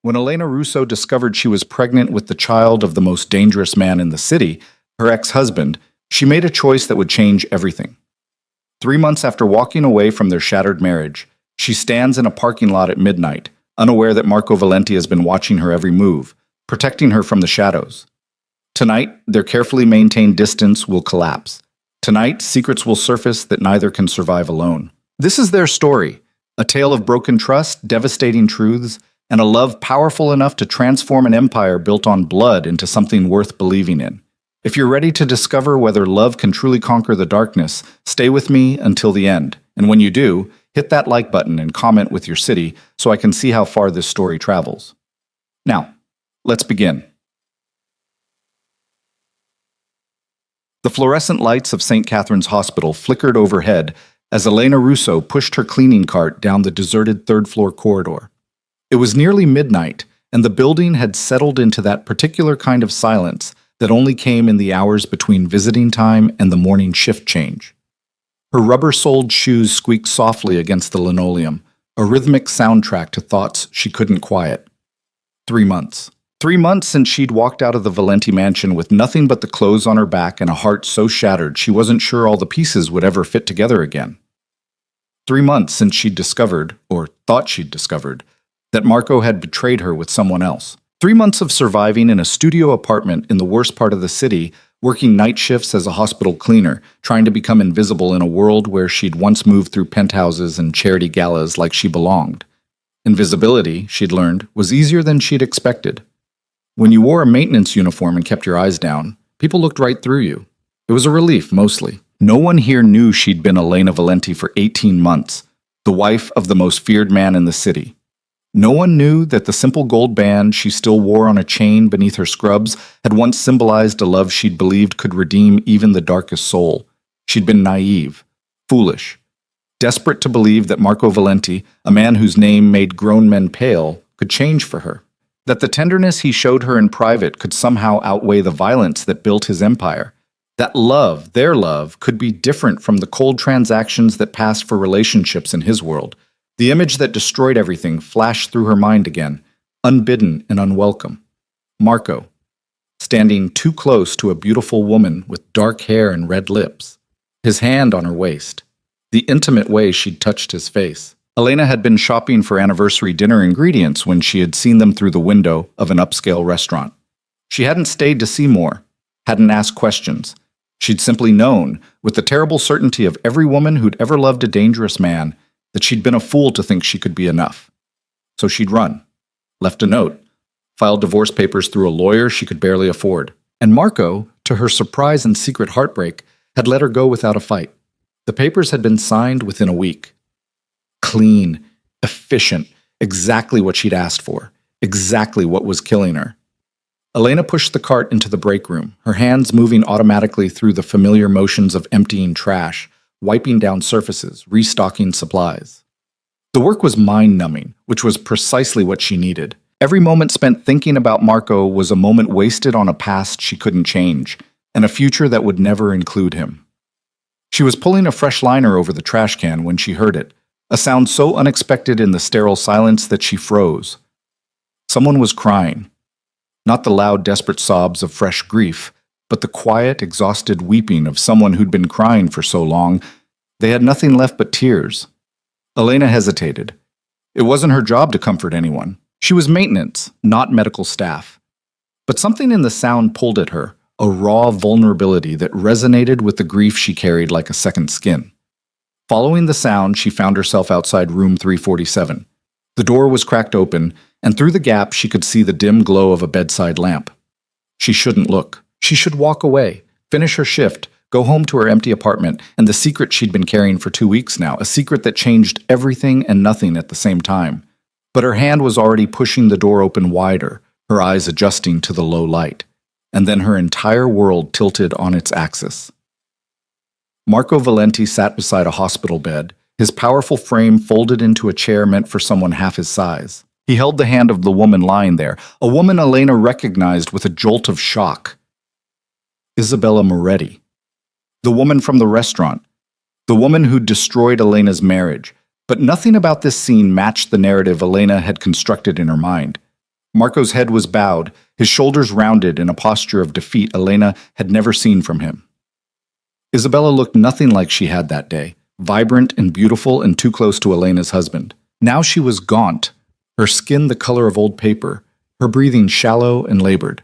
When Elena Russo discovered she was pregnant with the child of the most dangerous man in the city, her ex-husband, she made a choice that would change everything. 3 months after walking away from their shattered marriage, she stands in a parking lot at midnight, unaware that Marco Valenti has been watching her every move, protecting her from the shadows. Tonight, their carefully maintained distance will collapse. Tonight, secrets will surface that neither can survive alone. This is their story, a tale of broken trust, devastating truths, and a love powerful enough to transform an empire built on blood into something worth believing in. If you're ready to discover whether love can truly conquer the darkness, stay with me until the end. And when you do, hit that like button and comment with your city so I can see how far this story travels. Now, let's begin. The fluorescent lights of St. Catherine's Hospital flickered overhead as Elena Russo pushed her cleaning cart down the deserted third-floor corridor. It was nearly midnight, and the building had settled into that particular kind of silence that only came in the hours between visiting time and the morning shift change. Her rubber-soled shoes squeaked softly against the linoleum, a rhythmic soundtrack to thoughts she couldn't quiet. 3 months. 3 months since she'd walked out of the Valenti mansion with nothing but the clothes on her back and a heart so shattered she wasn't sure all the pieces would ever fit together again. 3 months since she'd discovered, or thought she'd discovered, that Marco had betrayed her with someone else. 3 months of surviving in a studio apartment in the worst part of the city, working night shifts as a hospital cleaner, trying to become invisible in a world where she'd once moved through penthouses and charity galas like she belonged. Invisibility, she'd learned, was easier than she'd expected. When you wore a maintenance uniform and kept your eyes down, people looked right through you. It was a relief, mostly. No one here knew she'd been Elena Valenti for 18 months, the wife of the most feared man in the city. No one knew that the simple gold band she still wore on a chain beneath her scrubs had once symbolized a love she'd believed could redeem even the darkest soul. She'd been naive, foolish, desperate to believe that Marco Valenti, a man whose name made grown men pale, could change for her. That the tenderness he showed her in private could somehow outweigh the violence that built his empire. That love, their love, could be different from the cold transactions that passed for relationships in his world. The image that destroyed everything flashed through her mind again, unbidden and unwelcome. Marco, standing too close to a beautiful woman with dark hair and red lips, his hand on her waist, the intimate way she'd touched his face. Elena had been shopping for anniversary dinner ingredients when she had seen them through the window of an upscale restaurant. She hadn't stayed to see more, hadn't asked questions. She'd simply known, with the terrible certainty of every woman who'd ever loved a dangerous man, that she'd been a fool to think she could be enough. So she'd run, left a note, filed divorce papers through a lawyer she could barely afford. And Marco, to her surprise and secret heartbreak, had let her go without a fight. The papers had been signed within a week. Clean, efficient, exactly what she'd asked for, exactly what was killing her. Elena pushed the cart into the break room, her hands moving automatically through the familiar motions of emptying trash, wiping down surfaces, restocking supplies. The work was mind-numbing, which was precisely what she needed. Every moment spent thinking about Marco was a moment wasted on a past she couldn't change, and a future that would never include him. She was pulling a fresh liner over the trash can when she heard it, a sound so unexpected in the sterile silence that she froze. Someone was crying. Not the loud, desperate sobs of fresh grief, but the quiet, exhausted weeping of someone who'd been crying for so long, they had nothing left but tears. Elena hesitated. It wasn't her job to comfort anyone. She was maintenance, not medical staff. But something in the sound pulled at her, a raw vulnerability that resonated with the grief she carried like a second skin. Following the sound, she found herself outside room 347. The door was cracked open, and through the gap she could see the dim glow of a bedside lamp. She shouldn't look. She should walk away, finish her shift, go home to her empty apartment, and the secret she'd been carrying for 2 weeks now, a secret that changed everything and nothing at the same time. But her hand was already pushing the door open wider, her eyes adjusting to the low light, and then her entire world tilted on its axis. Marco Valenti sat beside a hospital bed, his powerful frame folded into a chair meant for someone half his size. He held the hand of the woman lying there, a woman Elena recognized with a jolt of shock. Isabella Moretti. The woman from the restaurant. The woman who'd destroyed Elena's marriage. But nothing about this scene matched the narrative Elena had constructed in her mind. Marco's head was bowed, his shoulders rounded in a posture of defeat Elena had never seen from him. Isabella looked nothing like she had that day, vibrant and beautiful and too close to Elena's husband. Now she was gaunt, her skin the color of old paper, her breathing shallow and labored.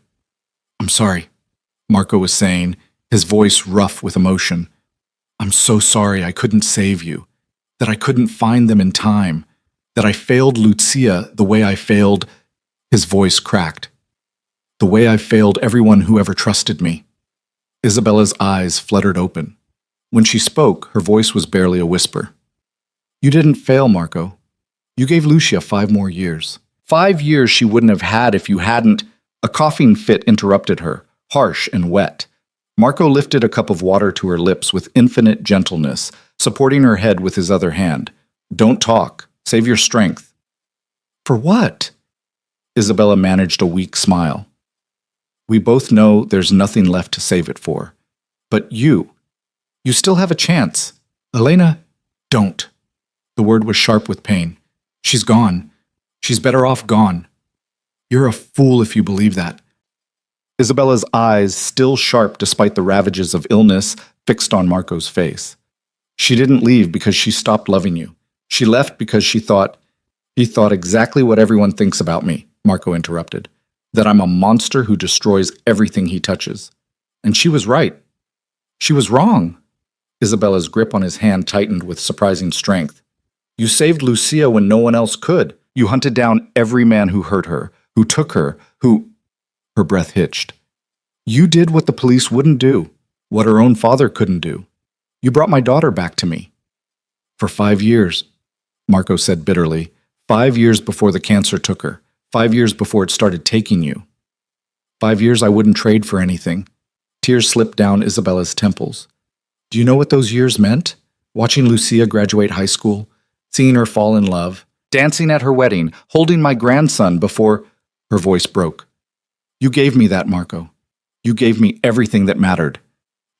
"I'm sorry," Marco was saying, his voice rough with emotion. "I'm so sorry I couldn't save you, that I couldn't find them in time, that I failed Lucia the way I failed—" His voice cracked. "The way I failed everyone who ever trusted me." Isabella's eyes fluttered open. When she spoke, her voice was barely a whisper. "You didn't fail, Marco. You gave Lucia 5 more years. 5 years she wouldn't have had if you hadn't—" A coughing fit interrupted her, harsh and wet. Marco lifted a cup of water to her lips with infinite gentleness, supporting her head with his other hand. "Don't talk. Save your strength." "For what?" Isabella managed a weak smile. "We both know there's nothing left to save it for. But you still have a chance. Elena, don't." The word was sharp with pain. "She's gone. She's better off gone. You're a fool if you believe that." Isabella's eyes, still sharp despite the ravages of illness, fixed on Marco's face. "She didn't leave because she stopped loving you. She left because she thought—" "He thought exactly what everyone thinks about me," Marco interrupted. "That I'm a monster who destroys everything he touches. And she was right. She was wrong." Isabella's grip on his hand tightened with surprising strength. "You saved Lucia when no one else could. You hunted down every man who hurt her, who took her, who—" Her breath hitched. "You did what the police wouldn't do, what her own father couldn't do. You brought my daughter back to me." "For 5 years," Marco said bitterly. 5 years before the cancer took her. 5 years before it started taking you. 5 years I wouldn't trade for anything." Tears slipped down Isabella's temples. "Do you know what those years meant? Watching Lucia graduate high school, seeing her fall in love, dancing at her wedding, holding my grandson before—" Her voice broke. "You gave me that, Marco. You gave me everything that mattered."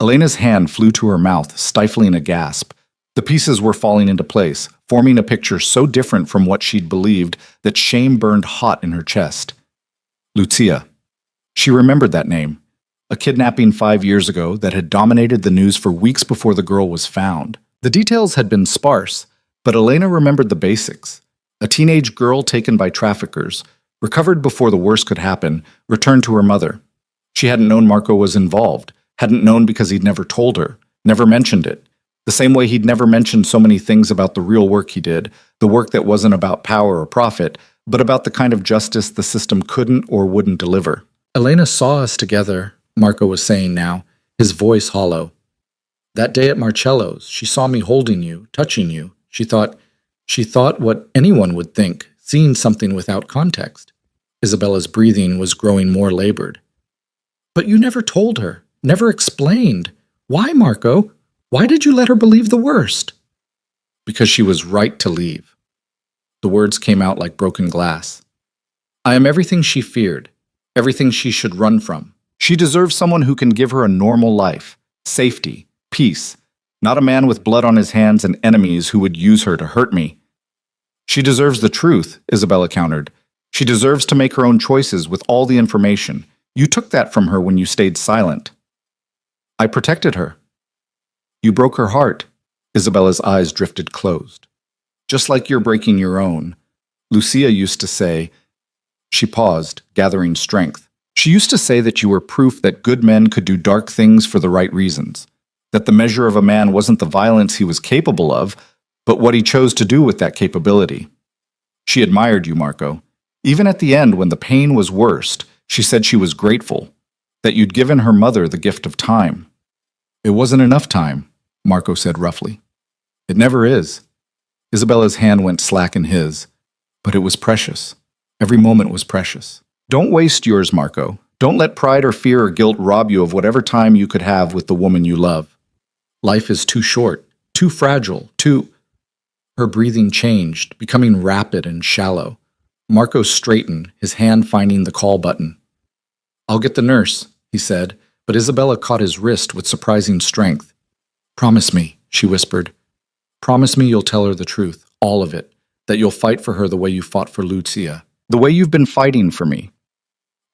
Elena's hand flew to her mouth, stifling a gasp. The pieces were falling into place, forming a picture so different from what she'd believed that shame burned hot in her chest. Lucia. She remembered that name. A kidnapping 5 years ago that had dominated the news for weeks before the girl was found. The details had been sparse, but Elena remembered the basics. A teenage girl taken by traffickers, recovered before the worst could happen, returned to her mother. She hadn't known Marco was involved, hadn't known because he'd never told her, never mentioned it. The same way he'd never mentioned so many things about the real work he did, the work that wasn't about power or profit, but about the kind of justice the system couldn't or wouldn't deliver. "Elena saw us together," Marco was saying now, his voice hollow. "That day at Marcello's, she saw me holding you, touching you. She thought what anyone would think, seeing something without context." Isabella's breathing was growing more labored. "But you never told her, never explained. Why, Marco? Why did you let her believe the worst?" "Because she was right to leave." The words came out like broken glass. "I am everything she feared, everything she should run from. She deserves someone who can give her a normal life, safety, peace, not a man with blood on his hands and enemies who would use her to hurt me." "She deserves the truth," Isabella countered. "She deserves to make her own choices with all the information. You took that from her when you stayed silent." "I protected her." "You broke her heart." Isabella's eyes drifted closed. "Just like you're breaking your own. Lucia used to say—" She paused, gathering strength. "She used to say that you were proof that good men could do dark things for the right reasons, that the measure of a man wasn't the violence he was capable of, but what he chose to do with that capability. She admired you, Marco. Even at the end, when the pain was worst, she said she was grateful, that you'd given her mother the gift of time." "It wasn't enough time," Marco said roughly. "It never is." Isabella's hand went slack in his, but it was precious. Every moment was precious. "Don't waste yours, Marco. Don't let pride or fear or guilt rob you of whatever time you could have with the woman you love. Life is too short, too fragile, too—" Her breathing changed, becoming rapid and shallow. Marco straightened, his hand finding the call button. "I'll get the nurse," he said, but Isabella caught his wrist with surprising strength. "Promise me," she whispered. "Promise me you'll tell her the truth, all of it, that you'll fight for her the way you fought for Lucia. The way you've been fighting for me.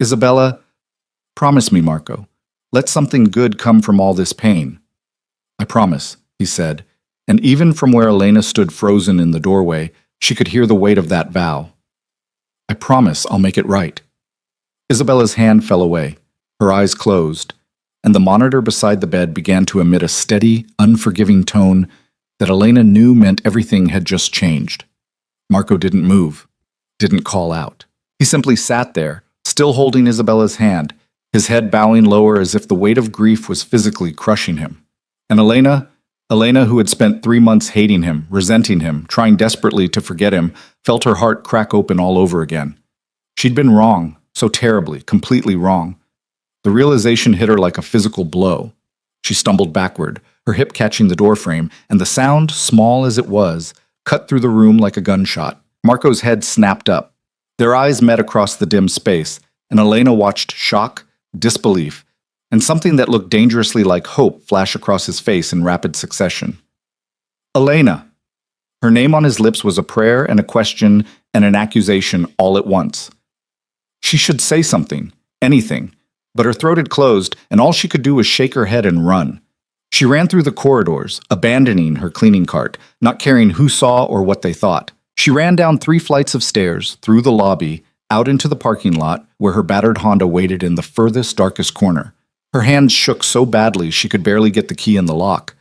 Isabella, promise me, Marco. Let something good come from all this pain. I promise, he said, and even from where Elena stood frozen in the doorway, she could hear the weight of that vow. I promise I'll make it right. Isabella's hand fell away, her eyes closed, and the monitor beside the bed began to emit a steady, unforgiving tone that Elena knew meant everything had just changed. Marco didn't move, didn't call out. He simply sat there, still holding Isabella's hand, his head bowing lower as if the weight of grief was physically crushing him. And Elena, who had spent 3 months hating him, resenting him, trying desperately to forget him, felt her heart crack open all over again. She'd been wrong, so terribly, completely wrong. The realization hit her like a physical blow. She stumbled backward, her hip catching the doorframe, and the sound, small as it was, cut through the room like a gunshot. Marco's head snapped up. Their eyes met across the dim space, and Elena watched shock, disbelief, and something that looked dangerously like hope flash across his face in rapid succession. Elena! Her name on his lips was a prayer and a question and an accusation all at once. She should say something, anything, but her throat had closed, and all she could do was shake her head and run. She ran through the corridors, abandoning her cleaning cart, not caring who saw or what they thought. She ran down 3 flights of stairs, through the lobby, out into the parking lot, where her battered Honda waited in the furthest, darkest corner. Her hands shook so badly she could barely get the key in the lock.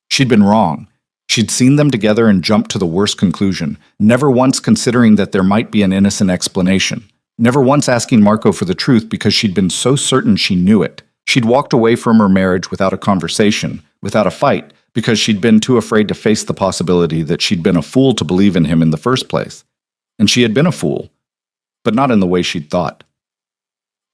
She'd been wrong. She'd seen them together and jumped to the worst conclusion, never once considering that there might be an innocent explanation. Never once asking Marco for the truth because she'd been so certain she knew it. She'd walked away from her marriage without a conversation, without a fight, because she'd been too afraid to face the possibility that she'd been a fool to believe in him in the first place. And she had been a fool, but not in the way she'd thought.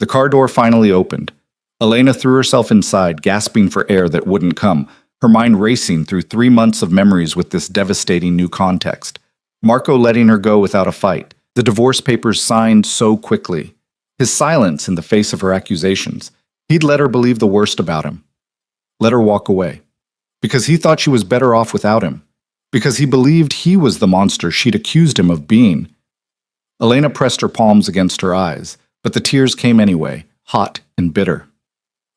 The car door finally opened. Elena threw herself inside, gasping for air that wouldn't come, her mind racing through 3 months of memories with this devastating new context. Marco letting her go without a fight, the divorce papers signed so quickly, his silence in the face of her accusations. He'd let her believe the worst about him. Let her walk away. Because he thought she was better off without him. Because he believed he was the monster she'd accused him of being. Elena pressed her palms against her eyes, but the tears came anyway, hot and bitter.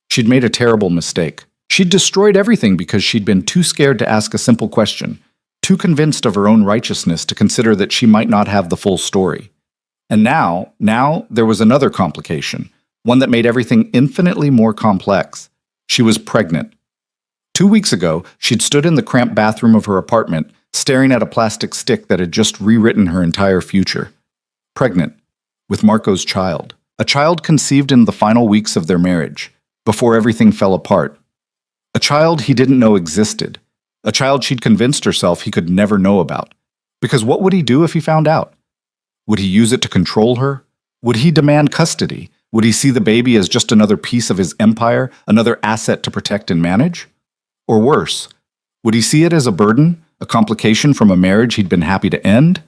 She'd made a terrible mistake. She'd destroyed everything because she'd been too scared to ask a simple question, too convinced of her own righteousness to consider that she might not have the full story. And now there was another complication, one that made everything infinitely more complex. She was pregnant. 2 weeks ago, she'd stood in the cramped bathroom of her apartment, staring at a plastic stick that had just rewritten her entire future. Pregnant, with Marco's child. A child conceived in the final weeks of their marriage, before everything fell apart. A child he didn't know existed. A child she'd convinced herself he could never know about. Because what would he do if he found out? Would he use it to control her? Would he demand custody? Would he see the baby as just another piece of his empire, another asset to protect and manage? Or worse, would he see it as a burden, a complication from a marriage he'd been happy to end?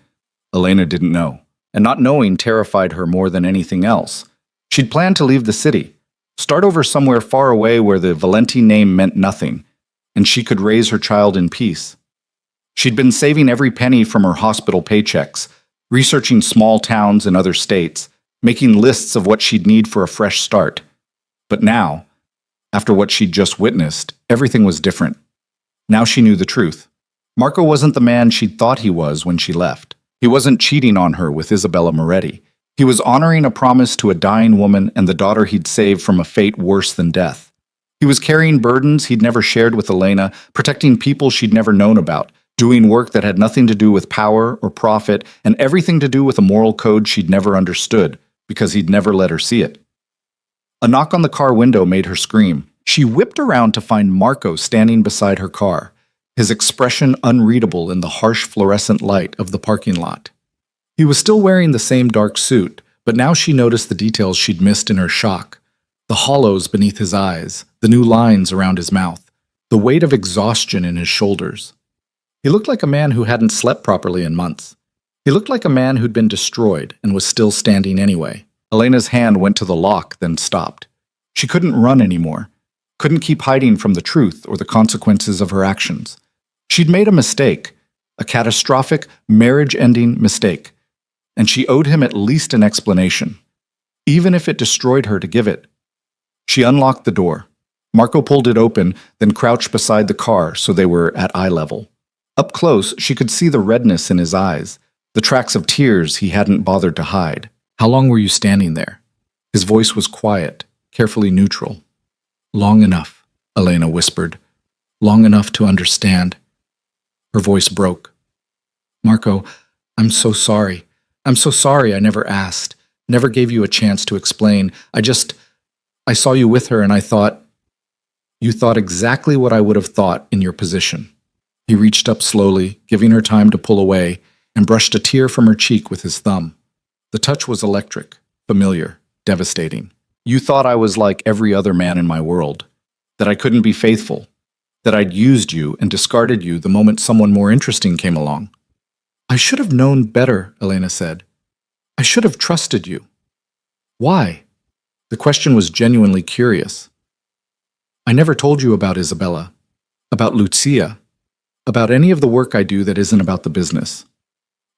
Elena didn't know, and not knowing terrified her more than anything else. She'd planned to leave the city, start over somewhere far away where the Valenti name meant nothing, and she could raise her child in peace. She'd been saving every penny from her hospital paychecks, researching small towns in other states, making lists of what she'd need for a fresh start. But now, after what she'd just witnessed, everything was different. Now she knew the truth. Marco wasn't the man she'd thought he was when she left. He wasn't cheating on her with Isabella Moretti. He was honoring a promise to a dying woman and the daughter he'd saved from a fate worse than death. He was carrying burdens he'd never shared with Elena, protecting people she'd never known about, doing work that had nothing to do with power or profit and everything to do with a moral code she'd never understood, because he'd never let her see it. A knock on the car window made her scream. She whipped around to find Marco standing beside her car, his expression unreadable in the harsh fluorescent light of the parking lot. He was still wearing the same dark suit, but now she noticed the details she'd missed in her shock. The hollows beneath his eyes, the new lines around his mouth, the weight of exhaustion in his shoulders. He looked like a man who hadn't slept properly in months. He looked like a man who'd been destroyed and was still standing anyway. Elena's hand went to the lock, then stopped. She couldn't run anymore, couldn't keep hiding from the truth or the consequences of her actions. She'd made a mistake, a catastrophic, marriage-ending mistake. and she owed him at least an explanation, even if it destroyed her to give it. She unlocked the door. Marco pulled it open, then crouched beside the car so they were at eye level. Up close, she could see the redness in his eyes, the tracks of tears he hadn't bothered to hide. "How long were you standing there?" His voice was quiet, carefully neutral. "Long enough," Elena whispered. "Long enough to understand." Her voice broke. "Marco, I'm so sorry. I'm so sorry I never asked, never gave you a chance to explain. I saw you with her and I thought..." "You thought exactly what I would have thought in your position." He reached up slowly, giving her time to pull away, and brushed a tear from her cheek with his thumb. The touch was electric, familiar, devastating. "You thought I was like every other man in my world, that I couldn't be faithful, that I'd used you and discarded you the moment someone more interesting came along." "I should have known better," Elena said. "I should have trusted you." "Why?" The question was genuinely curious. "I never told you about Isabella, about Lucia, about any of the work I do that isn't about the business.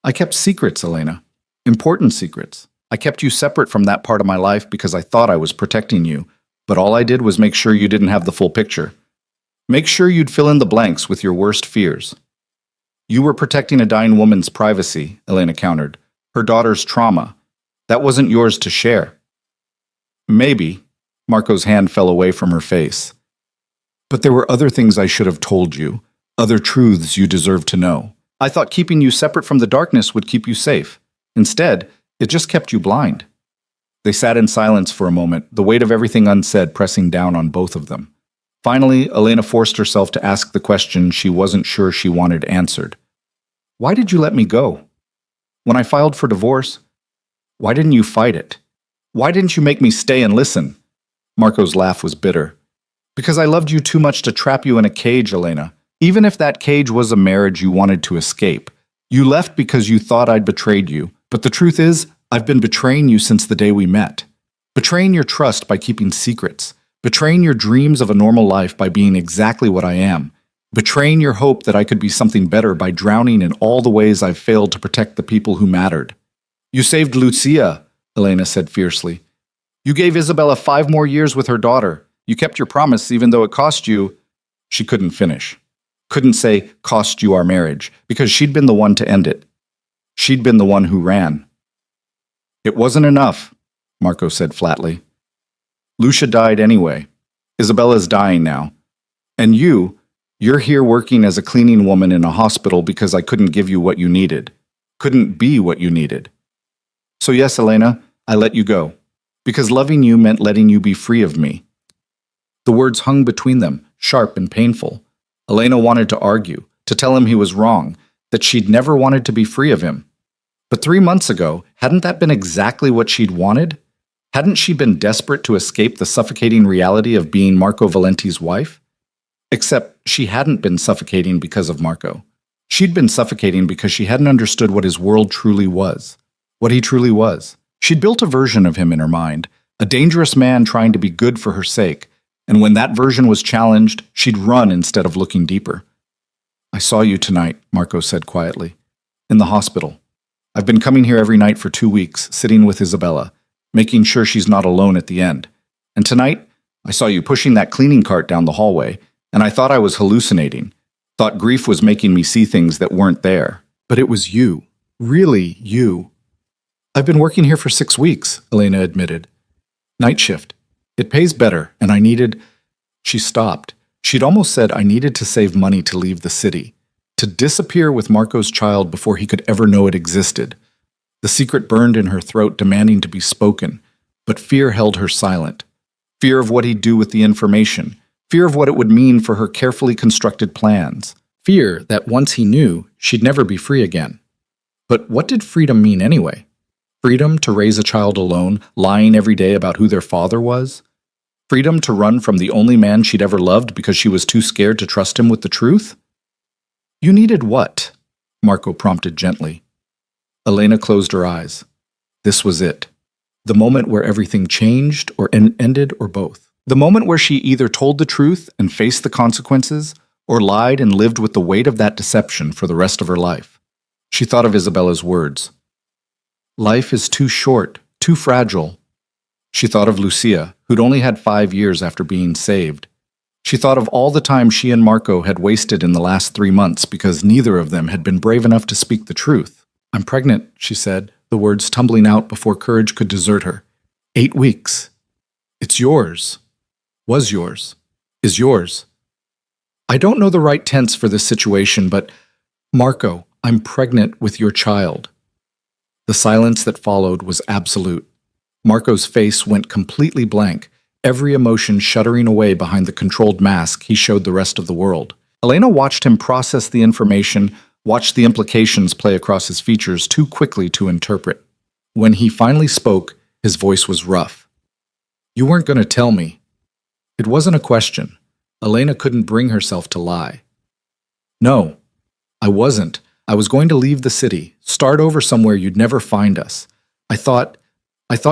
I kept secrets, Elena. Important secrets. I kept you separate from that part of my life because I thought I was protecting you, but all I did was make sure you didn't have the full picture. Make sure you'd fill in the blanks with your worst fears." "You were protecting a dying woman's privacy," Elena countered. "Her daughter's trauma. That wasn't yours to share." "Maybe." Marco's hand fell away from her face. "But there were other things I should have told you, other truths you deserve to know. I thought keeping you separate from the darkness would keep you safe. Instead, it just kept you blind." They sat in silence for a moment, the weight of everything unsaid pressing down on both of them. Finally, Elena forced herself to ask the question she wasn't sure she wanted answered. "Why did you let me go? When I filed for divorce, why didn't you fight it? Why didn't you make me stay and listen?" Marco's laugh was bitter. "Because I loved you too much to trap you in a cage, Elena. Even if that cage was a marriage you wanted to escape. You left because you thought I'd betrayed you. But the truth is, I've been betraying you since the day we met. Betraying your trust by keeping secrets. Betraying your dreams of a normal life by being exactly what I am. Betraying your hope that I could be something better by drowning in all the ways I've failed to protect the people who mattered. You saved Lucia," Elena said fiercely. "You gave Isabella 5 more years with her daughter. You kept your promise even though it cost you..." She couldn't finish. Couldn't say, "cost you our marriage," because she'd been the one to end it. She'd been the one who ran. "It wasn't enough," Marco said flatly. "Lucia died anyway. Isabella's dying now. And you're here working as a cleaning woman in a hospital because I couldn't give you what you needed. Couldn't be what you needed. So yes, Elena, I let you go. Because loving you meant letting you be free of me." The words hung between them, sharp and painful. Elena wanted to argue, to tell him he was wrong, that she'd never wanted to be free of him. But 3 months ago, hadn't that been exactly what she'd wanted? Hadn't she been desperate to escape the suffocating reality of being Marco Valenti's wife? Except she hadn't been suffocating because of Marco. She'd been suffocating because she hadn't understood what his world truly was. What he truly was. She'd built a version of him in her mind, a dangerous man trying to be good for her sake, and when that version was challenged, she'd run instead of looking deeper. "I saw you tonight," Marco said quietly. "In the hospital. I've been coming here every night for 2 weeks, sitting with Isabella, making sure she's not alone at the end. And tonight, I saw you pushing that cleaning cart down the hallway, and I thought I was hallucinating. Thought grief was making me see things that weren't there. But it was you. Really you." "I've been working here for 6 weeks," Elena admitted. "Night shift. It pays better, and I needed..." She stopped. She'd almost said I needed to save money to leave the city, to disappear with Marco's child before he could ever know it existed. The secret burned in her throat, demanding to be spoken, but fear held her silent. Fear of what he'd do with the information, fear of what it would mean for her carefully constructed plans, fear that once he knew, she'd never be free again. But what did freedom mean anyway? Freedom to raise a child alone, lying every day about who their father was? Freedom to run from the only man she'd ever loved because she was too scared to trust him with the truth? "You needed what?" Marco prompted gently. Elena closed her eyes. This was it. The moment where everything changed or ended or both. The moment where she either told the truth and faced the consequences or lied and lived with the weight of that deception for the rest of her life. She thought of Isabella's words. Life is too short, too fragile. She thought of Lucia, who'd only had 5 years after being saved. She thought of all the time she and Marco had wasted in the last 3 months because neither of them had been brave enough to speak the truth. "I'm pregnant," she said, the words tumbling out before courage could desert her. 8 weeks. It's yours. Was yours. Is yours. I don't know the right tense for this situation, but Marco, I'm pregnant with your child. The silence that followed was absolute. Marco's face went completely blank, every emotion shuddering away behind the controlled mask he showed the rest of the world. Elena watched him process the information, watched the implications play across his features too quickly to interpret. When he finally spoke, his voice was rough. "You weren't going to tell me." It wasn't a question. Elena couldn't bring herself to lie. "No, I wasn't. I was going to leave the city, start over somewhere you'd never find us. I thought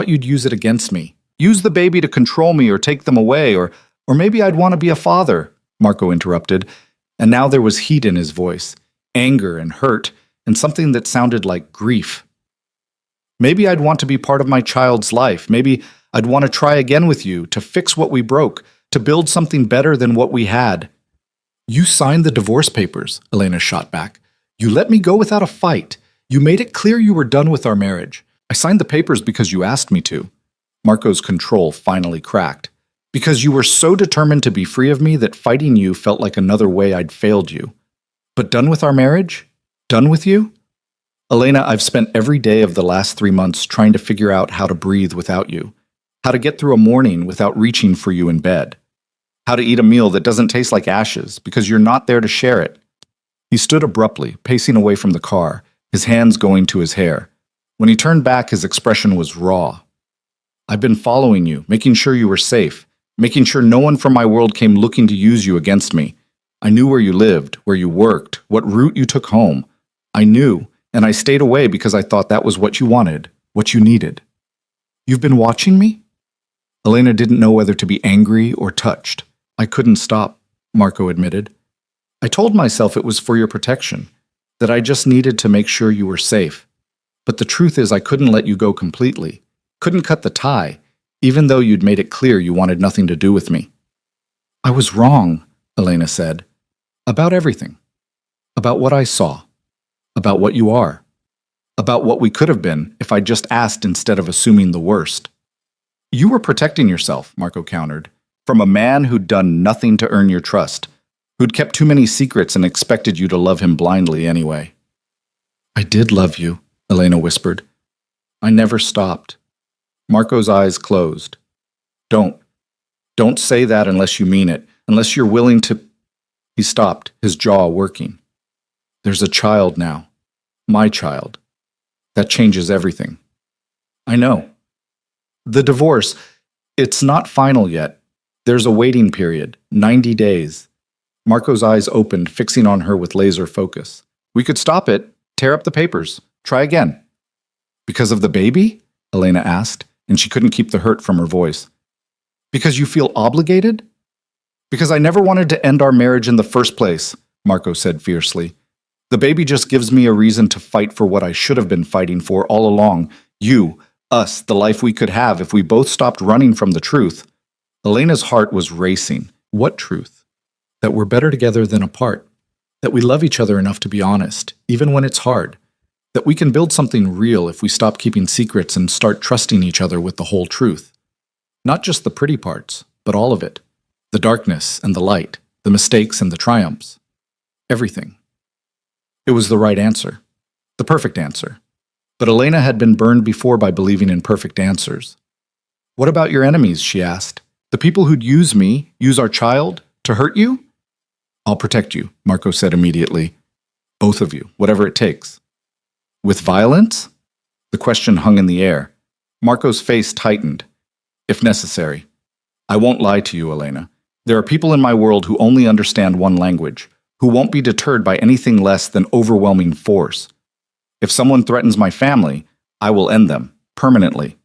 you'd use it against me. Use the baby to control me or take them away, or maybe I'd want to be a father," Marco interrupted, and now there was heat in his voice, anger and hurt, and something that sounded like grief. "Maybe I'd want to be part of my child's life. Maybe I'd want to try again with you, to fix what we broke, to build something better than what we had." "You signed the divorce papers," Elena shot back. "You let me go without a fight. You made it clear you were done with our marriage. I signed the papers because you asked me to." Marco's control finally cracked. "Because you were so determined to be free of me that fighting you felt like another way I'd failed you. But done with our marriage? Done with you?" "Elena, I've spent every day of the last 3 months trying to figure out how to breathe without you, how to get through a morning without reaching for you in bed, how to eat a meal that doesn't taste like ashes because you're not there to share it." He stood abruptly, pacing away from the car, his hands going to his hair. When he turned back, his expression was raw. "I've been following you, making sure you were safe, making sure no one from my world came looking to use you against me. I knew where you lived, where you worked, what route you took home. I knew, and I stayed away because I thought that was what you wanted, what you needed." "You've been watching me?" Elena didn't know whether to be angry or touched. "I couldn't stop," Marco admitted. "I told myself it was for your protection, that I just needed to make sure you were safe. But the truth is I couldn't let you go completely, couldn't cut the tie, even though you'd made it clear you wanted nothing to do with me." "I was wrong," Elena said. "About everything. About what I saw. About what you are. About what we could have been if I just asked instead of assuming the worst." "You were protecting yourself," Marco countered, "from a man who'd done nothing to earn your trust, who'd kept too many secrets and expected you to love him blindly anyway." "I did love you," Elena whispered. "I never stopped." Marco's eyes closed. Don't say that unless you mean it, unless you're willing to—" He stopped, his jaw working. "There's a child now. My child. That changes everything." "I know. The divorce, it's not final yet. There's a waiting period, 90 days. Marco's eyes opened, fixing on her with laser focus. "We could stop it, tear up the papers, try again." "Because of the baby?" Elena asked, and she couldn't keep the hurt from her voice. "Because you feel obligated?" "Because I never wanted to end our marriage in the first place," Marco said fiercely. "The baby just gives me a reason to fight for what I should have been fighting for all along. You, us, the life we could have if we both stopped running from the truth." Elena's heart was racing. What truth? That we're better together than apart. That we love each other enough to be honest, even when it's hard. That we can build something real if we stop keeping secrets and start trusting each other with the whole truth. Not just the pretty parts, but all of it. The darkness and the light, the mistakes and the triumphs. Everything. It was the right answer. The perfect answer. But Elena had been burned before by believing in perfect answers. "What about your enemies?" she asked. "The people who'd use me, use our child, to hurt you?" "I'll protect you," Marco said immediately. "Both of you, whatever it takes." "With violence?" The question hung in the air. Marco's face tightened. "If necessary. I won't lie to you, Elena. There are people in my world who only understand one language, who won't be deterred by anything less than overwhelming force. If someone threatens my family, I will end them, permanently."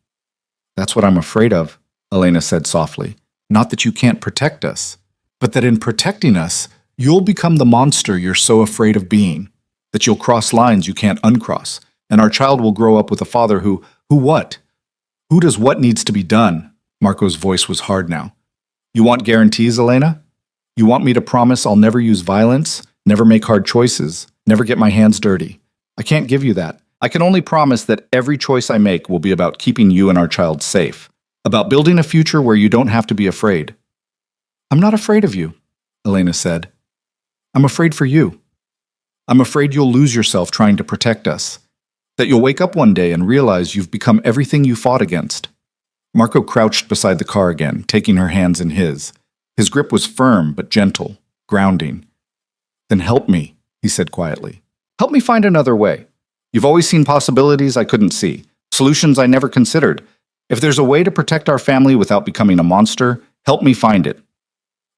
"That's what I'm afraid of," Elena said softly. "Not that you can't protect us, but that in protecting us, you'll become the monster you're so afraid of being, that you'll cross lines you can't uncross, and our child will grow up with a father who what? Who does what needs to be done? Marco's voice was hard now. You want guarantees, Elena? You want me to promise I'll never use violence, never make hard choices, never get my hands dirty? I can't give you that. I can only promise that every choice I make will be about keeping you and our child safe, about building a future where you don't have to be afraid. I'm not afraid of you, Elena said. I'm afraid for you. I'm afraid you'll lose yourself trying to protect us, that you'll wake up one day and realize you've become everything you fought against. Marco crouched beside the car again, taking her hands in his. His grip was firm but gentle, grounding. Then help me, he said quietly. Help me find another way. You've always seen possibilities I couldn't see, solutions I never considered. If there's a way to protect our family without becoming a monster, help me find it.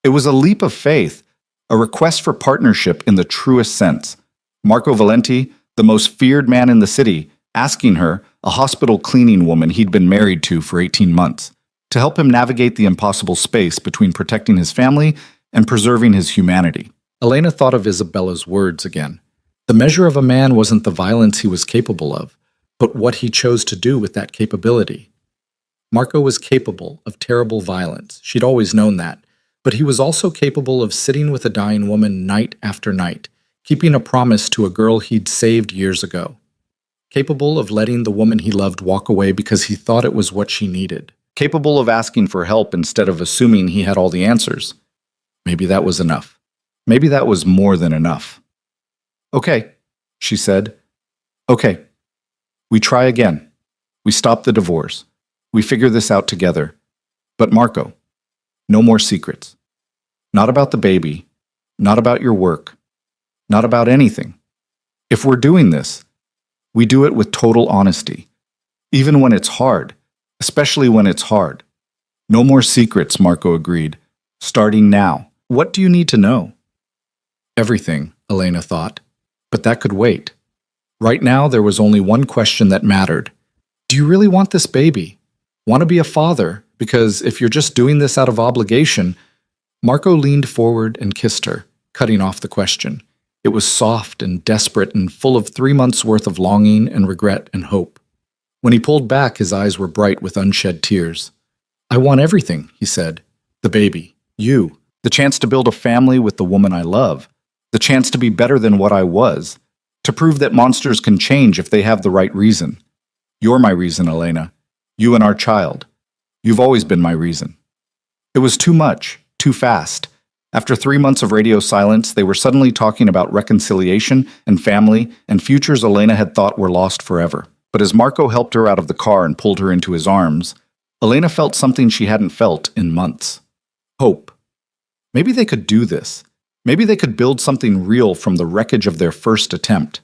It was a leap of faith, a request for partnership in the truest sense. Marco Valenti, the most feared man in the city, asking her, a hospital cleaning woman he'd been married to for 18 months, to help him navigate the impossible space between protecting his family and preserving his humanity. Elena thought of Isabella's words again. The measure of a man wasn't the violence he was capable of, but what he chose to do with that capability. Marco was capable of terrible violence. She'd always known that. But he was also capable of sitting with a dying woman night after night, keeping a promise to a girl he'd saved years ago. Capable of letting the woman he loved walk away because he thought it was what she needed. Capable of asking for help instead of assuming he had all the answers. Maybe that was enough. Maybe that was more than enough. Okay, she said. Okay. We try again. We stop the divorce. We figure this out together. But Marco, no more secrets. Not about the baby. Not about your work. Not about anything. If we're doing this, we do it with total honesty. Even when it's hard. Especially when it's hard. No more secrets, Marco agreed. Starting now. What do you need to know? Everything, Elena thought. But that could wait. Right now, there was only one question that mattered. Do you really want this baby? Want to be a father? Because if you're just doing this out of obligation... Marco leaned forward and kissed her, cutting off the question. It was soft and desperate and full of 3 months' worth of longing and regret and hope. When he pulled back, his eyes were bright with unshed tears. I want everything, he said. The baby. You. The chance to build a family with the woman I love. The chance to be better than what I was. To prove that monsters can change if they have the right reason. You're my reason, Elena. You and our child. You've always been my reason. It was too much, too fast. After 3 months of radio silence, they were suddenly talking about reconciliation and family and futures Elena had thought were lost forever. But as Marco helped her out of the car and pulled her into his arms, Elena felt something she hadn't felt in months. Hope. Maybe they could do this. Maybe they could build something real from the wreckage of their first attempt.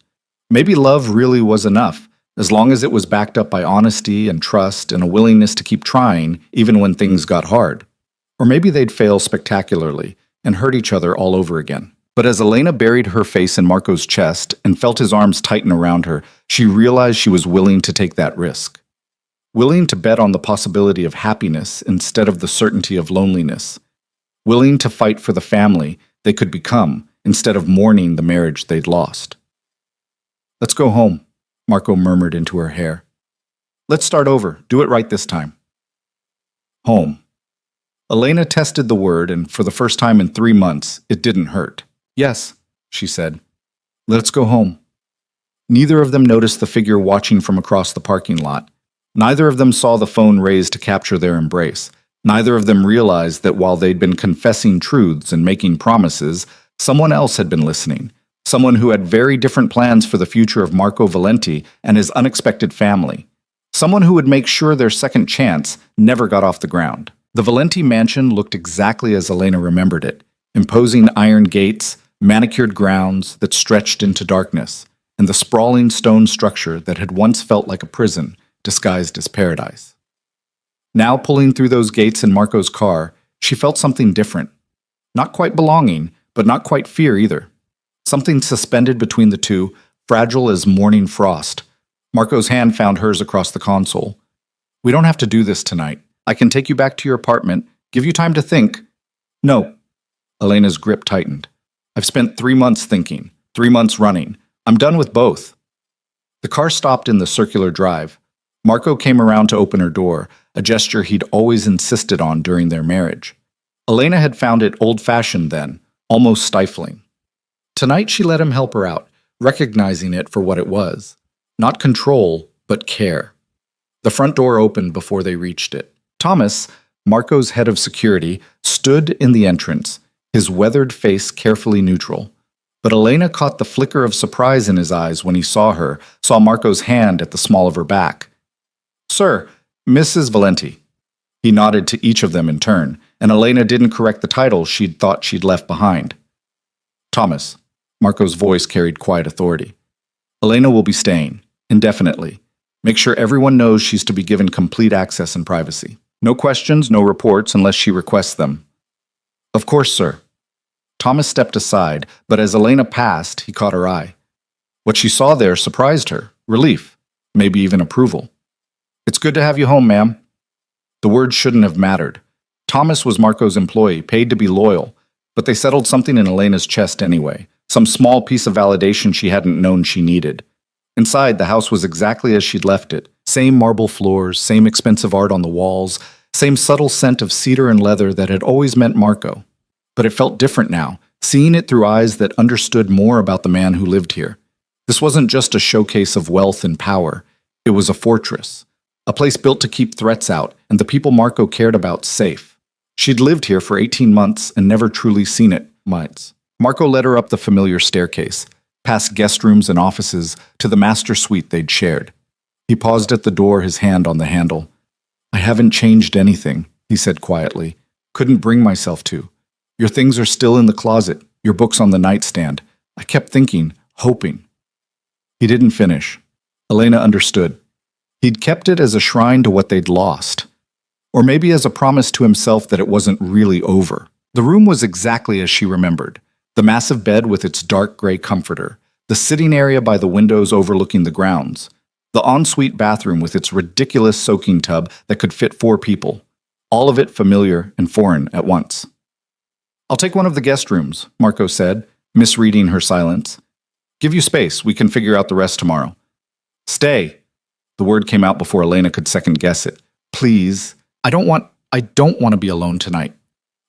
Maybe love really was enough, as long as it was backed up by honesty and trust and a willingness to keep trying even when things got hard. Or maybe they'd fail spectacularly and hurt each other all over again. But as Elena buried her face in Marco's chest and felt his arms tighten around her, she realized she was willing to take that risk. Willing to bet on the possibility of happiness instead of the certainty of loneliness. Willing to fight for the family they could become instead of mourning the marriage they'd lost. Let's go home, Marco murmured into her hair. Let's start over. Do it right this time. Home. Elena tested the word, and for the first time in 3 months, it didn't hurt. Yes, she said. Let's go home. Neither of them noticed the figure watching from across the parking lot. Neither of them saw the phone raised to capture their embrace. Neither of them realized that while they'd been confessing truths and making promises, someone else had been listening. Someone who had very different plans for the future of Marco Valenti and his unexpected family. Someone who would make sure their second chance never got off the ground. The Valenti mansion looked exactly as Elena remembered it. Imposing iron gates, manicured grounds that stretched into darkness, and the sprawling stone structure that had once felt like a prison disguised as paradise. Now pulling through those gates in Marco's car, she felt something different. Not quite belonging, but not quite fear either. Something suspended between the two, fragile as morning frost. Marco's hand found hers across the console. We don't have to do this tonight. I can take you back to your apartment, give you time to think. No. Elena's grip tightened. I've spent 3 months thinking, 3 months running. I'm done with both. The car stopped in the circular drive. Marco came around to open her door, a gesture he'd always insisted on during their marriage. Elena had found it old-fashioned then, almost stifling. Tonight she let him help her out, recognizing it for what it was. Not control, but care. The front door opened before they reached it. Thomas, Marco's head of security, stood in the entrance, his weathered face carefully neutral. But Elena caught the flicker of surprise in his eyes when he saw Marco's hand at the small of her back. "Sir, Mrs. Valenti." He nodded to each of them in turn, and Elena didn't correct the title she'd thought she'd left behind. "Thomas." Marco's voice carried quiet authority. "Elena will be staying, indefinitely. Make sure everyone knows she's to be given complete access and privacy. No questions, no reports unless she requests them." "Of course, sir." Thomas stepped aside, but as Elena passed, he caught her eye. What she saw there surprised her, relief, maybe even approval. "It's good to have you home, ma'am." The words shouldn't have mattered. Thomas was Marco's employee, paid to be loyal, but they settled something in Elena's chest anyway, some small piece of validation she hadn't known she needed. Inside, the house was exactly as she'd left it. Same marble floors, same expensive art on the walls, same subtle scent of cedar and leather that had always meant Marco. But it felt different now, seeing it through eyes that understood more about the man who lived here. This wasn't just a showcase of wealth and power. It was a fortress, a place built to keep threats out and the people Marco cared about safe. She'd lived here for 18 months and never truly seen it once. Marco led her up the familiar staircase, past guest rooms and offices, to the master suite they'd shared. He paused at the door, his hand on the handle. "I haven't changed anything," he said quietly. "Couldn't bring myself to. Your things are still in the closet, your books on the nightstand. I kept thinking, hoping." He didn't finish. Elena understood. He'd kept it as a shrine to what they'd lost. Or maybe as a promise to himself that it wasn't really over. The room was exactly as she remembered. The massive bed with its dark gray comforter, the sitting area by the windows overlooking the grounds, the ensuite bathroom with its ridiculous soaking tub that could fit 4 people. All of it familiar and foreign at once. "I'll take one of the guest rooms," Marco said, misreading her silence. "Give you space. We can figure out the rest tomorrow." "Stay." The word came out before Elena could second-guess it. "Please. I don't want to be alone tonight."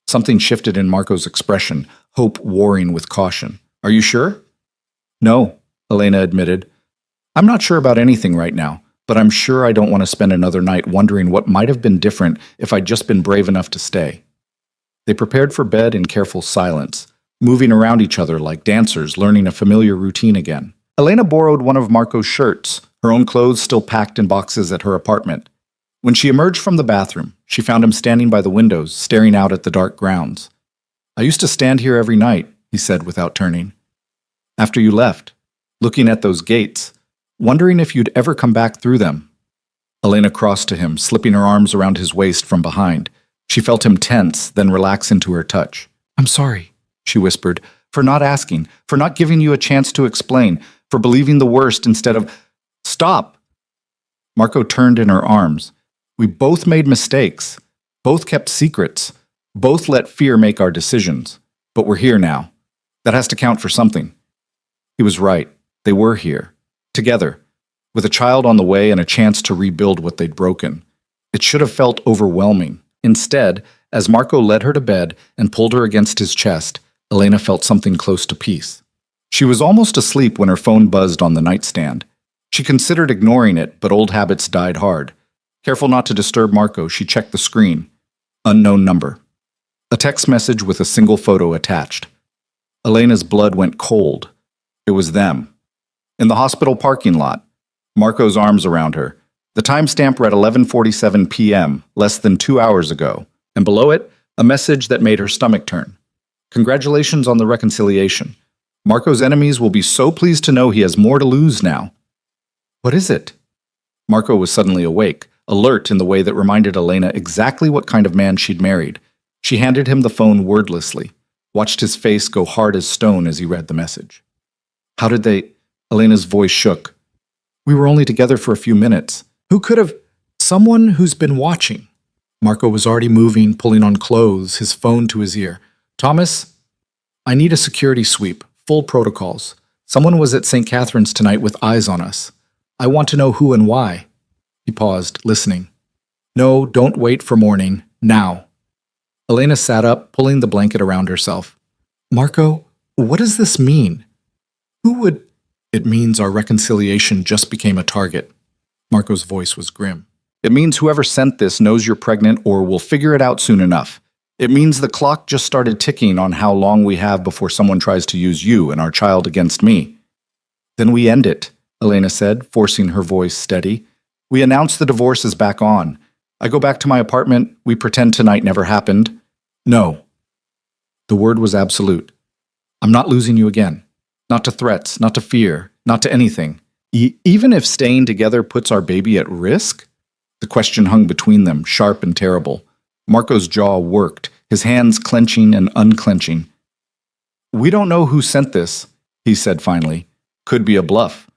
Something shifted in Marco's expression, hope warring with caution. "Are you sure?" "No," Elena admitted. "I'm not sure about anything right now, but I'm sure I don't want to spend another night wondering what might have been different if I'd just been brave enough to stay." They prepared for bed in careful silence, moving around each other like dancers learning a familiar routine again. Elena borrowed one of Marco's shirts, her own clothes still packed in boxes at her apartment. When she emerged from the bathroom, she found him standing by the windows, staring out at the dark grounds. "I used to stand here every night," he said without turning. "After you left, looking at those gates, wondering if you'd ever come back through them." Elena crossed to him, slipping her arms around his waist from behind. She felt him tense, then relax into her touch. "I'm sorry," she whispered, "for not asking, for not giving you a chance to explain, for believing the worst instead of—" "Stop!" Marco turned in her arms. "We both made mistakes, both kept secrets, both let fear make our decisions. But we're here now. That has to count for something." He was right. They were here. Together. With a child on the way and a chance to rebuild what they'd broken. It should have felt overwhelming. Instead, as Marco led her to bed and pulled her against his chest, Elena felt something close to peace. She was almost asleep when her phone buzzed on the nightstand. She considered ignoring it, but old habits died hard. Careful not to disturb Marco, she checked the screen. Unknown number. A text message with a single photo attached. Elena's blood went cold. It was them. In the hospital parking lot. Marco's arms around her. The timestamp read 11:47 p.m., less than 2 hours ago, and below it, a message that made her stomach turn. "Congratulations on the reconciliation. Marco's enemies will be so pleased to know he has more to lose now." "What is it?" Marco was suddenly awake, alert in the way that reminded Elena exactly what kind of man she'd married. She handed him the phone wordlessly, watched his face go hard as stone as he read the message. "How did they—" Elena's voice shook. "We were only together for a few minutes. Who could have—" "Someone who's been watching." Marco was already moving, pulling on clothes, his phone to his ear. "Thomas, I need a security sweep, full protocols. Someone was at St. Catherine's tonight with eyes on us. I want to know who and why. He paused, listening. No, don't wait for morning. Now. Elena sat up, pulling the blanket around herself. Marco, what does this mean? Who would... It means our reconciliation just became a target. Marco's voice was grim. It means whoever sent this knows you're pregnant or will figure it out soon enough. It means the clock just started ticking on how long we have before someone tries to use you and our child against me. Then we end it, Elena said, forcing her voice steady. We announce the divorce is back on. I go back to my apartment. We pretend tonight never happened. No. The word was absolute. I'm not losing you again. Not to threats, not to fear, not to anything. Even if staying together puts our baby at risk? The question hung between them, sharp and terrible. Marco's jaw worked, his hands clenching and unclenching. We don't know who sent this, he said finally. Could be a bluff.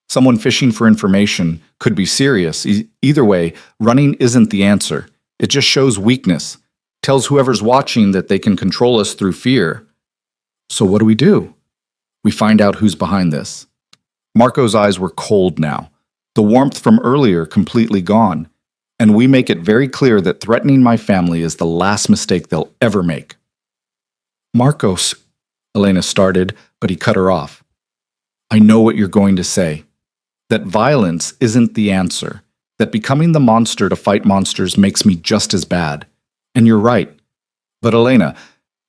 Someone fishing for information, could be serious. Either way, running isn't the answer. It just shows weakness. Tells whoever's watching that they can control us through fear. So what do? We find out who's behind this. Marco's eyes were cold now, the warmth from earlier completely gone, and we make it very clear that threatening my family is the last mistake they'll ever make. Marcos, Elena started, but he cut her off. I know what you're going to say. That violence isn't the answer. That becoming the monster to fight monsters makes me just as bad. And you're right. But Elena,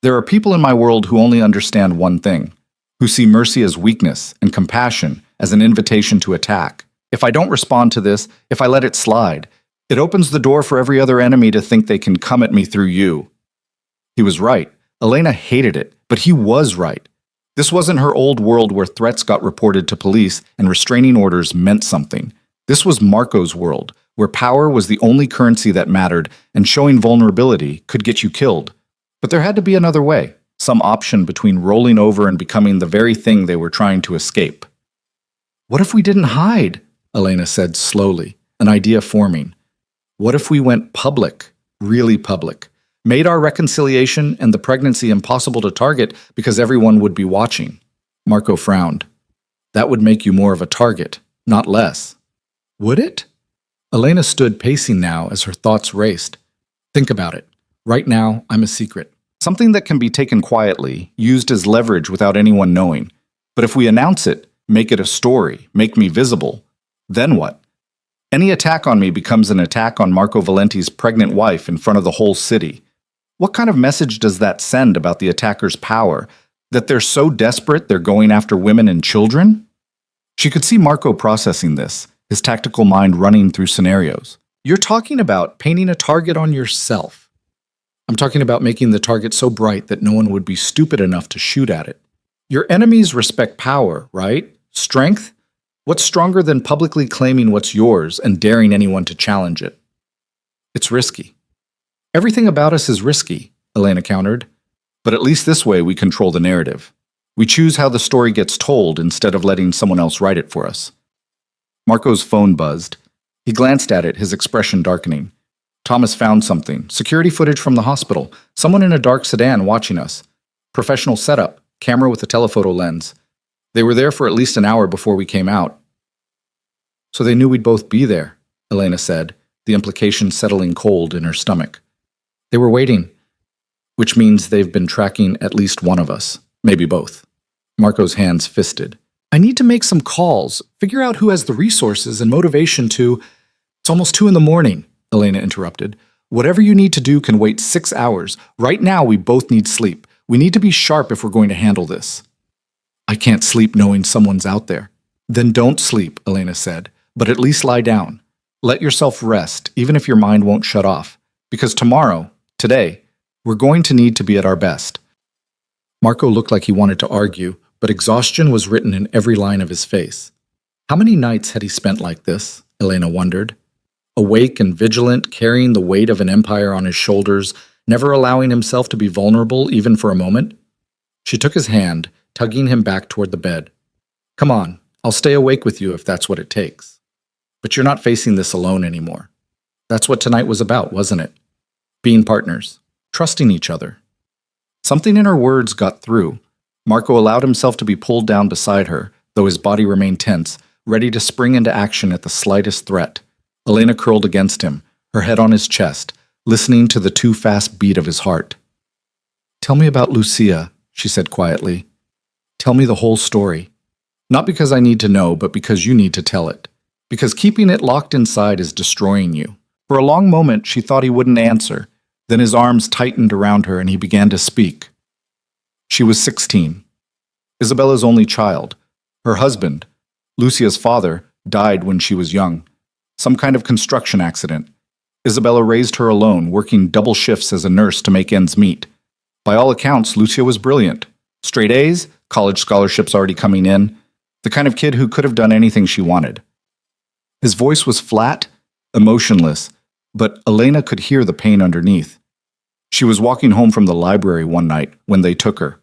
there are people in my world who only understand one thing, who see mercy as weakness and compassion as an invitation to attack. If I don't respond to this, if I let it slide, it opens the door for every other enemy to think they can come at me through you. He was right. Elena hated it, but he was right. This wasn't her old world where threats got reported to police and restraining orders meant something. This was Marco's world, where power was the only currency that mattered and showing vulnerability could get you killed. But there had to be another way, some option between rolling over and becoming the very thing they were trying to escape. What if we didn't hide? Elena said slowly, an idea forming. What if we went public, really public? Made our reconciliation and the pregnancy impossible to target because everyone would be watching. Marco frowned. That would make you more of a target, not less. Would it? Elena stood pacing now as her thoughts raced. Think about it. Right now, I'm a secret. Something that can be taken quietly, used as leverage without anyone knowing. But if we announce it, make it a story, make me visible, then what? Any attack on me becomes an attack on Marco Valenti's pregnant wife in front of the whole city. What kind of message does that send about the attacker's power? That they're so desperate they're going after women and children? She could see Marco processing this, his tactical mind running through scenarios. You're talking about painting a target on yourself. I'm talking about making the target so bright that no one would be stupid enough to shoot at it. Your enemies respect power, right? Strength? What's stronger than publicly claiming what's yours and daring anyone to challenge it? It's risky. Everything about us is risky, Elena countered. But at least this way we control the narrative. We choose how the story gets told instead of letting someone else write it for us. Marco's phone buzzed. He glanced at it, his expression darkening. Thomas found something. Security footage from the hospital. Someone in a dark sedan watching us. Professional setup. Camera with a telephoto lens. They were there for at least an hour before we came out. So they knew we'd both be there, Elena said, the implication settling cold in her stomach. They were waiting, which means they've been tracking at least one of us, maybe both. Marco's hands fisted. I need to make some calls, figure out who has the resources and motivation to... It's almost 2 a.m, Elena interrupted. Whatever you need to do can wait 6 hours. Right now, we both need sleep. We need to be sharp if we're going to handle this. I can't sleep knowing someone's out there. Then don't sleep, Elena said, but at least lie down. Let yourself rest, even if your mind won't shut off. Because tomorrow, today, we're going to need to be at our best. Marco looked like he wanted to argue, but exhaustion was written in every line of his face. How many nights had he spent like this, Elena wondered? Awake and vigilant, carrying the weight of an empire on his shoulders, never allowing himself to be vulnerable even for a moment? She took his hand, tugging him back toward the bed. Come on, I'll stay awake with you if that's what it takes. But you're not facing this alone anymore. That's what tonight was about, wasn't it? Being partners, trusting each other. Something in her words got through. Marco allowed himself to be pulled down beside her, though his body remained tense, ready to spring into action at the slightest threat. Elena curled against him, her head on his chest, listening to the too fast beat of his heart. "Tell me about Lucia," she said quietly. "Tell me the whole story. Not because I need to know, but because you need to tell it. Because keeping it locked inside is destroying you." For a long moment, she thought he wouldn't answer. Then his arms tightened around her and he began to speak. She was 16. Isabella's only child. Her husband, Lucia's father, died when she was young. Some kind of construction accident. Isabella raised her alone, working double shifts as a nurse to make ends meet. By all accounts, Lucia was brilliant. Straight A's, college scholarships already coming in. The kind of kid who could have done anything she wanted. His voice was flat, emotionless, but Elena could hear the pain underneath. She was walking home from the library one night when they took her.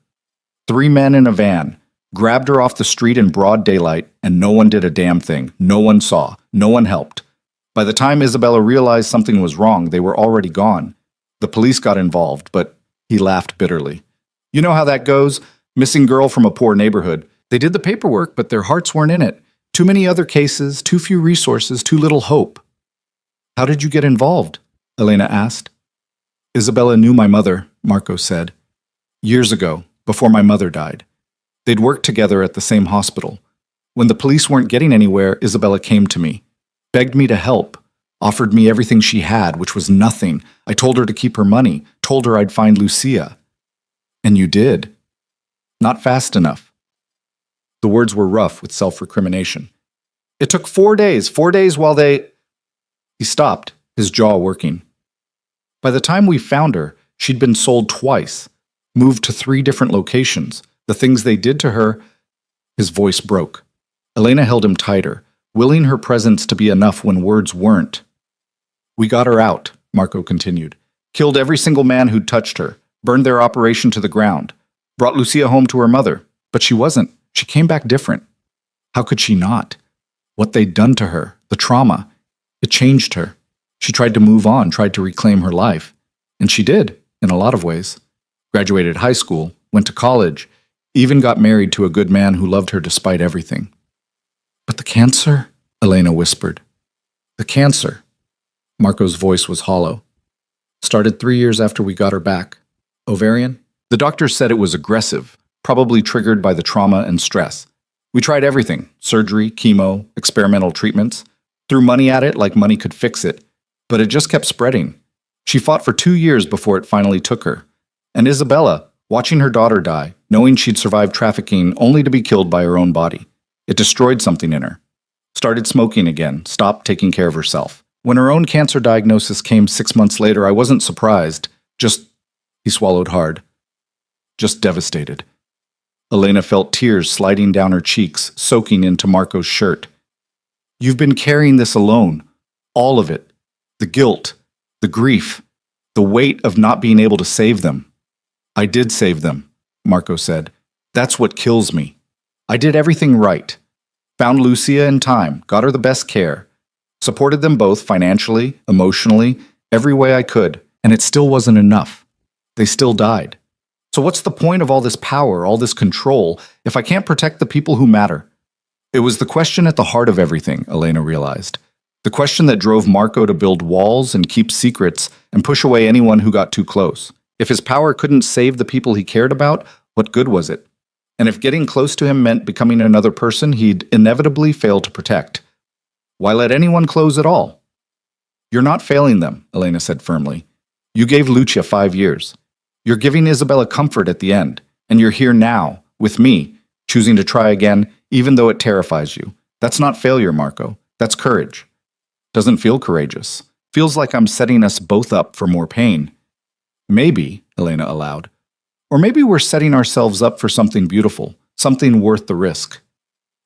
3 men in a van grabbed her off the street in broad daylight, and no one did a damn thing. No one saw. No one helped. By the time Isabella realized something was wrong, they were already gone. The police got involved, but he laughed bitterly. "You know how that goes. Missing girl from a poor neighborhood. They did the paperwork, but their hearts weren't in it. Too many other cases, too few resources, too little hope." "How did you get involved?" Elena asked. "Isabella knew my mother," Marco said. "Years ago, before my mother died. They'd worked together at the same hospital. When the police weren't getting anywhere, Isabella came to me, begged me to help, offered me everything she had, which was nothing. I told her to keep her money, told her I'd find Lucia." "And you did?" "Not fast enough." The words were rough with self-recrimination. "It took 4 days while they—" He stopped, his jaw working. "By the time we found her, she'd been sold twice, moved to 3 different locations. The things they did to her—" His voice broke. Elena held him tighter, willing her presence to be enough when words weren't. "We got her out," Marco continued. "Killed every single man who'd touched her, burned their operation to the ground, brought Lucia home to her mother. But she wasn't. She came back different. How could she not? What they'd done to her, the trauma, it changed her. She tried to move on, tried to reclaim her life. And she did, in a lot of ways. Graduated high school, went to college, even got married to a good man who loved her despite everything." "But the cancer?" Elena whispered. "The cancer." Marco's voice was hollow. "Started 3 years after we got her back. Ovarian? The doctor said it was aggressive, probably triggered by the trauma and stress. We tried everything, surgery, chemo, experimental treatments, threw money at it like money could fix it, but it just kept spreading. She fought for 2 years before it finally took her. And Isabella, watching her daughter die, knowing she'd survived trafficking only to be killed by her own body. It destroyed something in her. Started smoking again, stopped taking care of herself. When her own cancer diagnosis came 6 months later, I wasn't surprised. He swallowed hard. Just devastated." Elena felt tears sliding down her cheeks, soaking into Marco's shirt. "You've been carrying this alone. All of it. The guilt, the grief, the weight of not being able to save them." "I did save them," Marco said. "That's what kills me. I did everything right. Found Lucia in time, got her the best care. Supported them both financially, emotionally, every way I could, and it still wasn't enough. They still died. So what's the point of all this power, all this control, if I can't protect the people who matter?" It was the question at the heart of everything, Elena realized. The question that drove Marco to build walls and keep secrets and push away anyone who got too close. If his power couldn't save the people he cared about, what good was it? And if getting close to him meant becoming another person he'd inevitably fail to protect, why let anyone close at all? "You're not failing them," Elena said firmly. "You gave Lucia 5 years. You're giving Isabella comfort at the end, and you're here now, with me, choosing to try again, even though it terrifies you. That's not failure, Marco. That's courage. Doesn't feel courageous. Feels like I'm setting us both up for more pain." "Maybe," Elena allowed. "Or maybe we're setting ourselves up for something beautiful, something worth the risk."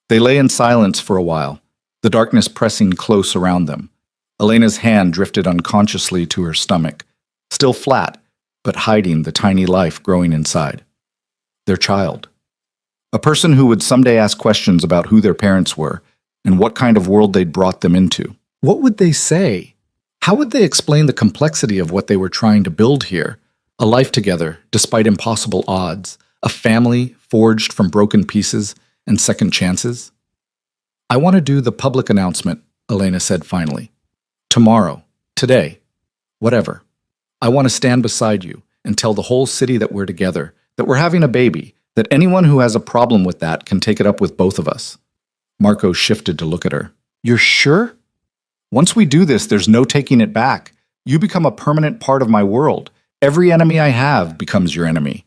They lay in silence for a while, the darkness pressing close around them. Elena's hand drifted unconsciously to her stomach, still flat, but hiding the tiny life growing inside. Their child. A person who would someday ask questions about who their parents were and what kind of world they'd brought them into. What would they say? How would they explain the complexity of what they were trying to build here? A life together, despite impossible odds. A family forged from broken pieces and second chances? I want to do the public announcement, Elena said finally. Tomorrow, today, whatever. I want to stand beside you and tell the whole city that we're together, that we're having a baby, that anyone who has a problem with that can take it up with both of us. Marco shifted to look at her. You're sure? Once we do this, there's no taking it back. You become a permanent part of my world. Every enemy I have becomes your enemy.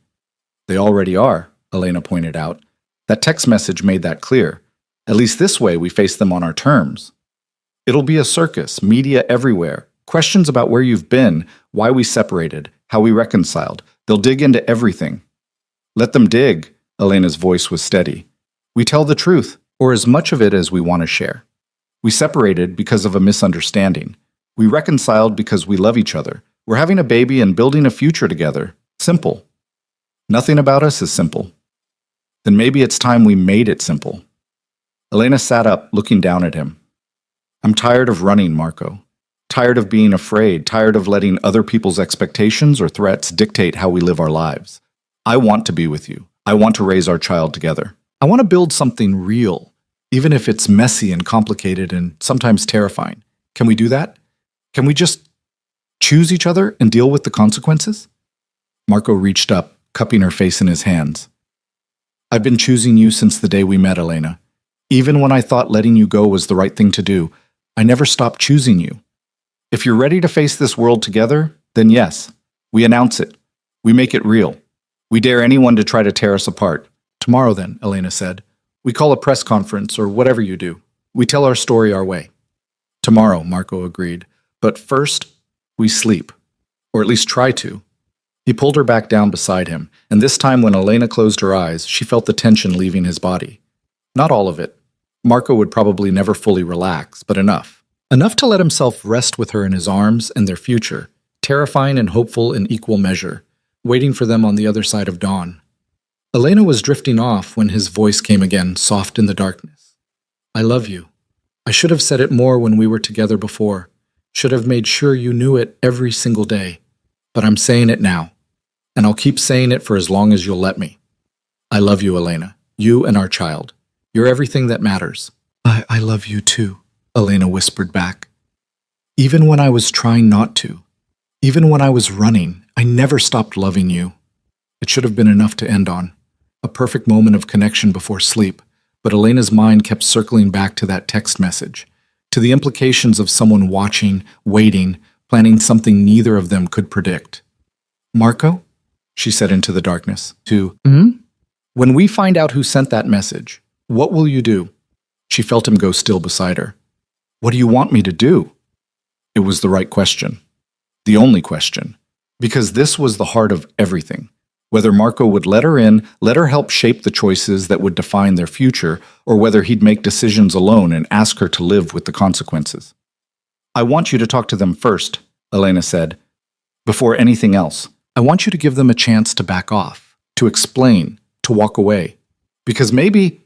They already are, Elena pointed out. That text message made that clear. At least this way we face them on our terms. It'll be a circus, media everywhere, questions about where you've been, why we separated, how we reconciled. They'll dig into everything. Let them dig, Elena's voice was steady. We tell the truth, or as much of it as we want to share. We separated because of a misunderstanding. We reconciled because we love each other. We're having a baby and building a future together. Simple. Nothing about us is simple. Then maybe it's time we made it simple. Elena sat up, looking down at him. I'm tired of running, Marco. Tired of being afraid, tired of letting other people's expectations or threats dictate how we live our lives. I want to be with you. I want to raise our child together. I want to build something real, even if it's messy and complicated and sometimes terrifying. Can we do that? Can we just choose each other and deal with the consequences? Marco reached up, cupping her face in his hands. I've been choosing you since the day we met, Elena. Even when I thought letting you go was the right thing to do, I never stopped choosing you. If you're ready to face this world together, then yes, we announce it. We make it real. We dare anyone to try to tear us apart. Tomorrow then, Elena said. We call a press conference or whatever you do. We tell our story our way. Tomorrow, Marco agreed. But first, we sleep. Or at least try to. He pulled her back down beside him, and this time when Elena closed her eyes, she felt the tension leaving his body. Not all of it. Marco would probably never fully relax, but enough. Enough to let himself rest with her in his arms and their future, terrifying and hopeful in equal measure, waiting for them on the other side of dawn. Elena was drifting off when his voice came again, soft in the darkness. I love you. I should have said it more when we were together before. Should have made sure you knew it every single day. But I'm saying it now. And I'll keep saying it for as long as you'll let me. I love you, Elena. You and our child. You're everything that matters. I love you too, Elena whispered back. Even when I was trying not to, even when I was running, I never stopped loving you. It should have been enough to end on. A perfect moment of connection before sleep, but Elena's mind kept circling back to that text message, to the implications of someone watching, waiting, planning something neither of them could predict. Marco? She said into the darkness. When we find out who sent that message, what will you do? She felt him go still beside her. What do you want me to do? It was the right question. The only question. Because this was the heart of everything. Whether Marco would let her in, let her help shape the choices that would define their future, or whether he'd make decisions alone and ask her to live with the consequences. I want you to talk to them first, Elena said. Before anything else, I want you to give them a chance to back off, to explain, to walk away. Because maybe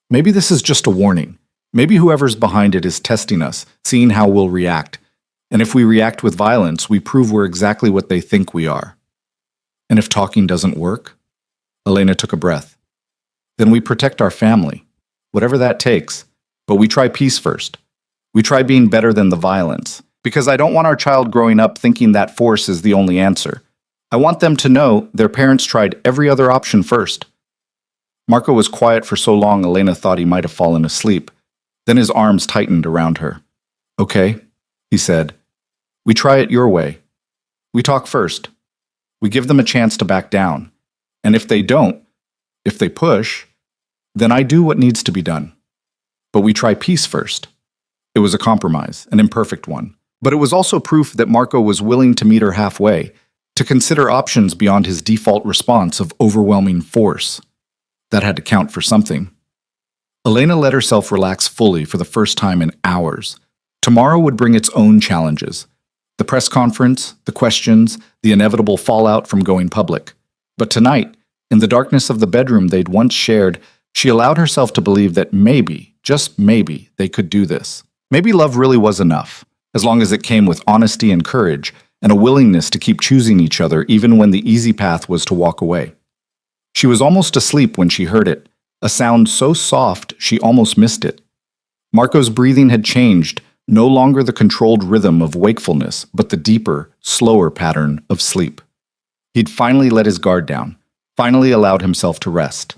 this is just a warning. Maybe whoever's behind it is testing us, seeing how we'll react. And if we react with violence, we prove we're exactly what they think we are. And if talking doesn't work? Elena took a breath. Then we protect our family, whatever that takes. But we try peace first. We try being better than the violence. Because I don't want our child growing up thinking that force is the only answer. I want them to know their parents tried every other option first. Marco was quiet for so long Elena thought he might have fallen asleep. Then his arms tightened around her. Okay, he said. We try it your way. We talk first. We give them a chance to back down. And if they don't, if they push, then I do what needs to be done. But we try peace first. It was a compromise, an imperfect one. But it was also proof that Marco was willing to meet her halfway, to consider options beyond his default response of overwhelming force. That had to count for something. Elena let herself relax fully for the first time in hours. Tomorrow would bring its own challenges. The press conference, the questions, the inevitable fallout from going public. But tonight, in the darkness of the bedroom they'd once shared, she allowed herself to believe that maybe, just maybe, they could do this. Maybe love really was enough, as long as it came with honesty and courage, and a willingness to keep choosing each other even when the easy path was to walk away. She was almost asleep when she heard it, a sound so soft she almost missed it. Marco's breathing had changed, no longer the controlled rhythm of wakefulness, but the deeper, slower pattern of sleep. He'd finally let his guard down, finally allowed himself to rest.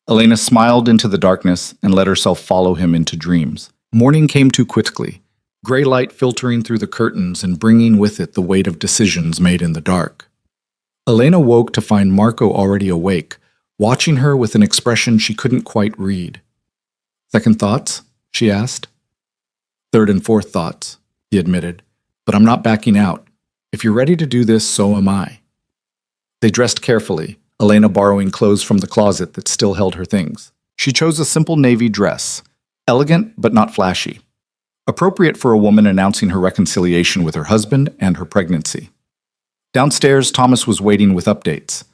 Elena smiled into the darkness and let herself follow him into dreams. Morning came too quickly, gray light filtering through the curtains and bringing with it the weight of decisions made in the dark. Elena woke to find Marco already awake, watching her with an expression she couldn't quite read. "Second thoughts?" she asked. "Third and fourth thoughts," he admitted. "But I'm not backing out. If you're ready to do this, so am I." They dressed carefully, Elena borrowing clothes from the closet that still held her things. She chose a simple navy dress, elegant but not flashy, appropriate for a woman announcing her reconciliation with her husband and her pregnancy. Downstairs, Thomas was waiting with updates.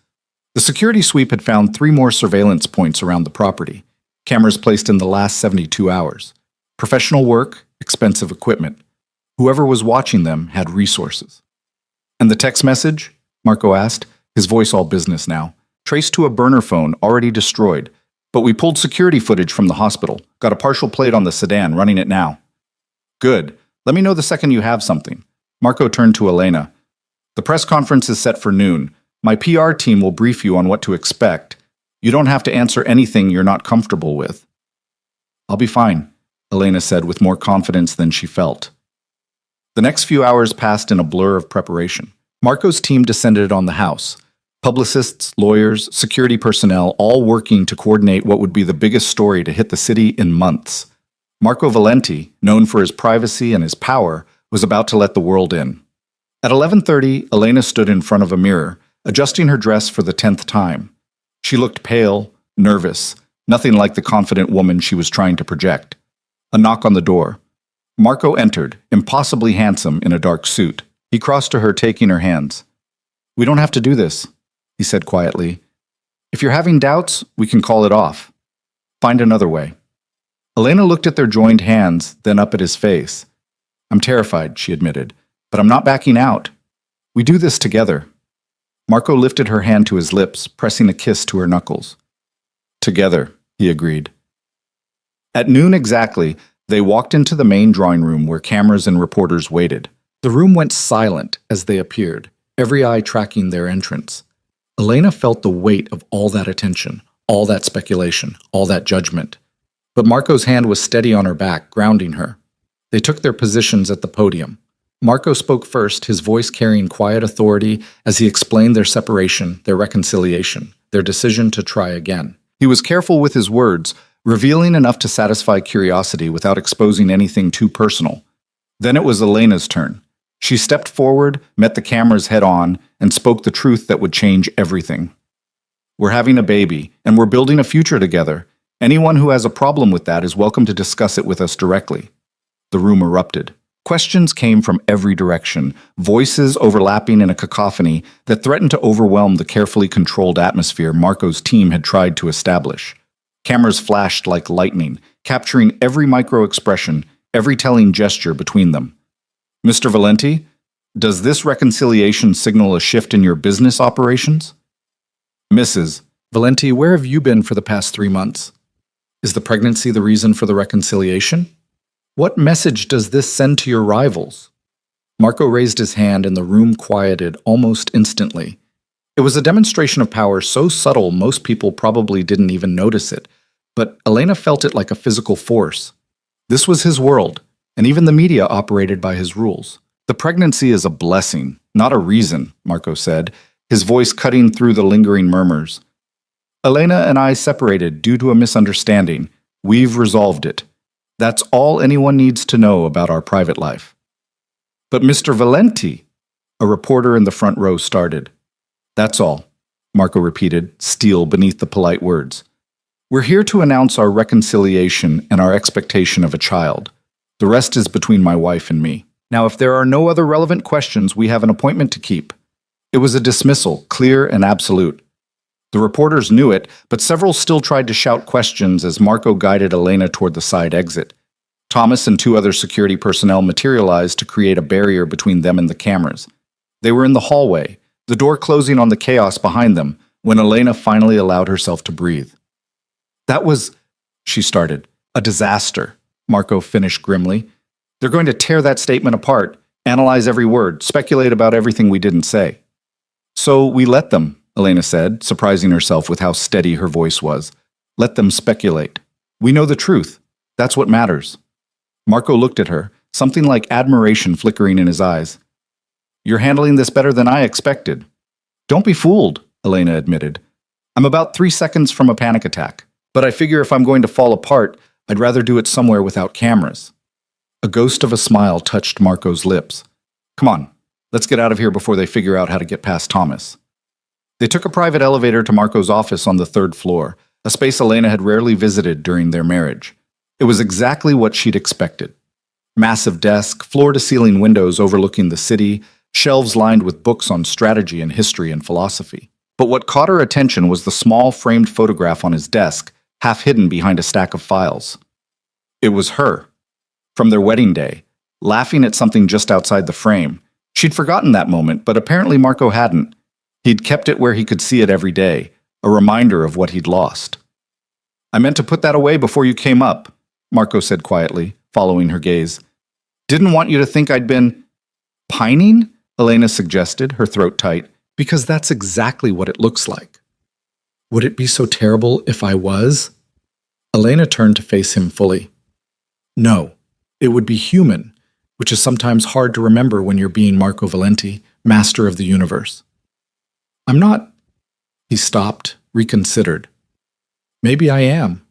The security sweep had found 3 more surveillance points around the property, cameras placed in the last 72 hours. Professional work, expensive equipment. Whoever was watching them had resources. "And the text message?" Marco asked, his voice all business now. "Traced to a burner phone already destroyed, but we pulled security footage from the hospital. Got a partial plate on the sedan, running it now." "Good. Let me know the second you have something." Marco turned to Elena. "The press conference is set for noon. My PR team will brief you on what to expect. You don't have to answer anything you're not comfortable with." "I'll be fine," Elena said with more confidence than she felt. The next few hours passed in a blur of preparation. Marco's team descended on the house. Publicists, lawyers, security personnel, all working to coordinate what would be the biggest story to hit the city in months. Marco Valenti, known for his privacy and his power, was about to let the world in. At 11:30, Elena stood in front of a mirror, adjusting her dress for the 10th time. She looked pale, nervous, nothing like the confident woman she was trying to project. A knock on the door. Marco entered, impossibly handsome in a dark suit. He crossed to her, taking her hands. "We don't have to do this," he said quietly. "If you're having doubts, we can call it off. Find another way." Elena looked at their joined hands, then up at his face. "I'm terrified," she admitted, "but I'm not backing out. We do this together." Marco lifted her hand to his lips, pressing a kiss to her knuckles. "Together," he agreed. At noon exactly, they walked into the main drawing room where cameras and reporters waited. The room went silent as they appeared, every eye tracking their entrance. Elena felt the weight of all that attention, all that speculation, all that judgment. But Marco's hand was steady on her back, grounding her. They took their positions at the podium. Marco spoke first, his voice carrying quiet authority as he explained their separation, their reconciliation, their decision to try again. He was careful with his words, revealing enough to satisfy curiosity without exposing anything too personal. Then it was Elena's turn. She stepped forward, met the cameras head on, and spoke the truth that would change everything. "We're having a baby, and we're building a future together. Anyone who has a problem with that is welcome to discuss it with us directly." The room erupted. Questions came from every direction, voices overlapping in a cacophony that threatened to overwhelm the carefully controlled atmosphere Marco's team had tried to establish. Cameras flashed like lightning, capturing every micro-expression, every telling gesture between them. "Mr. Valenti, does this reconciliation signal a shift in your business operations?" "Mrs. Valenti, where have you been for the past 3 months? Is the pregnancy the reason for the reconciliation? What message does this send to your rivals?" Marco raised his hand and the room quieted almost instantly. It was a demonstration of power so subtle most people probably didn't even notice it, but Elena felt it like a physical force. This was his world, and even the media operated by his rules. "The pregnancy is a blessing, not a reason," Marco said, his voice cutting through the lingering murmurs. "Elena and I separated due to a misunderstanding. We've resolved it. That's all anyone needs to know about our private life." "But Mr. Valenti," a reporter in the front row started. "That's all," Marco repeated, steel beneath the polite words. "We're here to announce our reconciliation and our expectation of a child. The rest is between my wife and me. Now, if there are no other relevant questions, we have an appointment to keep." It was a dismissal, clear and absolute. The reporters knew it, but several still tried to shout questions as Marco guided Elena toward the side exit. Thomas and 2 other security personnel materialized to create a barrier between them and the cameras. They were in the hallway, the door closing on the chaos behind them, when Elena finally allowed herself to breathe. "That was," she started, "a disaster." Marco finished grimly. They're going to tear that statement apart, analyze every word, speculate about everything we didn't say. So we let them, Elena said, surprising herself with how steady her voice was. Let them speculate. We know the truth. That's what matters. Marco looked at her, something like admiration flickering in his eyes. You're handling this better than I expected. Don't be fooled, Elena admitted. I'm about 3 seconds from a panic attack, but I figure if I'm going to fall apart, I'd rather do it somewhere without cameras. A ghost of a smile touched Marco's lips. Come on, let's get out of here before they figure out how to get past Thomas. They took a private elevator to Marco's office on the 3rd floor, a space Elena had rarely visited during their marriage. It was exactly what she'd expected. Massive desk, floor-to-ceiling windows overlooking the city, shelves lined with books on strategy and history and philosophy. But what caught her attention was the small framed photograph on his desk, half hidden behind a stack of files. It was her, from their wedding day, laughing at something just outside the frame. She'd forgotten that moment, but apparently Marco hadn't. He'd kept it where he could see it every day, a reminder of what he'd lost. I meant to put that away before you came up, Marco said quietly, following her gaze. Didn't want you to think I'd been pining? Elena suggested, her throat tight. Because that's exactly what it looks like. Would it be so terrible if I was? Elena turned to face him fully. No, it would be human, which is sometimes hard to remember when you're being Marco Valenti, master of the universe. I'm not. He stopped, reconsidered. Maybe I am.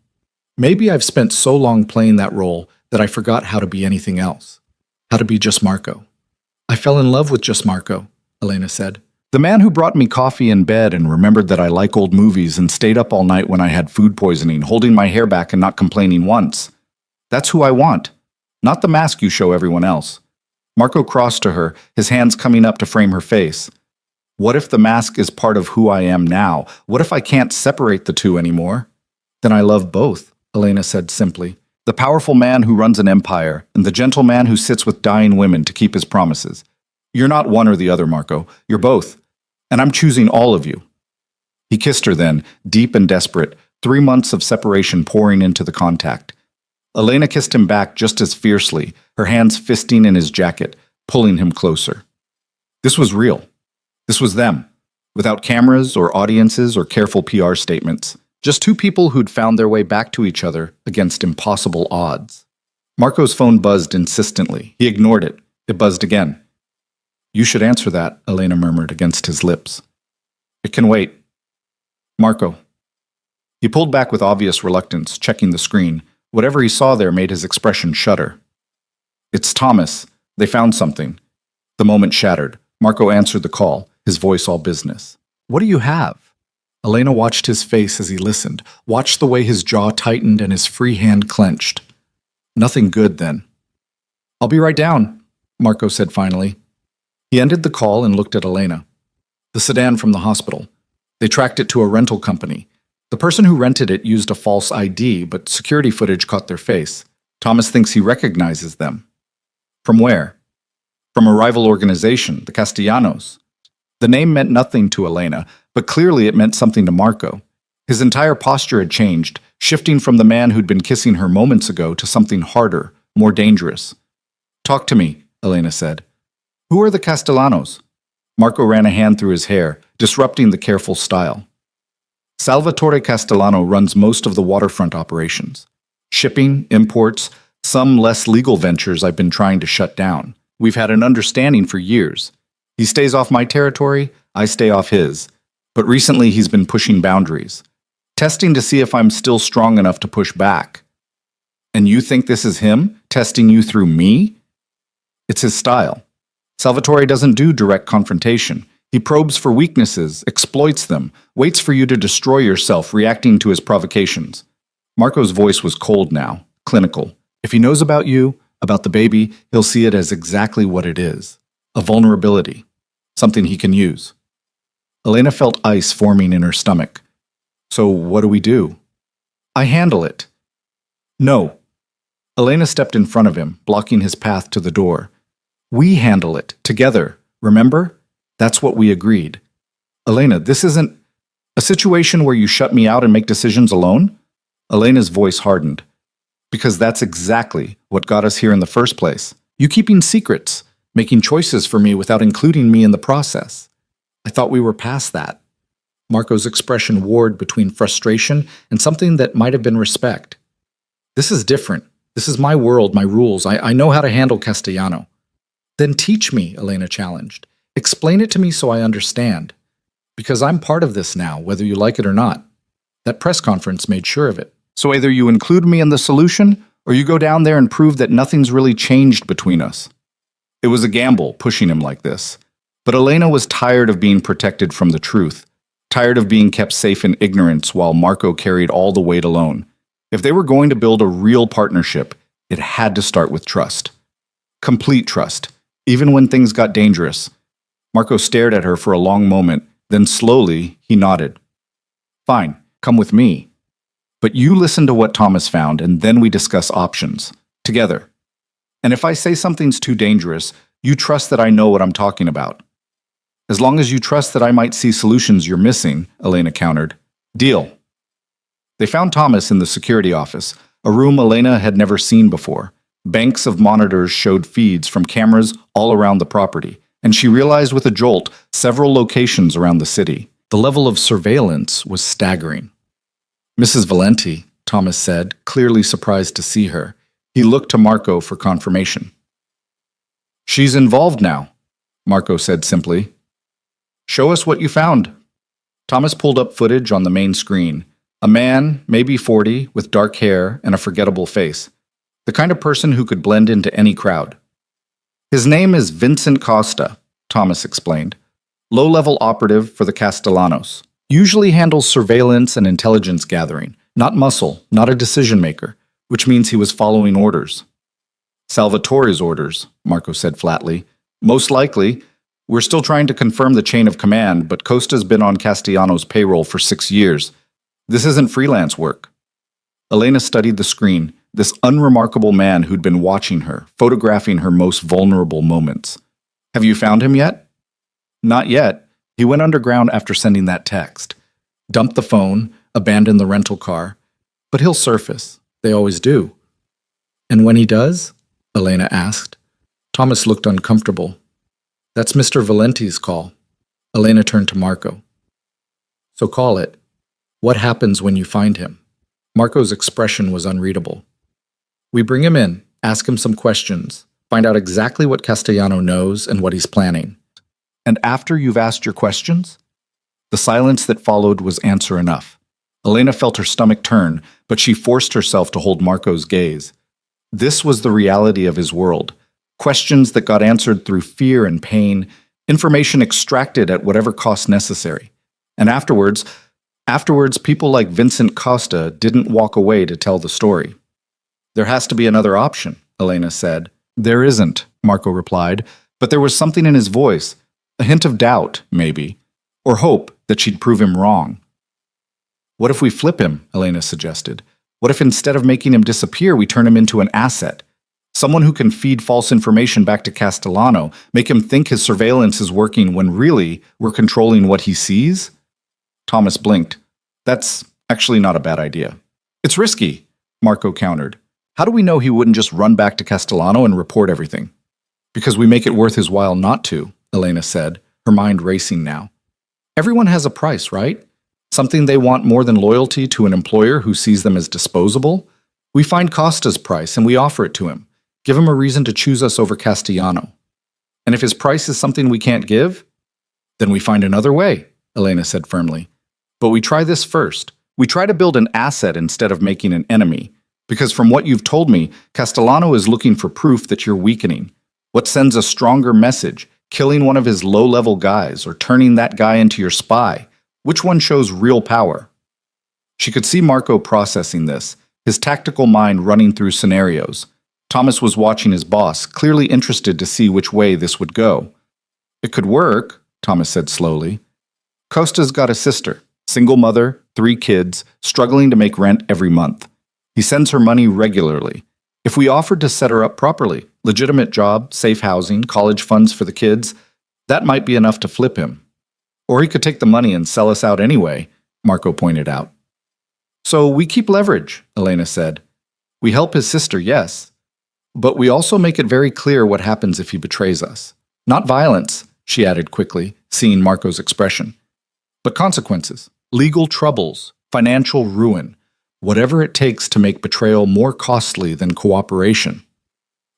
Maybe I've spent so long playing that role that I forgot how to be anything else, how to be just Marco. I fell in love with just Marco, Elena said. The man who brought me coffee in bed and remembered that I like old movies and stayed up all night when I had food poisoning, holding my hair back and not complaining once. That's who I want, not the mask you show everyone else. Marco crossed to her, his hands coming up to frame her face. What if the mask is part of who I am now? What if I can't separate the two anymore? Then I love both, Elena said simply. The powerful man who runs an empire and the gentle man who sits with dying women to keep his promises. You're not one or the other, Marco. You're both. And I'm choosing all of you. He kissed her then, deep and desperate, 3 months of separation pouring into the contact. Elena kissed him back just as fiercely, her hands fisting in his jacket, pulling him closer. This was real. This was them, without cameras or audiences or careful PR statements. Just 2 people who'd found their way back to each other against impossible odds. Marco's phone buzzed insistently. He ignored it. It buzzed again. You should answer that, Elena murmured against his lips. It can wait. Marco. He pulled back with obvious reluctance, checking the screen. Whatever he saw there made his expression shudder. It's Thomas. They found something. The moment shattered. Marco answered the call, his voice all business. What do you have? Elena watched his face as he listened, watched the way his jaw tightened and his free hand clenched. Nothing good, then. I'll be right down, Marco said finally. He ended the call and looked at Elena. The sedan from the hospital. They tracked it to a rental company. The person who rented it used a false ID, but security footage caught their face. Thomas thinks he recognizes them. From where? From a rival organization, the Castellanos. The name meant nothing to Elena, but clearly it meant something to Marco. His entire posture had changed, shifting from the man who'd been kissing her moments ago to something harder, more dangerous. Talk to me, Elena said. Who are the Castellanos? Marco ran a hand through his hair, disrupting the careful style. Salvatore Castellano runs most of the waterfront operations. Shipping, imports, some less legal ventures I've been trying to shut down. We've had an understanding for years. He stays off my territory, I stay off his. But recently he's been pushing boundaries, testing to see if I'm still strong enough to push back. And you think this is him, testing you through me? It's his style. Salvatore doesn't do direct confrontation. He probes for weaknesses, exploits them, waits for you to destroy yourself, reacting to his provocations. Marco's voice was cold now, clinical. If he knows about you, about the baby, he'll see it as exactly what it is. A vulnerability. Something he can use. Elena felt ice forming in her stomach. So what do we do? I handle it. No. Elena stepped in front of him, blocking his path to the door. We handle it, together, remember? That's what we agreed. Elena, this isn't a situation where you shut me out and make decisions alone? Elena's voice hardened. Because that's exactly what got us here in the first place. You keeping secrets, making choices for me without including me in the process. I thought we were past that. Marco's expression warred between frustration and something that might have been respect. This is different. This is my world, my rules. I know how to handle Castellano. Then teach me, Elena challenged. Explain it to me so I understand. Because I'm part of this now, whether you like it or not. That press conference made sure of it. So either you include me in the solution, or you go down there and prove that nothing's really changed between us. It was a gamble, pushing him like this. But Elena was tired of being protected from the truth, tired of being kept safe in ignorance while Marco carried all the weight alone. If they were going to build a real partnership, it had to start with trust. Complete trust, even when things got dangerous. Marco stared at her for a long moment, then slowly he nodded. Fine, come with me. But you listen to what Thomas found, and then we discuss options. Together. And if I say something's too dangerous, you trust that I know what I'm talking about. As long as you trust that I might see solutions you're missing, Elena countered. Deal. They found Thomas in the security office, a room Elena had never seen before. Banks of monitors showed feeds from cameras all around the property, and she realized with a jolt several locations around the city. The level of surveillance was staggering. Mrs. Valenti, Thomas said, clearly surprised to see her. He looked to Marco for confirmation. She's involved now, Marco said simply. Show us what you found. Thomas pulled up footage on the main screen. A man, maybe 40, with dark hair and a forgettable face. The kind of person who could blend into any crowd. His name is Vincent Costa, Thomas explained. Low-level operative for the Castellanos. Usually handles surveillance and intelligence gathering. Not muscle, not a decision-maker, which means he was following orders. Salvatore's orders, Marco said flatly. Most likely. We're still trying to confirm the chain of command, but Costa's been on Castellano's payroll for 6 years. This isn't freelance work. Elena studied the screen, this unremarkable man who'd been watching her, photographing her most vulnerable moments. Have you found him yet? Not yet. He went underground after sending that text. Dumped the phone, abandoned the rental car. But he'll surface. They always do. And when he does? Elena asked. Thomas looked uncomfortable. That's Mr. Valenti's call. Elena turned to Marco. So call it. What happens when you find him? Marco's expression was unreadable. We bring him in, ask him some questions, find out exactly what Castellano knows and what he's planning. And after you've asked your questions? The silence that followed was answer enough. Elena felt her stomach turn, but she forced herself to hold Marco's gaze. This was the reality of his world. Questions that got answered through fear and pain, information extracted at whatever cost necessary. And afterwards, people like Vincent Costa didn't walk away to tell the story. There has to be another option, Elena said. There isn't, Marco replied, but there was something in his voice, a hint of doubt, maybe, or hope that she'd prove him wrong. What if we flip him, Elena suggested. What if instead of making him disappear, we turn him into an asset? Someone who can feed false information back to Castellano, make him think his surveillance is working when really we're controlling what he sees? Thomas blinked. That's actually not a bad idea. It's risky, Marco countered. How do we know he wouldn't just run back to Castellano and report everything? Because we make it worth his while not to, Elena said, her mind racing now. Everyone has a price, right? Something they want more than loyalty to an employer who sees them as disposable? We find Costa's price and we offer it to him. Give him a reason to choose us over Castellano. And if his price is something we can't give, then we find another way, Elena said firmly. But we try this first. We try to build an asset instead of making an enemy. Because from what you've told me, Castellano is looking for proof that you're weakening. What sends a stronger message? Killing one of his low-level guys or turning that guy into your spy? Which one shows real power? She could see Marco processing this, his tactical mind running through scenarios. Thomas was watching his boss, clearly interested to see which way this would go. It could work, Thomas said slowly. Costa's got a sister, single mother, 3 kids, struggling to make rent every month. He sends her money regularly. If we offered to set her up properly, legitimate job, safe housing, college funds for the kids, that might be enough to flip him. Or he could take the money and sell us out anyway, Marco pointed out. So we keep leverage, Elena said. We help his sister, yes, but we also make it very clear what happens if he betrays us. Not violence, she added quickly, seeing Marco's expression, but consequences, legal troubles, financial ruin, whatever it takes to make betrayal more costly than cooperation.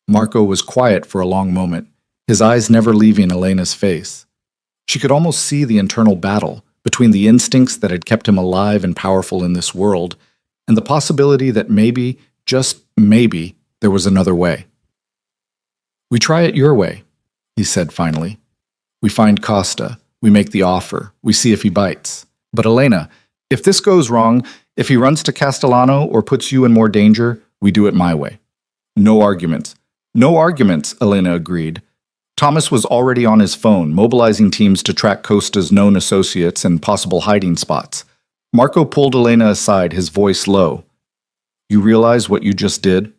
Marco was quiet for a long moment, his eyes never leaving Elena's face. She could almost see the internal battle between the instincts that had kept him alive and powerful in this world and the possibility that maybe, just maybe, there was another way. We try it your way, he said finally. We find Costa, we make the offer, we see if he bites. But Elena, if this goes wrong, if he runs to Castellano or puts you in more danger, we do it my way. No arguments. No arguments, Elena agreed. Thomas was already on his phone, mobilizing teams to track Costa's known associates and possible hiding spots. Marco pulled Elena aside, his voice low. You realize what you just did?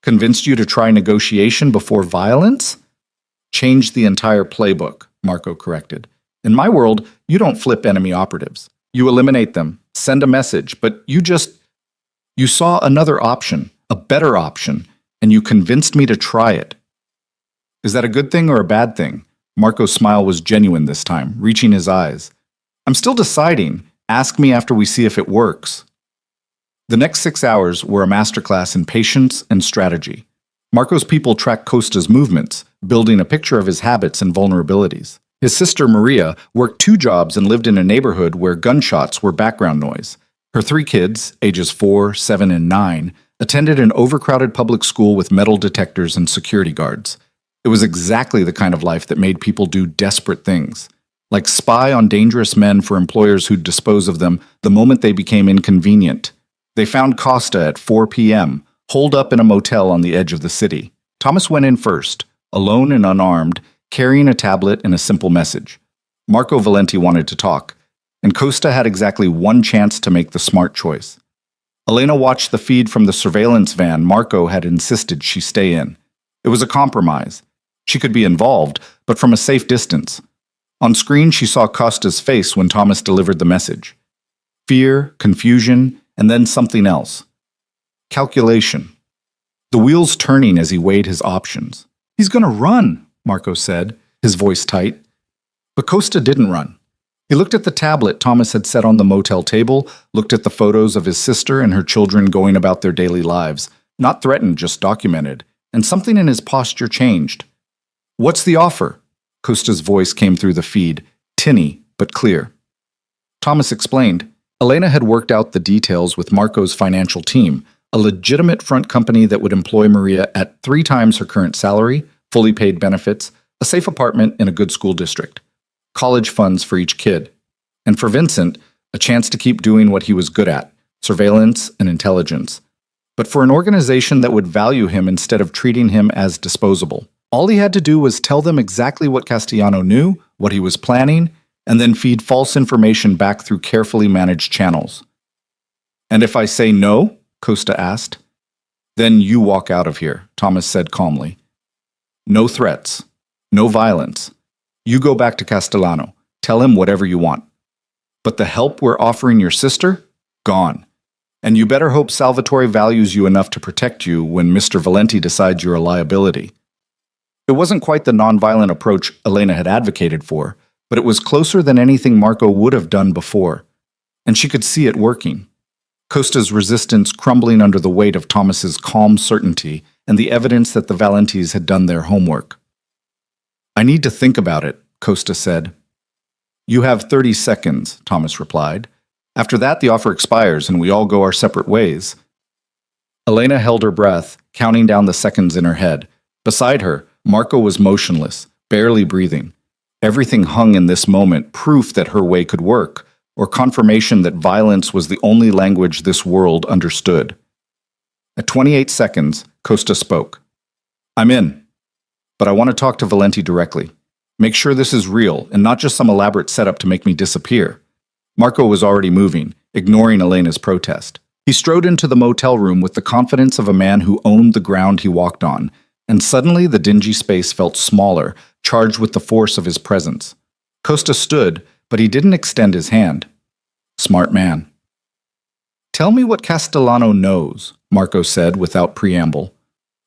Convinced you to try negotiation before violence? Changed the entire playbook, Marco corrected. In my world, you don't flip enemy operatives. You eliminate them, send a message, but you saw another option, a better option, and you convinced me to try it. Is that a good thing or a bad thing? Marco's smile was genuine this time, reaching his eyes. I'm still deciding. Ask me after we see if it works. The next 6 hours were a masterclass in patience and strategy. Marco's people tracked Costa's movements, building a picture of his habits and vulnerabilities. His sister Maria worked 2 jobs and lived in a neighborhood where gunshots were background noise. Her 3 kids, ages 4, 7, and 9, attended an overcrowded public school with metal detectors and security guards. It was exactly the kind of life that made people do desperate things, like spy on dangerous men for employers who'd dispose of them the moment they became inconvenient. They found Costa at 4 p.m., holed up in a motel on the edge of the city. Thomas went in first, alone and unarmed, carrying a tablet and a simple message. Marco Valenti wanted to talk, and Costa had exactly one chance to make the smart choice. Elena watched the feed from the surveillance van Marco had insisted she stay in. It was a compromise. She could be involved, but from a safe distance. On screen, she saw Costa's face when Thomas delivered the message. Fear, confusion, and then something else. Calculation. The wheels turning as he weighed his options. He's gonna run, Marco said, his voice tight. But Costa didn't run. He looked at the tablet Thomas had set on the motel table, looked at the photos of his sister and her children going about their daily lives, not threatened, just documented, and something in his posture changed. What's the offer? Costa's voice came through the feed, tinny but clear. Thomas explained. Elena had worked out the details with Marco's financial team, a legitimate front company that would employ Maria at 3 times her current salary, fully paid benefits, a safe apartment in a good school district, college funds for each kid, and for Vincent, a chance to keep doing what he was good at, surveillance and intelligence, but for an organization that would value him instead of treating him as disposable. All he had to do was tell them exactly what Castellano knew, what he was planning, and then feed false information back through carefully managed channels. And if I say no, Costa asked. Then you walk out of here, Thomas said calmly. No threats, no violence. You go back to Castellano, tell him whatever you want. But the help we're offering your sister? Gone. And you better hope Salvatore values you enough to protect you when Mr. Valenti decides you're a liability. It wasn't quite the nonviolent approach Elena had advocated for, but it was closer than anything Marco would have done before, and she could see it working. Costa's resistance crumbling under the weight of Thomas's calm certainty and the evidence that the Valentis had done their homework. I need to think about it, Costa said. You have 30 seconds, Thomas replied. After that, the offer expires and we all go our separate ways. Elena held her breath, counting down the seconds in her head. Beside her, Marco was motionless, barely breathing. Everything hung in this moment, proof that her way could work, or confirmation that violence was the only language this world understood. At 28 seconds, Costa spoke. I'm in, but I want to talk to Valenti directly. Make sure this is real and not just some elaborate setup to make me disappear. Marco was already moving, ignoring Elena's protest. He strode into the motel room with the confidence of a man who owned the ground he walked on, and suddenly the dingy space felt smaller, charged with the force of his presence. Costa stood, but he didn't extend his hand. Smart man. Tell me what Castellano knows, Marco said without preamble.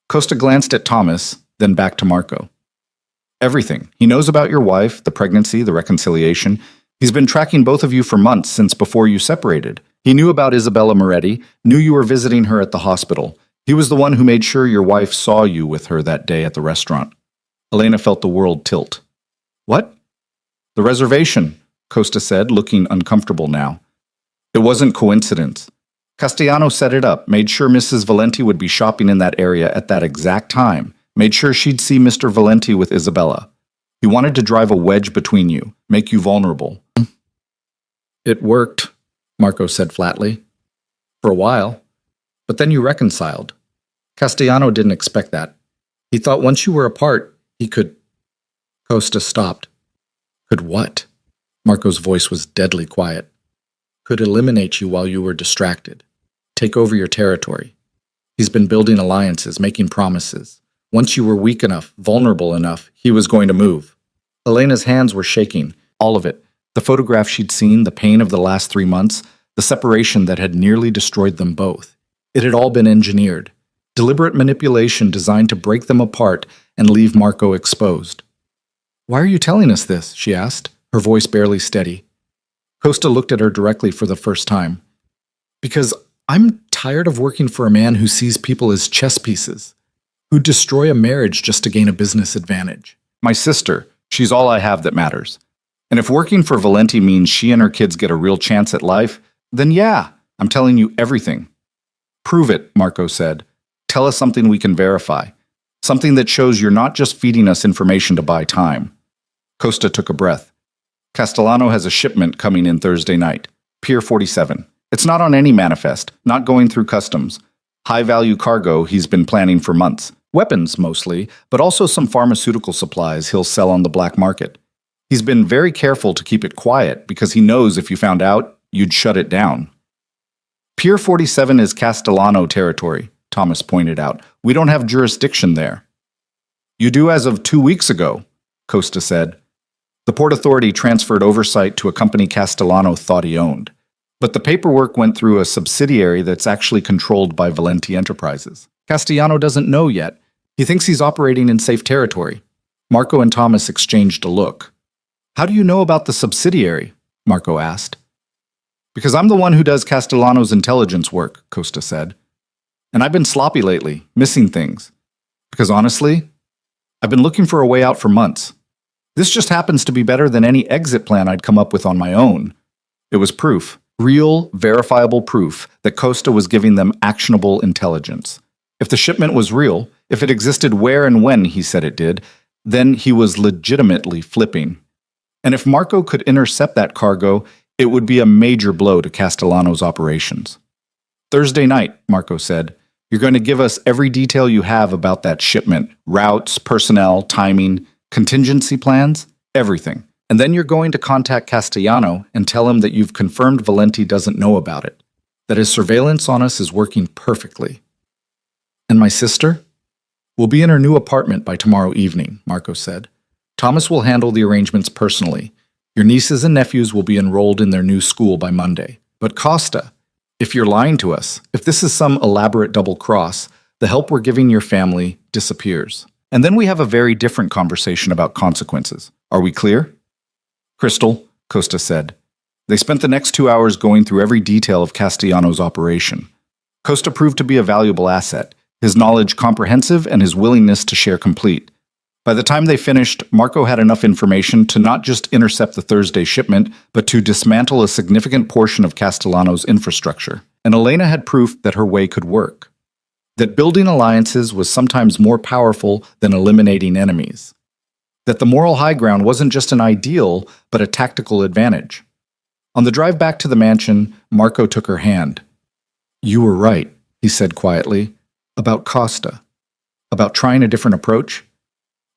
Costa glanced at Thomas, then back to Marco. Everything. He knows about your wife, the pregnancy, the reconciliation. He's been tracking both of you for months since before you separated. He knew about Isabella Moretti, knew you were visiting her at the hospital. He was the one who made sure your wife saw you with her that day at the restaurant. Elena felt the world tilt. What? The reservation, Costa said, looking uncomfortable now. It wasn't coincidence. Castellano set it up, made sure Mrs. Valenti would be shopping in that area at that exact time, made sure she'd see Mr. Valenti with Isabella. He wanted to drive a wedge between you, make you vulnerable. It worked, Marco said flatly. For a while. But then you reconciled. Castellano didn't expect that. He thought once you were apart, he could... Costa stopped. Could what? Marco's voice was deadly quiet. Could eliminate you while you were distracted. Take over your territory. He's been building alliances, making promises. Once you were weak enough, vulnerable enough, he was going to move. Elena's hands were shaking, all of it. The photograph she'd seen, the pain of the last 3 months, the separation that had nearly destroyed them both. It had all been engineered. Deliberate manipulation designed to break them apart and leave Marco exposed. Why are you telling us this? She asked, her voice barely steady. Costa looked at her directly for the first time. Because I'm tired of working for a man who sees people as chess pieces, who destroy a marriage just to gain a business advantage. My sister, she's all I have that matters. And if working for Valenti means she and her kids get a real chance at life, then yeah, I'm telling you everything. Prove it, Marco said. Tell us something we can verify. Something that shows you're not just feeding us information to buy time. Costa took a breath. Castellano has a shipment coming in Thursday night. Pier 47. It's not on any manifest, not going through customs. High-value cargo he's been planning for months. Weapons, mostly, but also some pharmaceutical supplies he'll sell on the black market. He's been very careful to keep it quiet because he knows if you found out, you'd shut it down. Pier 47 is Castellano territory, Thomas pointed out. We don't have jurisdiction there. You do as of 2 weeks ago, Costa said. The Port Authority transferred oversight to a company Castellano thought he owned. But the paperwork went through a subsidiary that's actually controlled by Valenti Enterprises. Castellano doesn't know yet. He thinks he's operating in safe territory. Marco and Thomas exchanged a look. How do you know about the subsidiary? Marco asked. Because I'm the one who does Castellano's intelligence work, Costa said. And I've been sloppy lately, missing things. Because honestly, I've been looking for a way out for months. This just happens to be better than any exit plan I'd come up with on my own. It was proof, real, verifiable proof, that Costa was giving them actionable intelligence. If the shipment was real, if it existed where and when he said it did, then he was legitimately flipping. And if Marco could intercept that cargo, it would be a major blow to Castellano's operations. Thursday night, Marco said, you're going to give us every detail you have about that shipment, routes, personnel, timing, contingency plans, everything. And then you're going to contact Castellano and tell him that you've confirmed Valenti doesn't know about it, that his surveillance on us is working perfectly. And my sister? We'll be in her new apartment by tomorrow evening, Marco said. Thomas will handle the arrangements personally. Your nieces and nephews will be enrolled in their new school by Monday. But Costa, if you're lying to us, if this is some elaborate double cross, the help we're giving your family disappears. And then we have a very different conversation about consequences. Are we clear? Crystal, Costa said. They spent the next 2 hours going through every detail of Castellano's operation. Costa proved to be a valuable asset, his knowledge comprehensive and his willingness to share complete. By the time they finished, Marco had enough information to not just intercept the Thursday shipment, but to dismantle a significant portion of Castellano's infrastructure. And Elena had proof that her way could work. That building alliances was sometimes more powerful than eliminating enemies. That the moral high ground wasn't just an ideal, but a tactical advantage. On the drive back to the mansion, Marco took her hand. You were right, he said quietly, about Costa. About trying a different approach.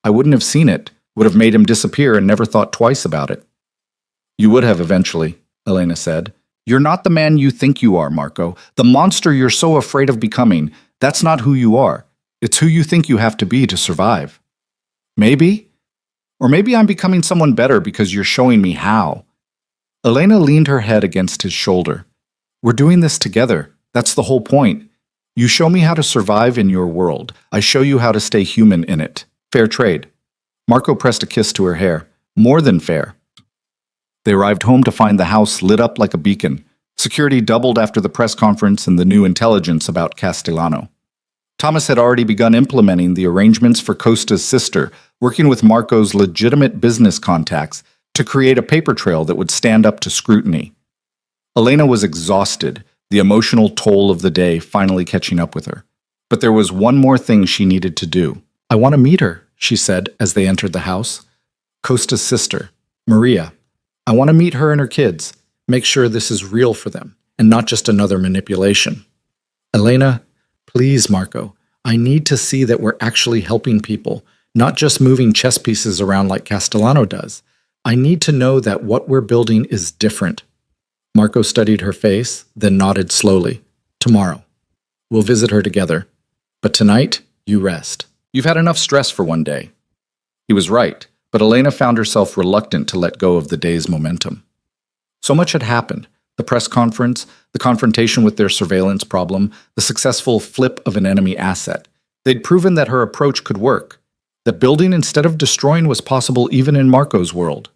I wouldn't have seen it, would have made him disappear and never thought twice about it. You would have eventually, Elena said. You're not the man you think you are, Marco. The monster you're so afraid of becoming, that's not who you are. It's who you think you have to be to survive. Maybe? Or maybe I'm becoming someone better because you're showing me how. Elena leaned her head against his shoulder. We're doing this together. That's the whole point. You show me how to survive in your world. I show you how to stay human in it. Fair trade. Marco pressed a kiss to her hair. More than fair. They arrived home to find the house lit up like a beacon. Security doubled after the press conference and the new intelligence about Castellano. Thomas had already begun implementing the arrangements for Costa's sister, working with Marco's legitimate business contacts to create a paper trail that would stand up to scrutiny. Elena was exhausted, the emotional toll of the day finally catching up with her. But there was one more thing she needed to do. I want to meet her, she said as they entered the house. Costa's sister, Maria. I want to meet her and her kids, make sure this is real for them, and not just another manipulation. Elena, please, Marco, I need to see that we're actually helping people, not just moving chess pieces around like Castellano does. I need to know that what we're building is different. Marco studied her face, then nodded slowly. Tomorrow. We'll visit her together. But tonight, you rest. You've had enough stress for one day. He was right, but Elena found herself reluctant to let go of the day's momentum. So much had happened. The press conference, the confrontation with their surveillance problem, the successful flip of an enemy asset. They'd proven that her approach could work. That building instead of destroying was possible even in Marco's world.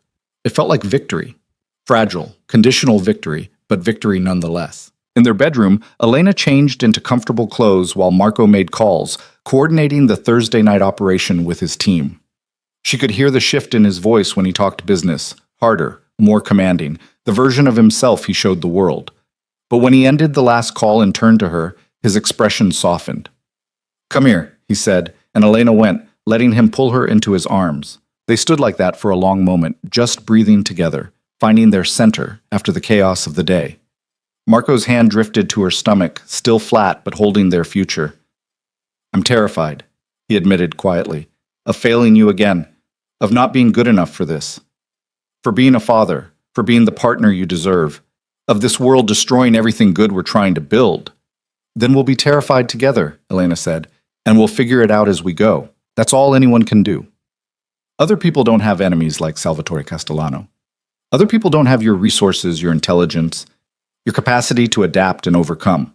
It felt like victory. Fragile, conditional victory, but victory nonetheless. In their bedroom, Elena changed into comfortable clothes while Marco made calls, coordinating the Thursday night operation with his team. She could hear the shift in his voice when he talked business, harder, more commanding, the version of himself he showed the world. But when he ended the last call and turned to her, his expression softened. Come here, he said, and Elena went, letting him pull her into his arms. They stood like that for a long moment, just breathing together, finding their center after the chaos of the day. Marco's hand drifted to her stomach, still flat but holding their future. I'm terrified, he admitted quietly, of failing you again, of not being good enough for this. For being a father, for being the partner you deserve, of this world destroying everything good we're trying to build. Then we'll be terrified together, Elena said, and we'll figure it out as we go. That's all anyone can do. Other people don't have enemies like Salvatore Castellano. Other people don't have your resources, your intelligence, your capacity to adapt and overcome.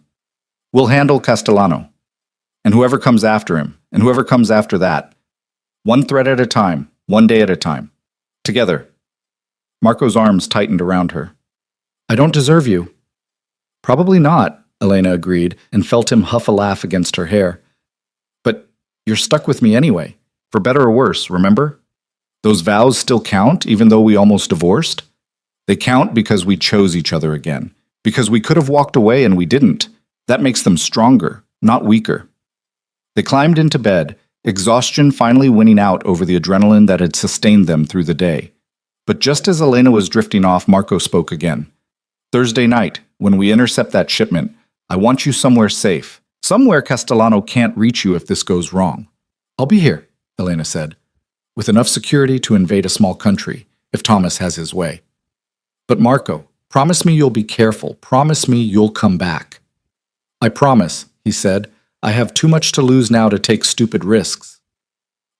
We'll handle Castellano, and whoever comes after him, and whoever comes after that. One threat at a time, one day at a time. Together. Marco's arms tightened around her. I don't deserve you. Probably not, Elena agreed, and felt him huff a laugh against her hair. But you're stuck with me anyway, for better or worse, remember? Those vows still count, even though we almost divorced? They count because we chose each other again, because we could have walked away and we didn't. That makes them stronger, not weaker. They climbed into bed, exhaustion finally winning out over the adrenaline that had sustained them through the day. But just as Elena was drifting off, Marco spoke again. Thursday night, when we intercept that shipment, I want you somewhere safe. Somewhere Castellano can't reach you if this goes wrong. I'll be here, Elena said, with enough security to invade a small country, if Thomas has his way. But Marco, promise me you'll be careful. Promise me you'll come back. I promise, he said. I have too much to lose now to take stupid risks.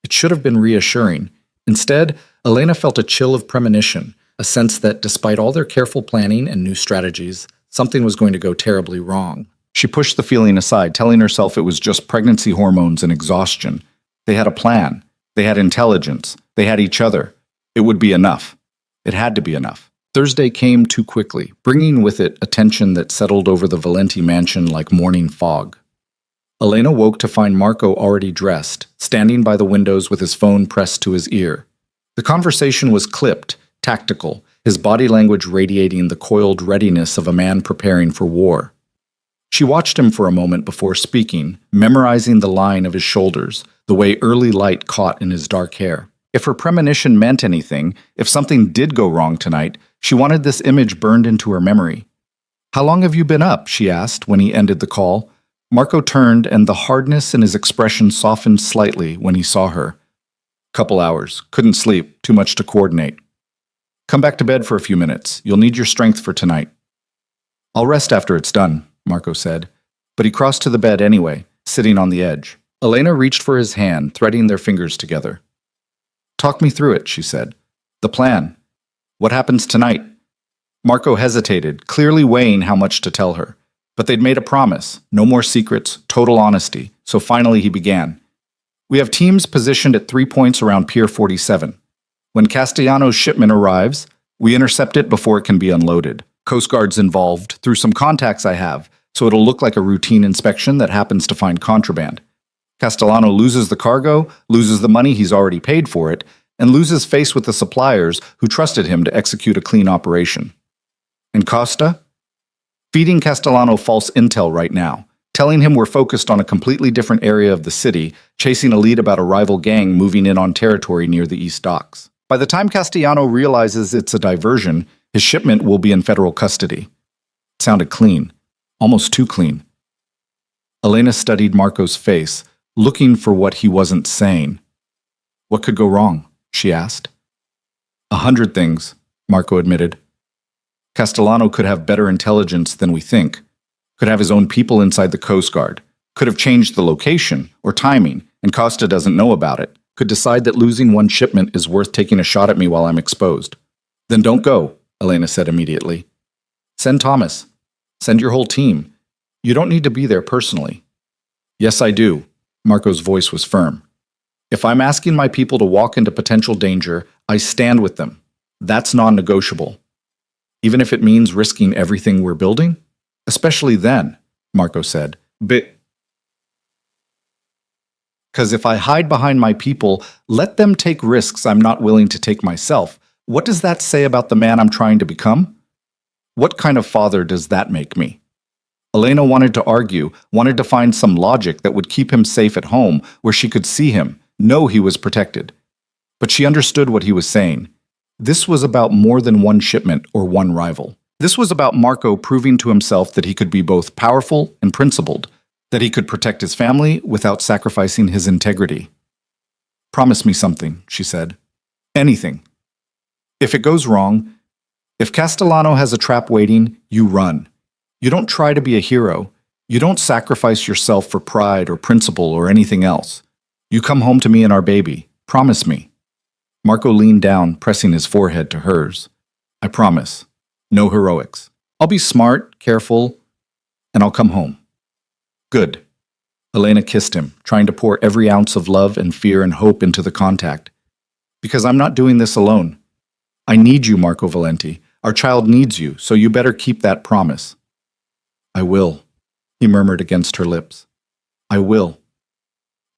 It should have been reassuring. Instead, Elena felt a chill of premonition, a sense that despite all their careful planning and new strategies, something was going to go terribly wrong. She pushed the feeling aside, telling herself it was just pregnancy hormones and exhaustion. They had a plan. They had intelligence. They had each other. It would be enough. It had to be enough. Thursday came too quickly, bringing with it a tension that settled over the Valenti mansion like morning fog. Elena woke to find Marco already dressed, standing by the windows with his phone pressed to his ear. The conversation was clipped, tactical, his body language radiating the coiled readiness of a man preparing for war. She watched him for a moment before speaking, memorizing the line of his shoulders, the way early light caught in his dark hair. If her premonition meant anything, if something did go wrong tonight, she wanted this image burned into her memory. How long have you been up? She asked when he ended the call. Marco turned, and the hardness in his expression softened slightly when he saw her. Couple hours. Couldn't sleep. Too much to coordinate. Come back to bed for a few minutes. You'll need your strength for tonight. I'll rest after it's done, Marco said. But he crossed to the bed anyway, sitting on the edge. Elena reached for his hand, threading their fingers together. Talk me through it, she said. The plan. What happens tonight? Marco hesitated, clearly weighing how much to tell her. But they'd made a promise, no more secrets, total honesty, so finally he began. We have teams positioned at 3 points around Pier 47. When Castellano's shipment arrives, we intercept it before it can be unloaded. Coast Guard's involved through some contacts I have, so it'll look like a routine inspection that happens to find contraband. Castellano loses the cargo, loses the money he's already paid for it, and loses face with the suppliers who trusted him to execute a clean operation. And Costa? Feeding Castellano false intel right now, telling him we're focused on a completely different area of the city, chasing a lead about a rival gang moving in on territory near the East Docks. By the time Castellano realizes it's a diversion, his shipment will be in federal custody. It sounded clean, almost too clean. Elena studied Marco's face, looking for what he wasn't saying. What could go wrong? She asked. 100 things, Marco admitted. Castellano could have better intelligence than we think, could have his own people inside the Coast Guard, could have changed the location or timing, and Costa doesn't know about it, could decide that losing one shipment is worth taking a shot at me while I'm exposed. Then don't go, Elena said immediately. Send Thomas. Send your whole team. You don't need to be there personally. Yes, I do. Marco's voice was firm. If I'm asking my people to walk into potential danger, I stand with them. That's non-negotiable. Even if it means risking everything we're building? Especially then, Marco said. Because if I hide behind my people, let them take risks I'm not willing to take myself, what does that say about the man I'm trying to become? What kind of father does that make me? Elena wanted to argue, wanted to find some logic that would keep him safe at home, where she could see him, know he was protected. But she understood what he was saying. This was about more than one shipment or one rival. This was about Marco proving to himself that he could be both powerful and principled, that he could protect his family without sacrificing his integrity. Promise me something, she said. Anything. If it goes wrong, if Castellano has a trap waiting, you run. You don't try to be a hero. You don't sacrifice yourself for pride or principle or anything else. You come home to me and our baby. Promise me. Marco leaned down, pressing his forehead to hers. I promise. No heroics. I'll be smart, careful, and I'll come home. Good. Elena kissed him, trying to pour every ounce of love and fear and hope into the contact. Because I'm not doing this alone. I need you, Marco Valenti. Our child needs you, so you better keep that promise. I will, he murmured against her lips. I will.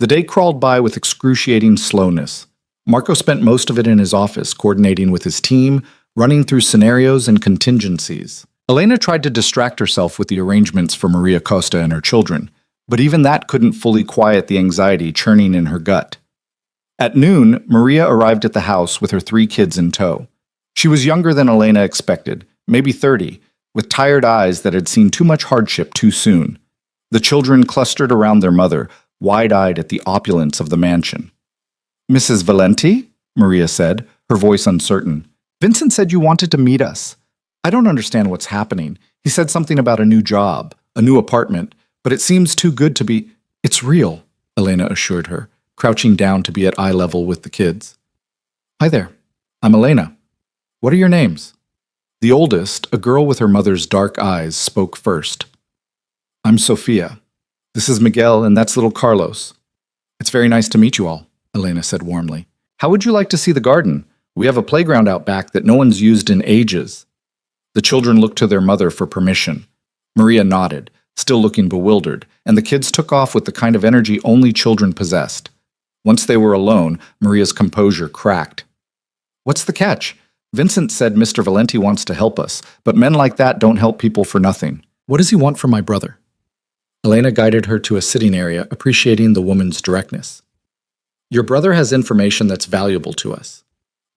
The day crawled by with excruciating slowness. Marco spent most of it in his office, coordinating with his team, running through scenarios and contingencies. Elena tried to distract herself with the arrangements for Maria Costa and her children, but even that couldn't fully quiet the anxiety churning in her gut. At noon, Maria arrived at the house with her 3 kids in tow. She was younger than Elena expected, maybe 30, with tired eyes that had seen too much hardship too soon. The children clustered around their mother, wide-eyed at the opulence of the mansion. Mrs. Valenti? Maria said, her voice uncertain. Vincent said you wanted to meet us. I don't understand what's happening. He said something about a new job, a new apartment, but it seems too good to be. It's real, Elena assured her, crouching down to be at eye level with the kids. Hi there. I'm Elena. What are your names? The oldest, a girl with her mother's dark eyes, spoke first. I'm Sophia. This is Miguel, and that's little Carlos. It's very nice to meet you all, Elena said warmly. How would you like to see the garden? We have a playground out back that no one's used in ages. The children looked to their mother for permission. Maria nodded, still looking bewildered, and the kids took off with the kind of energy only children possessed. Once they were alone, Maria's composure cracked. What's the catch? Vincent said Mr. Valenti wants to help us, but men like that don't help people for nothing. What does he want from my brother? Elena guided her to a sitting area, appreciating the woman's directness. Your brother has information that's valuable to us.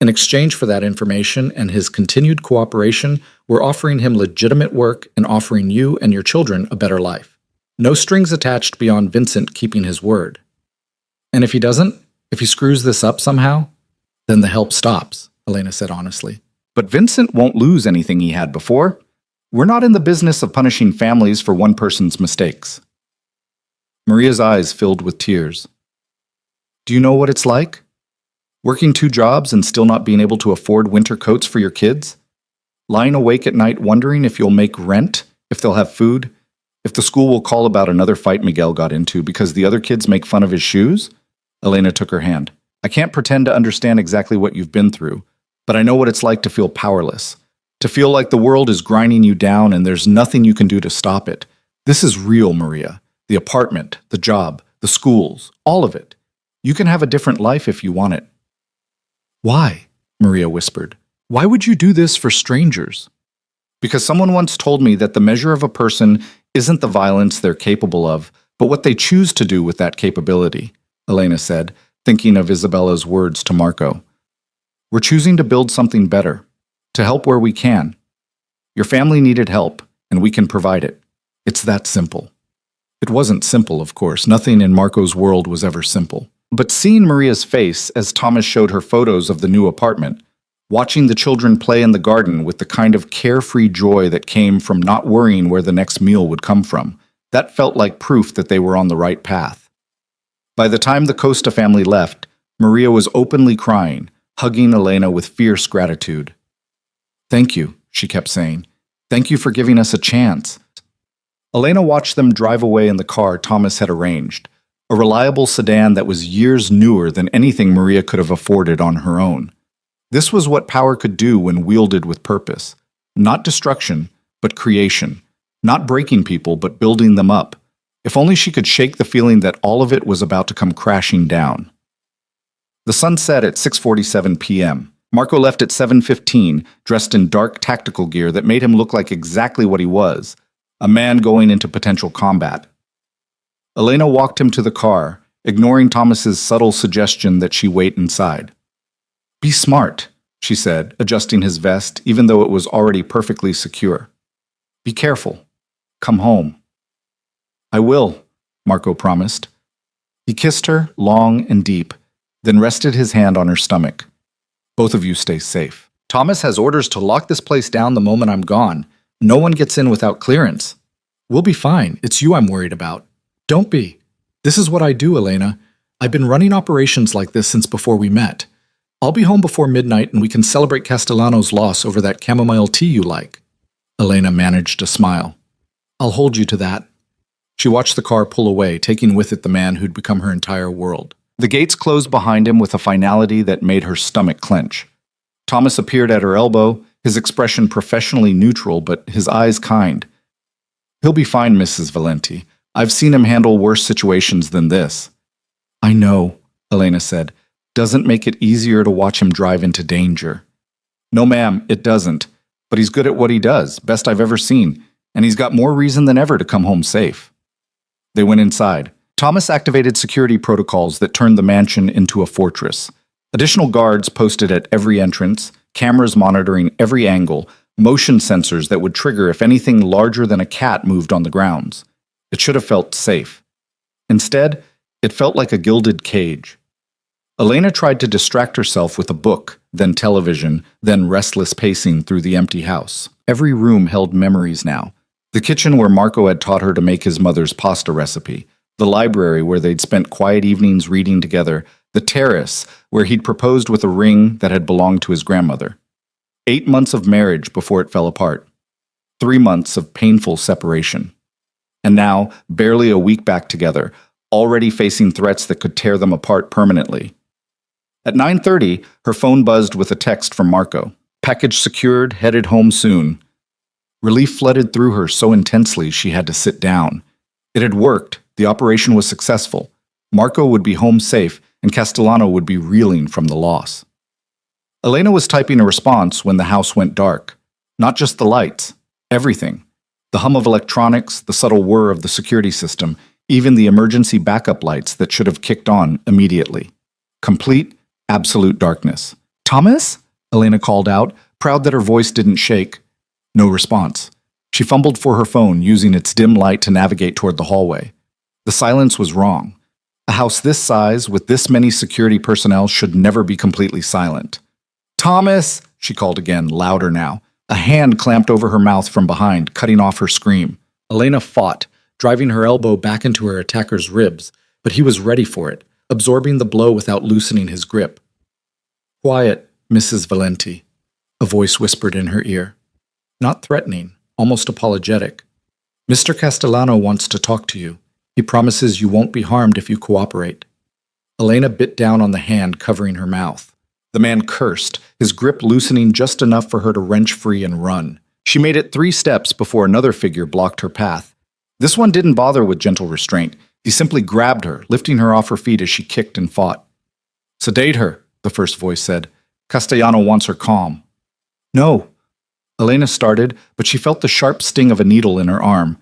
In exchange for that information and his continued cooperation, we're offering him legitimate work and offering you and your children a better life. No strings attached beyond Vincent keeping his word. And if he doesn't, if he screws this up somehow, then the help stops, Elena said honestly. But Vincent won't lose anything he had before. We're not in the business of punishing families for one person's mistakes. Maria's eyes filled with tears. Do you know what it's like? Working 2 jobs and still not being able to afford winter coats for your kids? Lying awake at night wondering if you'll make rent, if they'll have food, if the school will call about another fight Miguel got into because the other kids make fun of his shoes? Elena took her hand. I can't pretend to understand exactly what you've been through, but I know what it's like to feel powerless, to feel like the world is grinding you down and there's nothing you can do to stop it. This is real, Maria. The apartment, the job, the schools, all of it. You can have a different life if you want it. Why? Maria whispered. Why would you do this for strangers? Because someone once told me that the measure of a person isn't the violence they're capable of, but what they choose to do with that capability, Elena said, thinking of Isabella's words to Marco. We're choosing to build something better, to help where we can. Your family needed help, and we can provide it. It's that simple. It wasn't simple, of course. Nothing in Marco's world was ever simple. But seeing Maria's face as Thomas showed her photos of the new apartment, watching the children play in the garden with the kind of carefree joy that came from not worrying where the next meal would come from, that felt like proof that they were on the right path. By the time the Costa family left, Maria was openly crying, hugging Elena with fierce gratitude. Thank you, she kept saying. Thank you for giving us a chance. Elena watched them drive away in the car Thomas had arranged, a reliable sedan that was years newer than anything Maria could have afforded on her own. This was what power could do when wielded with purpose. Not destruction, but creation. Not breaking people, but building them up. If only she could shake the feeling that all of it was about to come crashing down. The sun set at 6:47 p.m. Marco left at 7:15, dressed in dark tactical gear that made him look like exactly what he was, a man going into potential combat. Elena walked him to the car, ignoring Thomas's subtle suggestion that she wait inside. Be smart, she said, adjusting his vest even though it was already perfectly secure. Be careful. Come home. I will, Marco promised. He kissed her long and deep, then rested his hand on her stomach. Both of you stay safe. Thomas has orders to lock this place down the moment I'm gone. No one gets in without clearance. We'll be fine. It's you I'm worried about. Don't be. This is what I do, Elena. I've been running operations like this since before we met. I'll be home before midnight and we can celebrate Castellano's loss over that chamomile tea you like. Elena managed a smile. I'll hold you to that. She watched the car pull away, taking with it the man who'd become her entire world. The gates closed behind him with a finality that made her stomach clench. Thomas appeared at her elbow, his expression professionally neutral, but his eyes kind. He'll be fine, Mrs. Valenti. I've seen him handle worse situations than this. I know, Elena said. Doesn't make it easier to watch him drive into danger. No, ma'am, it doesn't. But he's good at what he does, best I've ever seen, and he's got more reason than ever to come home safe. They went inside. Thomas activated security protocols that turned the mansion into a fortress. Additional guards posted at every entrance, cameras monitoring every angle, motion sensors that would trigger if anything larger than a cat moved on the grounds. It should have felt safe. Instead, it felt like a gilded cage. Elena tried to distract herself with a book, then television, then restless pacing through the empty house. Every room held memories now. The kitchen where Marco had taught her to make his mother's pasta recipe, the library where they'd spent quiet evenings reading together, the terrace where he'd proposed with a ring that had belonged to his grandmother. 8 months of marriage before it fell apart. 3 months of painful separation. And now, barely a week back together, already facing threats that could tear them apart permanently. At 9:30, her phone buzzed with a text from Marco. Package secured, headed home soon. Relief flooded through her so intensely she had to sit down. It had worked. The operation was successful. Marco would be home safe, and Castellano would be reeling from the loss. Elena was typing a response when the house went dark. Not just the lights, everything. The hum of electronics, the subtle whir of the security system, even the emergency backup lights that should have kicked on immediately. Complete, absolute darkness. Thomas? Elena called out, proud that her voice didn't shake. No response. She fumbled for her phone, using its dim light to navigate toward the hallway. The silence was wrong. A house this size, with this many security personnel, should never be completely silent. Thomas! She called again, louder now. A hand clamped over her mouth from behind, cutting off her scream. Elena fought, driving her elbow back into her attacker's ribs, but he was ready for it, absorbing the blow without loosening his grip. Quiet, Mrs. Valenti, a voice whispered in her ear. not threatening, almost apologetic. Mr. Castellano wants to talk to you. He promises you won't be harmed if you cooperate. Elena bit down on the hand covering her mouth. The man cursed, his grip loosening just enough for her to wrench free and run. She made it 3 steps before another figure blocked her path. This one didn't bother with gentle restraint. He simply grabbed her, lifting her off her feet as she kicked and fought. "Sedate her," the first voice said. "Castellano wants her calm." "No." Elena started, but she felt the sharp sting of a needle in her arm,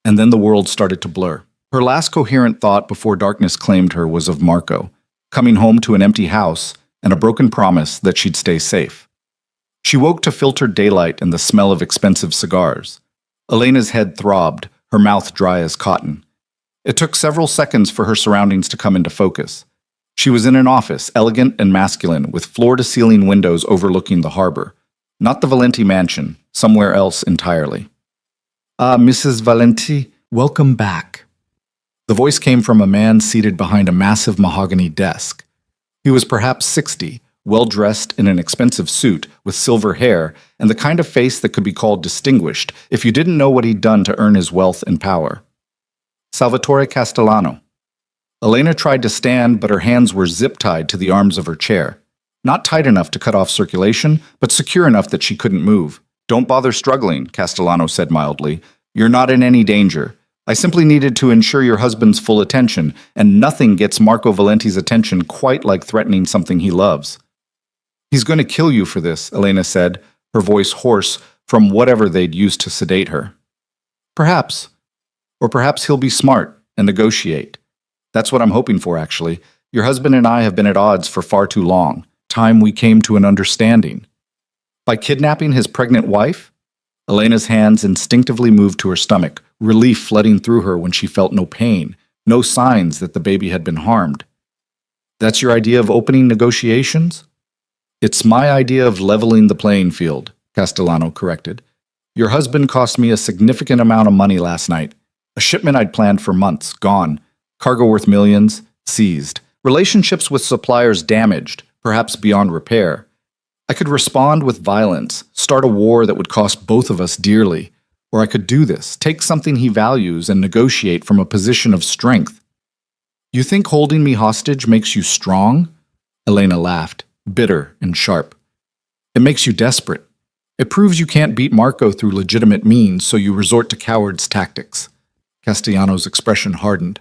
and then the world started to blur. Her last coherent thought before darkness claimed her was of Marco, coming home to an empty house and a broken promise that she'd stay safe. She woke to filtered daylight and the smell of expensive cigars. Elena's head throbbed, her mouth dry as cotton. It took several seconds for her surroundings to come into focus. She was in an office, elegant and masculine, with floor-to-ceiling windows overlooking the harbor. Not the Valenti mansion, somewhere else entirely. "Ah, Mrs. Valenti, welcome back." The voice came from a man seated behind a massive mahogany desk. He was perhaps 60, well-dressed in an expensive suit, with silver hair, and the kind of face that could be called distinguished if you didn't know what he'd done to earn his wealth and power. Salvatore Castellano. Elena tried to stand, but her hands were zip-tied to the arms of her chair. Not tight enough to cut off circulation, but secure enough that she couldn't move. "Don't bother struggling," Castellano said mildly. "You're not in any danger. I simply needed to ensure your husband's full attention, and nothing gets Marco Valenti's attention quite like threatening something he loves." "He's going to kill you for this," Elena said, her voice hoarse from whatever they'd used to sedate her. "Perhaps. Or perhaps he'll be smart and negotiate. That's what I'm hoping for, actually. Your husband and I have been at odds for far too long. Time we came to an understanding." "By kidnapping his pregnant wife?" Elena's hands instinctively moved to her stomach, relief flooding through her when she felt no pain, no signs that the baby had been harmed. "That's your idea of opening negotiations?" "It's my idea of leveling the playing field," Castellano corrected. "Your husband cost me a significant amount of money last night. A shipment I'd planned for months, gone. Cargo worth millions, seized. Relationships with suppliers damaged, perhaps beyond repair. I could respond with violence, start a war that would cost both of us dearly. Or I could do this, take something he values and negotiate from a position of strength." "You think holding me hostage makes you strong?" Elena laughed, bitter and sharp. "It makes you desperate. It proves you can't beat Marco through legitimate means, so you resort to coward's tactics." Castellano's expression hardened.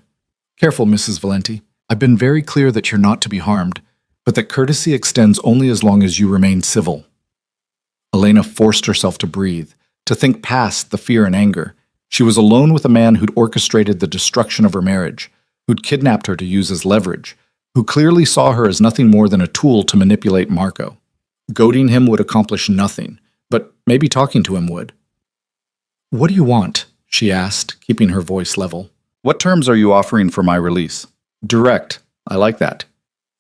"Careful, Mrs. Valenti. I've been very clear that you're not to be harmed, but that courtesy extends only as long as you remain civil." Elena forced herself to breathe, to think past the fear and anger. She was alone with a man who'd orchestrated the destruction of her marriage, who'd kidnapped her to use as leverage, who clearly saw her as nothing more than a tool to manipulate Marco. Goading him would accomplish nothing, but maybe talking to him would. "What do you want?" she asked, keeping her voice level. "What terms are you offering for my release?" "Direct. I like that."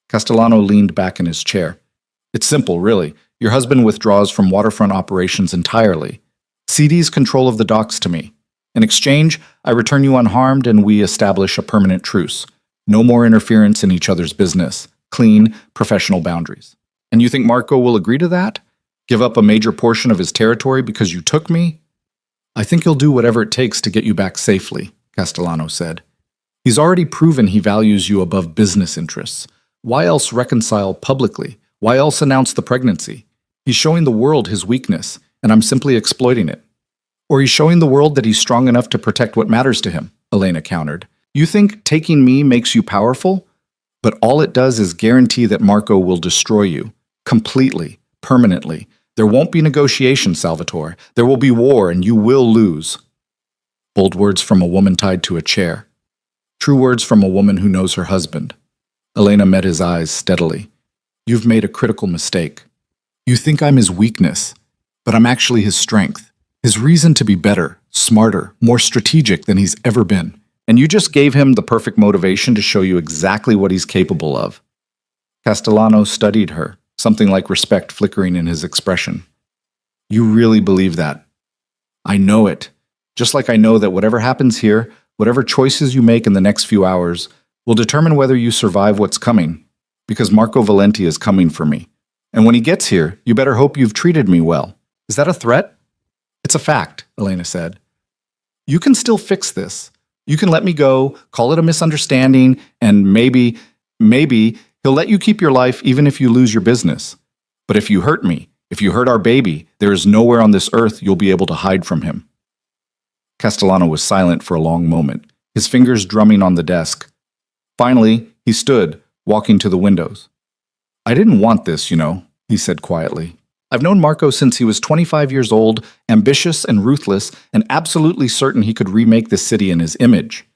Castellano leaned back in his chair. "It's simple, really. Your husband withdraws from waterfront operations entirely. cedes control of the docks to me. In exchange, I return you unharmed and we establish a permanent truce. No more interference in each other's business. Clean, professional boundaries." "And you think Marco will agree to that? Give up a major portion of his territory because you took me?" "I think he'll do whatever it takes to get you back safely," Castellano said. "He's already proven he values you above business interests. Why else reconcile publicly? Why else announce the pregnancy? He's showing the world his weakness, and I'm simply exploiting it." "Or he's showing the world that he's strong enough to protect what matters to him," Elena countered. "You think taking me makes you powerful? But all it does is guarantee that Marco will destroy you. Completely. Permanently. There won't be negotiation, Salvatore. There will be war, and you will lose." Bold words from a woman tied to a chair. True words from a woman who knows her husband. Elena met his eyes steadily. "You've made a critical mistake. You think I'm his weakness, but I'm actually his strength. His reason to be better, smarter, more strategic than he's ever been. And you just gave him the perfect motivation to show you exactly what he's capable of." Castellano studied her, something like respect flickering in his expression. "You really believe that?" "I know it. Just like I know that whatever happens here, whatever choices you make in the next few hours, will determine whether you survive what's coming. Because Marco Valenti is coming for me. And when he gets here, you better hope you've treated me well. Is that a threat?" It's a fact, Elena said. You can still fix this. You can let me go, call it a misunderstanding, and maybe he'll let you keep your life even if you lose your business. But if you hurt me, if you hurt our baby, there is nowhere on this earth you'll be able to hide from him. Castellano was silent for a long moment, his fingers drumming on the desk. Finally, he stood, walking to the windows. I didn't want this, he said quietly. I've known Marco since he was 25 years old, ambitious and ruthless, and absolutely certain he could remake the city in his image.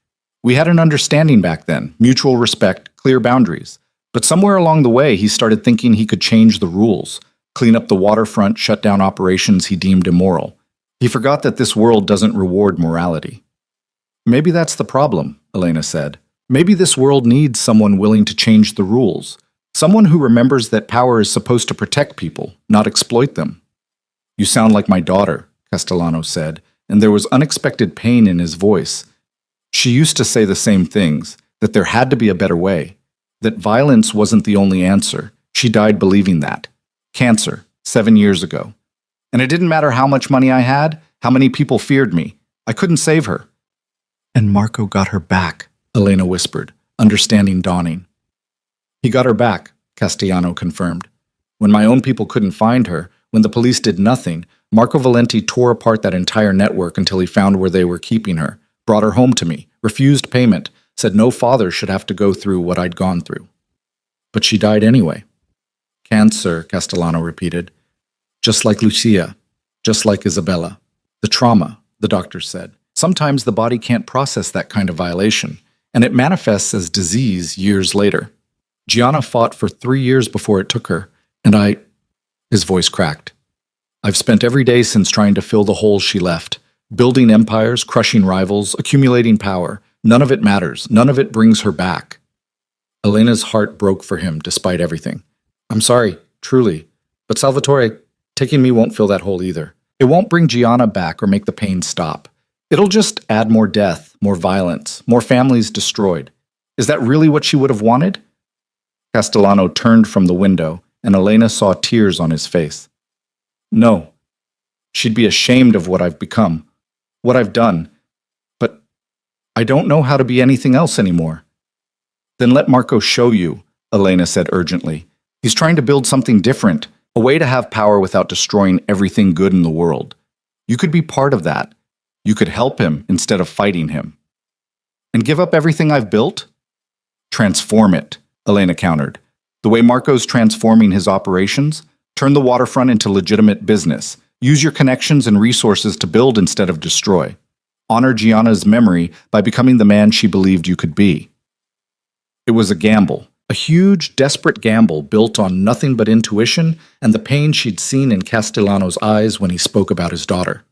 We had an understanding back then, mutual respect, clear boundaries. But somewhere along the way, he started thinking he could change the rules, clean up the waterfront, shut down operations he deemed immoral. He forgot that this world doesn't reward morality. Maybe that's the problem, Elena said. Maybe this world needs someone willing to change the rules. Someone who remembers that power is supposed to protect people, not exploit them. You sound like my daughter, Castellano said, and there was unexpected pain in his voice. She used to say the same things, that there had to be a better way, that violence wasn't the only answer. She died believing that. Cancer, 7 years ago. And it didn't matter how much money I had, how many people feared me. I couldn't save her. And Marco got her back, Elena whispered, understanding dawning. He got her back, Castellano confirmed. When my own people couldn't find her, when the police did nothing, Marco Valenti tore apart that entire network until he found where they were keeping her, brought her home to me, refused payment, said no father should have to go through what I'd gone through. But she died anyway. Cancer, Castellano repeated. Just like Lucia, just like Isabella. The trauma, the doctor said. Sometimes the body can't process that kind of violation, and it manifests as disease years later. Gianna fought for 3 years before it took her, and his voice cracked. I've spent every day since trying to fill the holes she left, building empires, crushing rivals, accumulating power. None of it matters. None of it brings her back. Elena's heart broke for him despite everything. I'm sorry, truly, but Salvatore, taking me won't fill that hole either. It won't bring Gianna back or make the pain stop. It'll just add more death, more violence, more families destroyed. Is that really what she would have wanted? Castellano turned from the window, and Elena saw tears on his face. No. She'd be ashamed of what I've become, what I've done. But I don't know how to be anything else anymore. Then let Marco show you, Elena said urgently. He's trying to build something different, a way to have power without destroying everything good in the world. You could be part of that. You could help him instead of fighting him. And give up everything I've built? Transform it, Elena countered. The way Marco's transforming his operations, turn the waterfront into legitimate business. Use your connections and resources to build instead of destroy. Honor Gianna's memory by becoming the man she believed you could be. It was a gamble. A huge, desperate gamble built on nothing but intuition and the pain she'd seen in Castellano's eyes when he spoke about his daughter.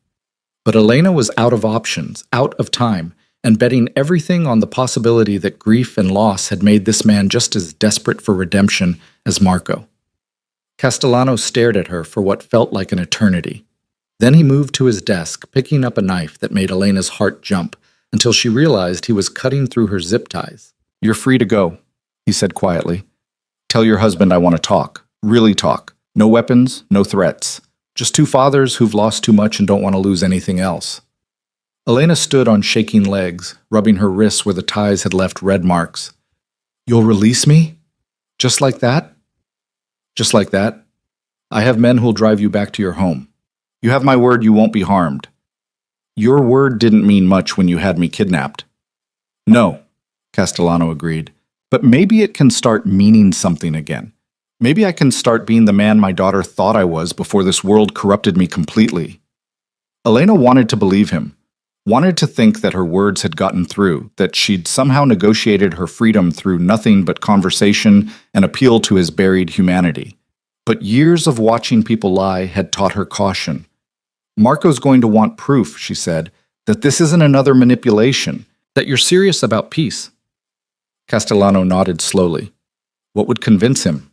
But Elena was out of options, out of time, and betting everything on the possibility that grief and loss had made this man just as desperate for redemption as Marco. Castellano stared at her for what felt like an eternity. Then he moved to his desk, picking up a knife that made Elena's heart jump until she realized he was cutting through her zip ties. You're free to go, he said quietly. Tell your husband I want to talk, really talk. No weapons, no threats. Just two fathers who've lost too much and don't want to lose anything else. Elena stood on shaking legs, rubbing her wrists where the ties had left red marks. You'll release me? Just like that? Just like that. I have men who'll drive you back to your home. You have my word you won't be harmed. Your word didn't mean much when you had me kidnapped. No, Castellano agreed. But maybe it can start meaning something again. Maybe I can start being the man my daughter thought I was before this world corrupted me completely. Elena wanted to believe him, wanted to think that her words had gotten through, that she'd somehow negotiated her freedom through nothing but conversation and appeal to his buried humanity. But years of watching people lie had taught her caution. Marco's going to want proof, she said, that this isn't another manipulation, that you're serious about peace. Castellano nodded slowly. What would convince him?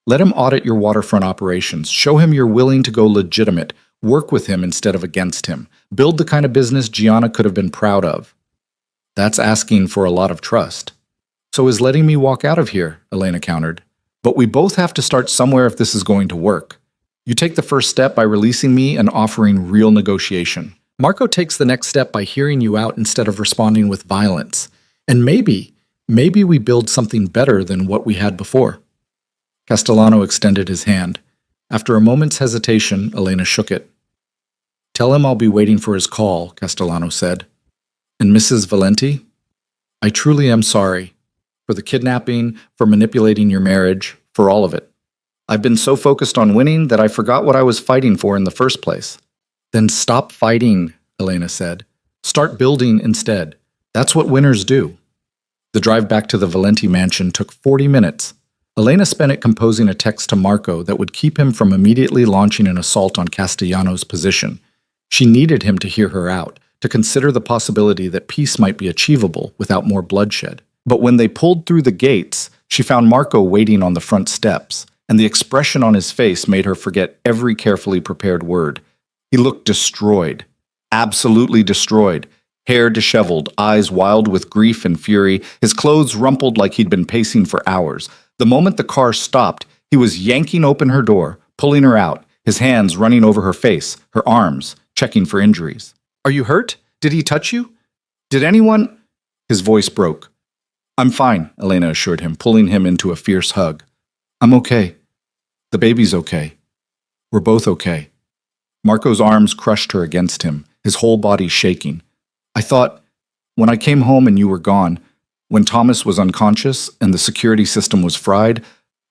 Let him audit your waterfront operations. Show him you're willing to go legitimate. Work with him instead of against him. Build the kind of business Gianna could have been proud of. That's asking for a lot of trust. So is letting me walk out of here, Elena countered. But we both have to start somewhere if this is going to work. You take the first step by releasing me and offering real negotiation. Marco takes the next step by hearing you out instead of responding with violence. And maybe we build something better than what we had before. Castellano extended his hand. After a moment's hesitation, Elena shook it. Tell him I'll be waiting for his call, Castellano said. And Mrs. Valenti, I truly am sorry for the kidnapping, for manipulating your marriage, for all of it. I've been so focused on winning that I forgot what I was fighting for in the first place. Then stop fighting, Elena said. Start building instead. That's what winners do. The drive back to the Valenti mansion took 40 minutes. Elena spent it composing a text to Marco that would keep him from immediately launching an assault on Castellano's position. She needed him to hear her out, to consider the possibility that peace might be achievable without more bloodshed. But when they pulled through the gates, she found Marco waiting on the front steps, and the expression on his face made her forget every carefully prepared word. He looked destroyed, absolutely destroyed, hair disheveled, eyes wild with grief and fury, his clothes rumpled like he'd been pacing for hours. The moment the car stopped, he was yanking open her door, pulling her out, his hands running over her face, her arms, checking for injuries. Are you hurt? Did he touch you? Did anyone? His voice broke. I'm fine, Elena assured him, pulling him into a fierce hug. I'm okay. The baby's okay. We're both okay. Marco's arms crushed her against him, his whole body shaking. I thought, when I came home and you were gone, when Thomas was unconscious and the security system was fried,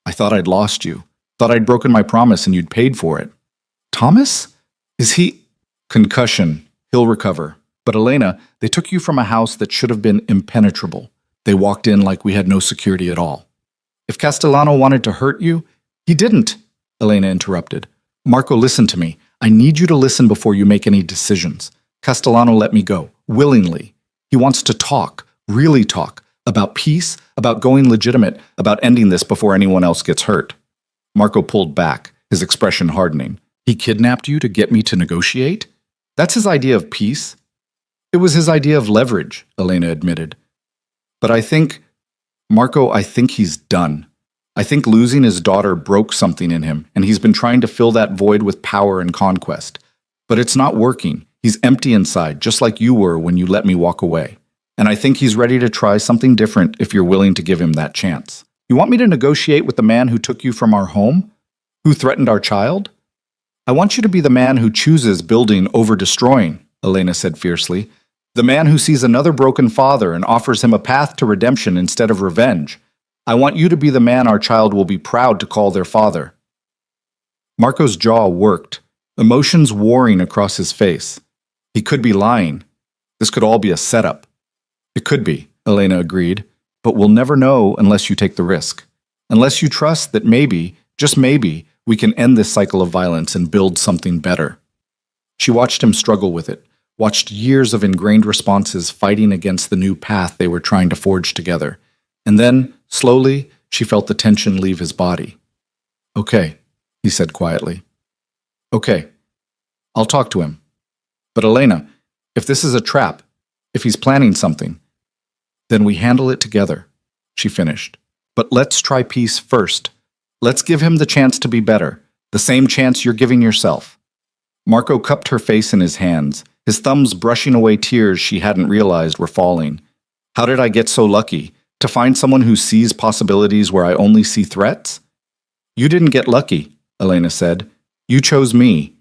I thought I'd lost you. Thought I'd broken my promise and you'd paid for it. Thomas? Is he? Concussion. He'll recover. But Elena, they took you from a house that should have been impenetrable. They walked in like we had no security at all. If Castellano wanted to hurt you, he didn't, Elena interrupted. Marco, listen to me. I need you to listen before you make any decisions. Castellano let me go, willingly. He wants to talk, really talk, about peace, about going legitimate, about ending this before anyone else gets hurt. Marco pulled back, his expression hardening. He kidnapped you to get me to negotiate? That's his idea of peace? It was his idea of leverage, Elena admitted. But I think he's done. I think losing his daughter broke something in him, and he's been trying to fill that void with power and conquest. But it's not working. He's empty inside, just like you were when you let me walk away. And I think he's ready to try something different if you're willing to give him that chance. You want me to negotiate with the man who took you from our home? Who threatened our child? I want you to be the man who chooses building over destroying, Elena said fiercely. The man who sees another broken father and offers him a path to redemption instead of revenge. I want you to be the man our child will be proud to call their father. Marco's jaw worked, emotions warring across his face. He could be lying. This could all be a setup. It could be, Elena agreed, but we'll never know unless you take the risk. Unless you trust that maybe, just maybe, we can end this cycle of violence and build something better. She watched him struggle with it, watched years of ingrained responses fighting against the new path they were trying to forge together. And then, slowly, she felt the tension leave his body. Okay, he said quietly. Okay, I'll talk to him. But Elena, if this is a trap, if he's planning something, then we handle it together, she finished. But let's try peace first. Let's give him the chance to be better, the same chance you're giving yourself. Marco cupped her face in his hands, his thumbs brushing away tears she hadn't realized were falling. How did I get so lucky? To find someone who sees possibilities where I only see threats? You didn't get lucky, Elena said. You chose me,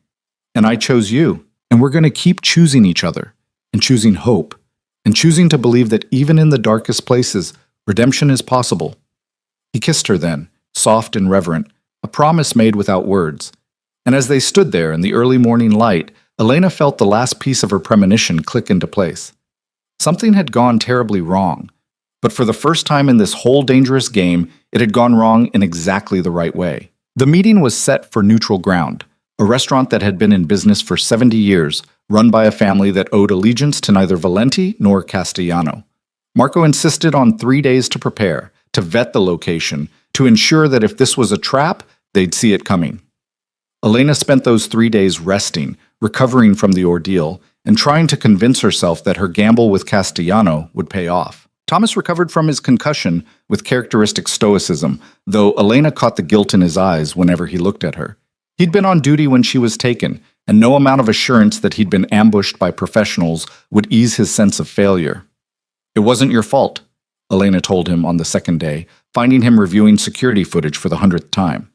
and I chose you. And we're going to keep choosing each other, and choosing hope, and choosing to believe that even in the darkest places, redemption is possible. He kissed her then, soft and reverent, a promise made without words. And as they stood there in the early morning light, Elena felt the last piece of her premonition click into place. Something had gone terribly wrong, but for the first time in this whole dangerous game, it had gone wrong in exactly the right way. The meeting was set for Neutral Ground, a restaurant that had been in business for 70 years, run by a family that owed allegiance to neither Valenti nor Castellano. Marco insisted on 3 days to prepare, to vet the location, to ensure that if this was a trap, they'd see it coming. Elena spent those 3 days resting, recovering from the ordeal, and trying to convince herself that her gamble with Castellano would pay off. Thomas recovered from his concussion with characteristic stoicism, though Elena caught the guilt in his eyes whenever he looked at her. He'd been on duty when she was taken, and no amount of assurance that he'd been ambushed by professionals would ease his sense of failure. It wasn't your fault, Elena told him on the second day, finding him reviewing security footage for the 100th time.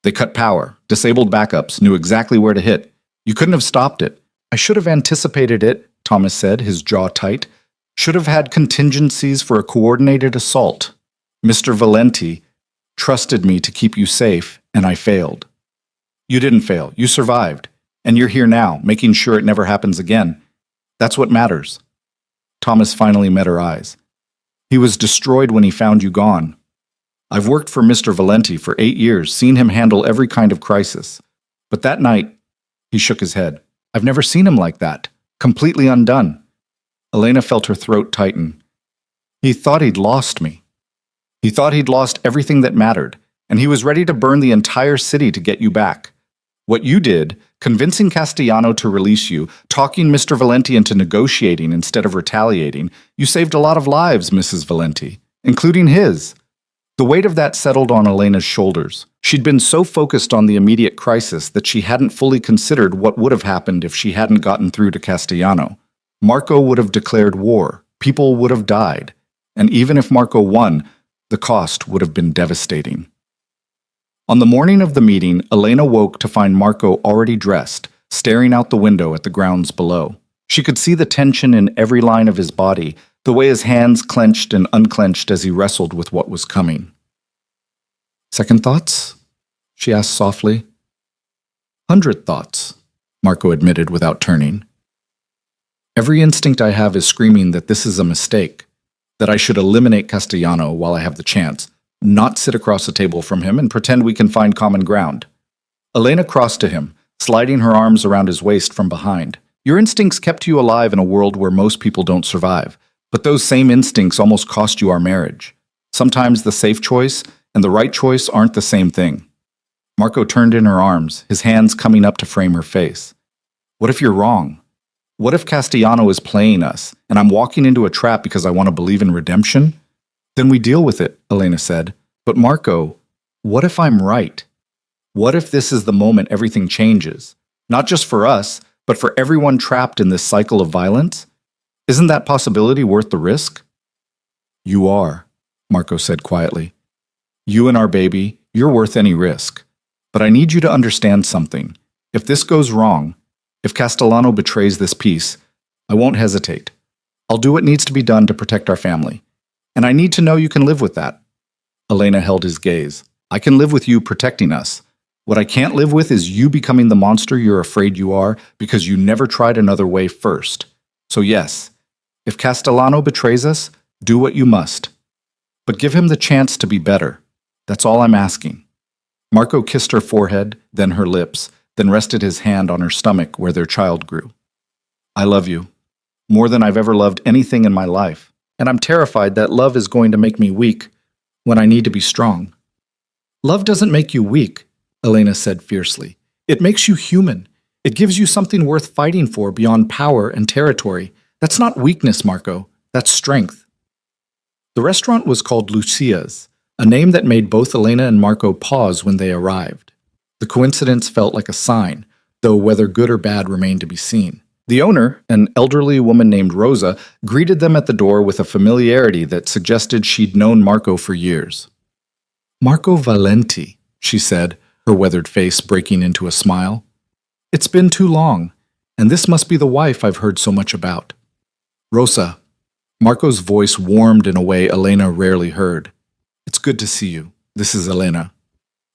They cut power, disabled backups, knew exactly where to hit. You couldn't have stopped it. I should have anticipated it, Thomas said, his jaw tight. Should have had contingencies for a coordinated assault. Mr. Valenti trusted me to keep you safe, and I failed. You didn't fail. You survived. And you're here now, making sure it never happens again. That's what matters. Thomas finally met her eyes. He was destroyed when he found you gone. I've worked for Mr. Valenti for 8 years, seen him handle every kind of crisis. But that night, he shook his head. I've never seen him like that. Completely undone. Elena felt her throat tighten. He thought he'd lost me. He thought he'd lost everything that mattered, and he was ready to burn the entire city to get you back. What you did, convincing Castellano to release you, talking Mr. Valenti into negotiating instead of retaliating, you saved a lot of lives, Mrs. Valenti, including his. The weight of that settled on Elena's shoulders. She'd been so focused on the immediate crisis that she hadn't fully considered what would have happened if she hadn't gotten through to Castellano. Marco would have declared war, people would have died, and even if Marco won, the cost would have been devastating. On the morning of the meeting, Elena woke to find Marco already dressed, staring out the window at the grounds below. She could see the tension in every line of his body, the way his hands clenched and unclenched as he wrestled with what was coming. Second thoughts? She asked softly. 100 thoughts, Marco admitted without turning. Every instinct I have is screaming that this is a mistake, that I should eliminate Castellano while I have the chance, not sit across the table from him and pretend we can find common ground. Elena crossed to him, sliding her arms around his waist from behind. Your instincts kept you alive in a world where most people don't survive, but those same instincts almost cost you our marriage. Sometimes the safe choice and the right choice aren't the same thing. Marco turned in her arms, his hands coming up to frame her face. What if you're wrong? What if Castellano is playing us, and I'm walking into a trap because I want to believe in redemption? Then we deal with it, Elena said. But Marco, what if I'm right? What if this is the moment everything changes? Not just for us, but for everyone trapped in this cycle of violence? Isn't that possibility worth the risk? You are, Marco said quietly. You and our baby, you're worth any risk. But I need you to understand something. If this goes wrong, if Castellano betrays this peace, I won't hesitate. I'll do what needs to be done to protect our family. And I need to know you can live with that. Elena held his gaze. I can live with you protecting us. What I can't live with is you becoming the monster you're afraid you are because you never tried another way first. So yes, if Castellano betrays us, do what you must. But give him the chance to be better. That's all I'm asking. Marco kissed her forehead, then her lips, then rested his hand on her stomach where their child grew. I love you, more than I've ever loved anything in my life, and I'm terrified that love is going to make me weak when I need to be strong. Love doesn't make you weak, Elena said fiercely. It makes you human. It gives you something worth fighting for beyond power and territory. That's not weakness, Marco. That's strength. The restaurant was called Lucia's, a name that made both Elena and Marco pause when they arrived. The coincidence felt like a sign, though whether good or bad remained to be seen. The owner, an elderly woman named Rosa, greeted them at the door with a familiarity that suggested she'd known Marco for years. Marco Valenti, she said, her weathered face breaking into a smile. It's been too long, and this must be the wife I've heard so much about. Rosa. Marco's voice warmed in a way Elena rarely heard. It's good to see you. This is Elena.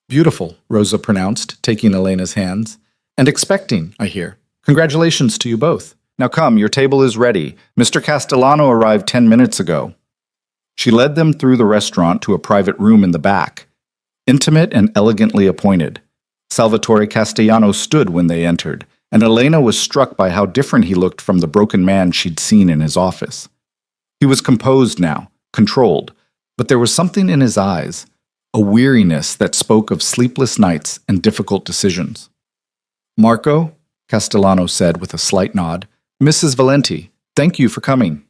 Beautiful, Rosa pronounced, taking Elena's hands. And expecting, I hear. Congratulations to you both. Now come, your table is ready. Mr. Castellano arrived 10 minutes ago. She led them through the restaurant to a private room in the back. Intimate and elegantly appointed. Salvatore Castellano stood when they entered, and Elena was struck by how different he looked from the broken man she'd seen in his office. He was composed now, controlled, but there was something in his eyes, a weariness that spoke of sleepless nights and difficult decisions. Marco, Castellano said with a slight nod, Mrs. Valenti, thank you for coming.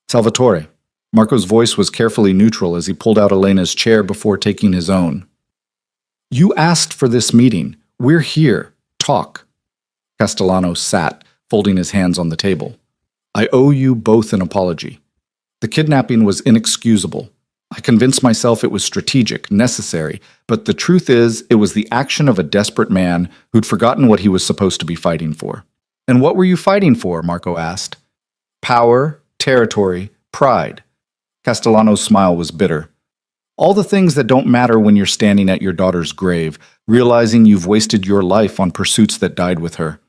Salvatore. Marco's voice was carefully neutral as he pulled out Elena's chair before taking his own. You asked for this meeting. We're here. Talk. Castellano sat, folding his hands on the table. I owe you both an apology. The kidnapping was inexcusable. I convinced myself it was strategic, necessary, but the truth is, it was the action of a desperate man who'd forgotten what he was supposed to be fighting for. And what were you fighting for? Marco asked. Power, territory, pride. Castellano's smile was bitter. All the things that don't matter when you're standing at your daughter's grave, realizing you've wasted your life on pursuits that died with her.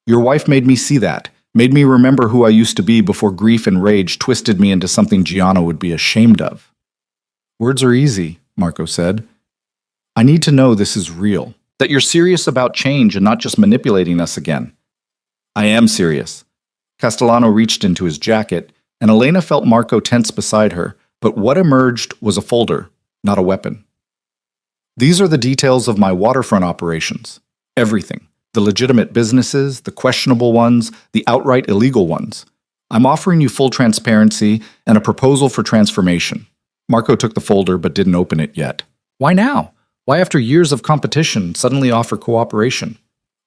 Your wife made me see that, made me remember who I used to be before grief and rage twisted me into something Gianna would be ashamed of. Words are easy, Marco said. I need to know this is real, that you're serious about change and not just manipulating us again. I am serious. Castellano reached into his jacket, and Elena felt Marco tense beside her, but what emerged was a folder, not a weapon. These are the details of my waterfront operations. Everything. The legitimate businesses, the questionable ones, the outright illegal ones. I'm offering you full transparency and a proposal for transformation. Marco took the folder but didn't open it yet. Why now? Why after years of competition suddenly offer cooperation?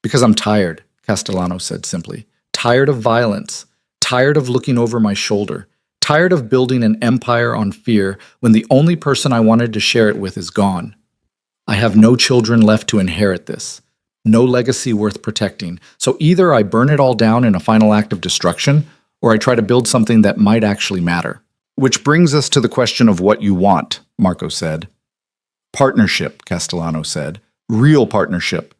Because I'm tired, Castellano said simply. Tired of violence. Tired of looking over my shoulder. Tired of building an empire on fear when the only person I wanted to share it with is gone. I have no children left to inherit this. No legacy worth protecting. So either I burn it all down in a final act of destruction, or I try to build something that might actually matter. Which brings us to the question of what you want, Marco said. Partnership, Castellano said. Real partnership.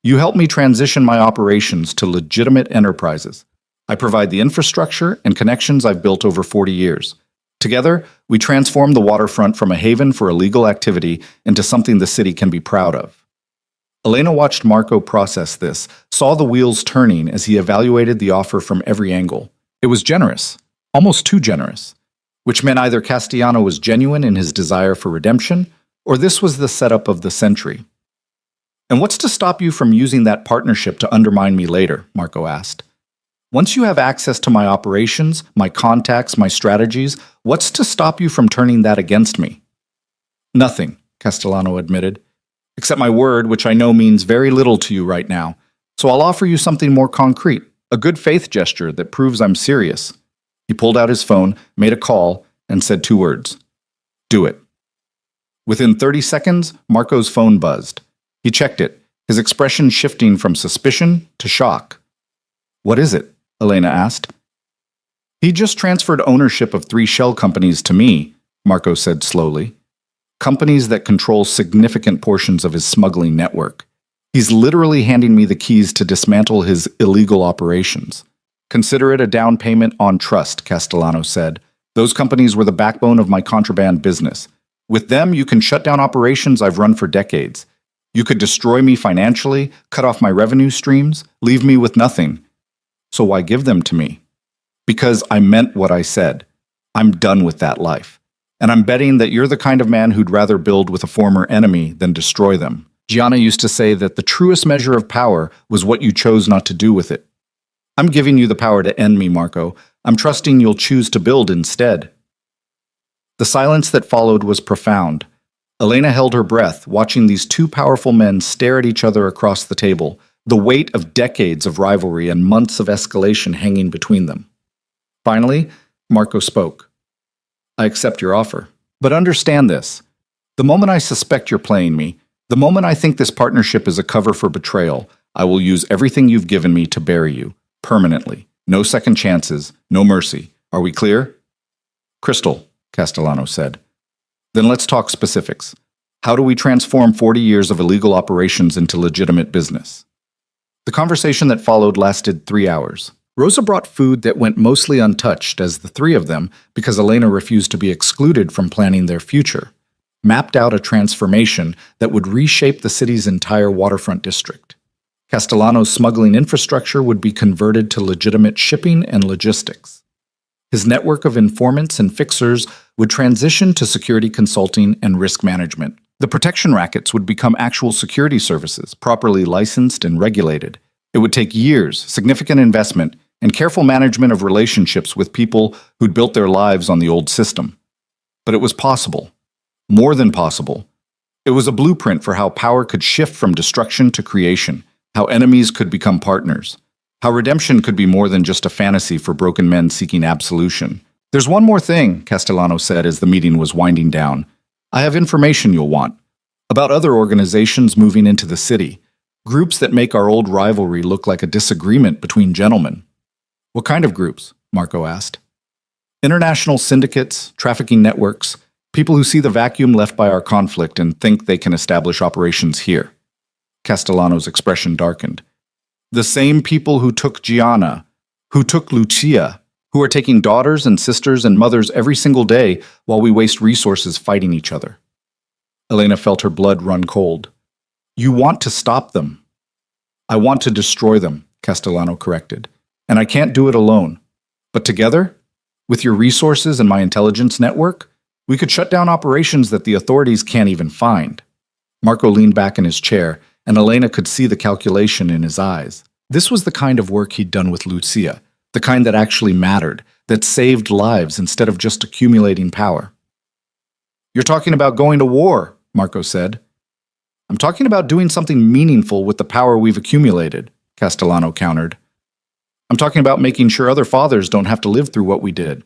You help me transition my operations to legitimate enterprises. I provide the infrastructure and connections I've built over 40 years. Together, we transform the waterfront from a haven for illegal activity into something the city can be proud of. Elena watched Marco process this, saw the wheels turning as he evaluated the offer from every angle. It was generous, almost too generous, which meant either Castellano was genuine in his desire for redemption, or this was the setup of the century. And what's to stop you from using that partnership to undermine me later? Marco asked. Once you have access to my operations, my contacts, my strategies, what's to stop you from turning that against me? Nothing, Castellano admitted, except my word, which I know means very little to you right now. So I'll offer you something more concrete, a good faith gesture that proves I'm serious. He pulled out his phone, made a call, and said 2 words. Do it. Within 30 seconds, Marco's phone buzzed. He checked it, his expression shifting from suspicion to shock. What is it? Elena asked. He just transferred ownership of 3 shell companies to me, Marco said slowly. Companies that control significant portions of his smuggling network. He's literally handing me the keys to dismantle his illegal operations. Consider it a down payment on trust, Castellano said. Those companies were the backbone of my contraband business. With them, you can shut down operations I've run for decades. You could destroy me financially, cut off my revenue streams, leave me with nothing. So why give them to me? Because I meant what I said. I'm done with that life. And I'm betting that you're the kind of man who'd rather build with a former enemy than destroy them. Gianna used to say that the truest measure of power was what you chose not to do with it. I'm giving you the power to end me, Marco. I'm trusting you'll choose to build instead. The silence that followed was profound. Elena held her breath, watching these 2 powerful men stare at each other across the table, the weight of decades of rivalry and months of escalation hanging between them. Finally, Marco spoke. I accept your offer. But understand this. The moment I suspect you're playing me, the moment I think this partnership is a cover for betrayal, I will use everything you've given me to bury you, permanently. No second chances, no mercy. Are we clear? Crystal, Castellano said. Then let's talk specifics. How do we transform 40 years of illegal operations into legitimate business? The conversation that followed lasted 3 hours. Rosa brought food that went mostly untouched as the 3 of them, because Elena refused to be excluded from planning their future, mapped out a transformation that would reshape the city's entire waterfront district. Castellano's smuggling infrastructure would be converted to legitimate shipping and logistics. His network of informants and fixers would transition to security consulting and risk management. The protection rackets would become actual security services, properly licensed and regulated. It would take years, significant investment, and careful management of relationships with people who'd built their lives on the old system. But it was possible. More than possible. It was a blueprint for how power could shift from destruction to creation, how enemies could become partners, how redemption could be more than just a fantasy for broken men seeking absolution. "There's one more thing," Castellano said as the meeting was winding down. "I have information you'll want. About other organizations moving into the city. Groups that make our old rivalry look like a disagreement between gentlemen." "What kind of groups?" Marco asked. "International syndicates, trafficking networks, people who see the vacuum left by our conflict and think they can establish operations here." Castellano's expression darkened. "The same people who took Gianna, who took Lucia, who are taking daughters and sisters and mothers every single day while we waste resources fighting each other." Elena felt her blood run cold. "You want to stop them." "I want to destroy them," Castellano corrected. "And I can't do it alone. But together, with your resources and my intelligence network, we could shut down operations that the authorities can't even find." Marco leaned back in his chair, and Elena could see the calculation in his eyes. This was the kind of work he'd done with Lucia, the kind that actually mattered, that saved lives instead of just accumulating power. "You're talking about going to war," Marco said. "I'm talking about doing something meaningful with the power we've accumulated," Castellano countered. "I'm talking about making sure other fathers don't have to live through what we did,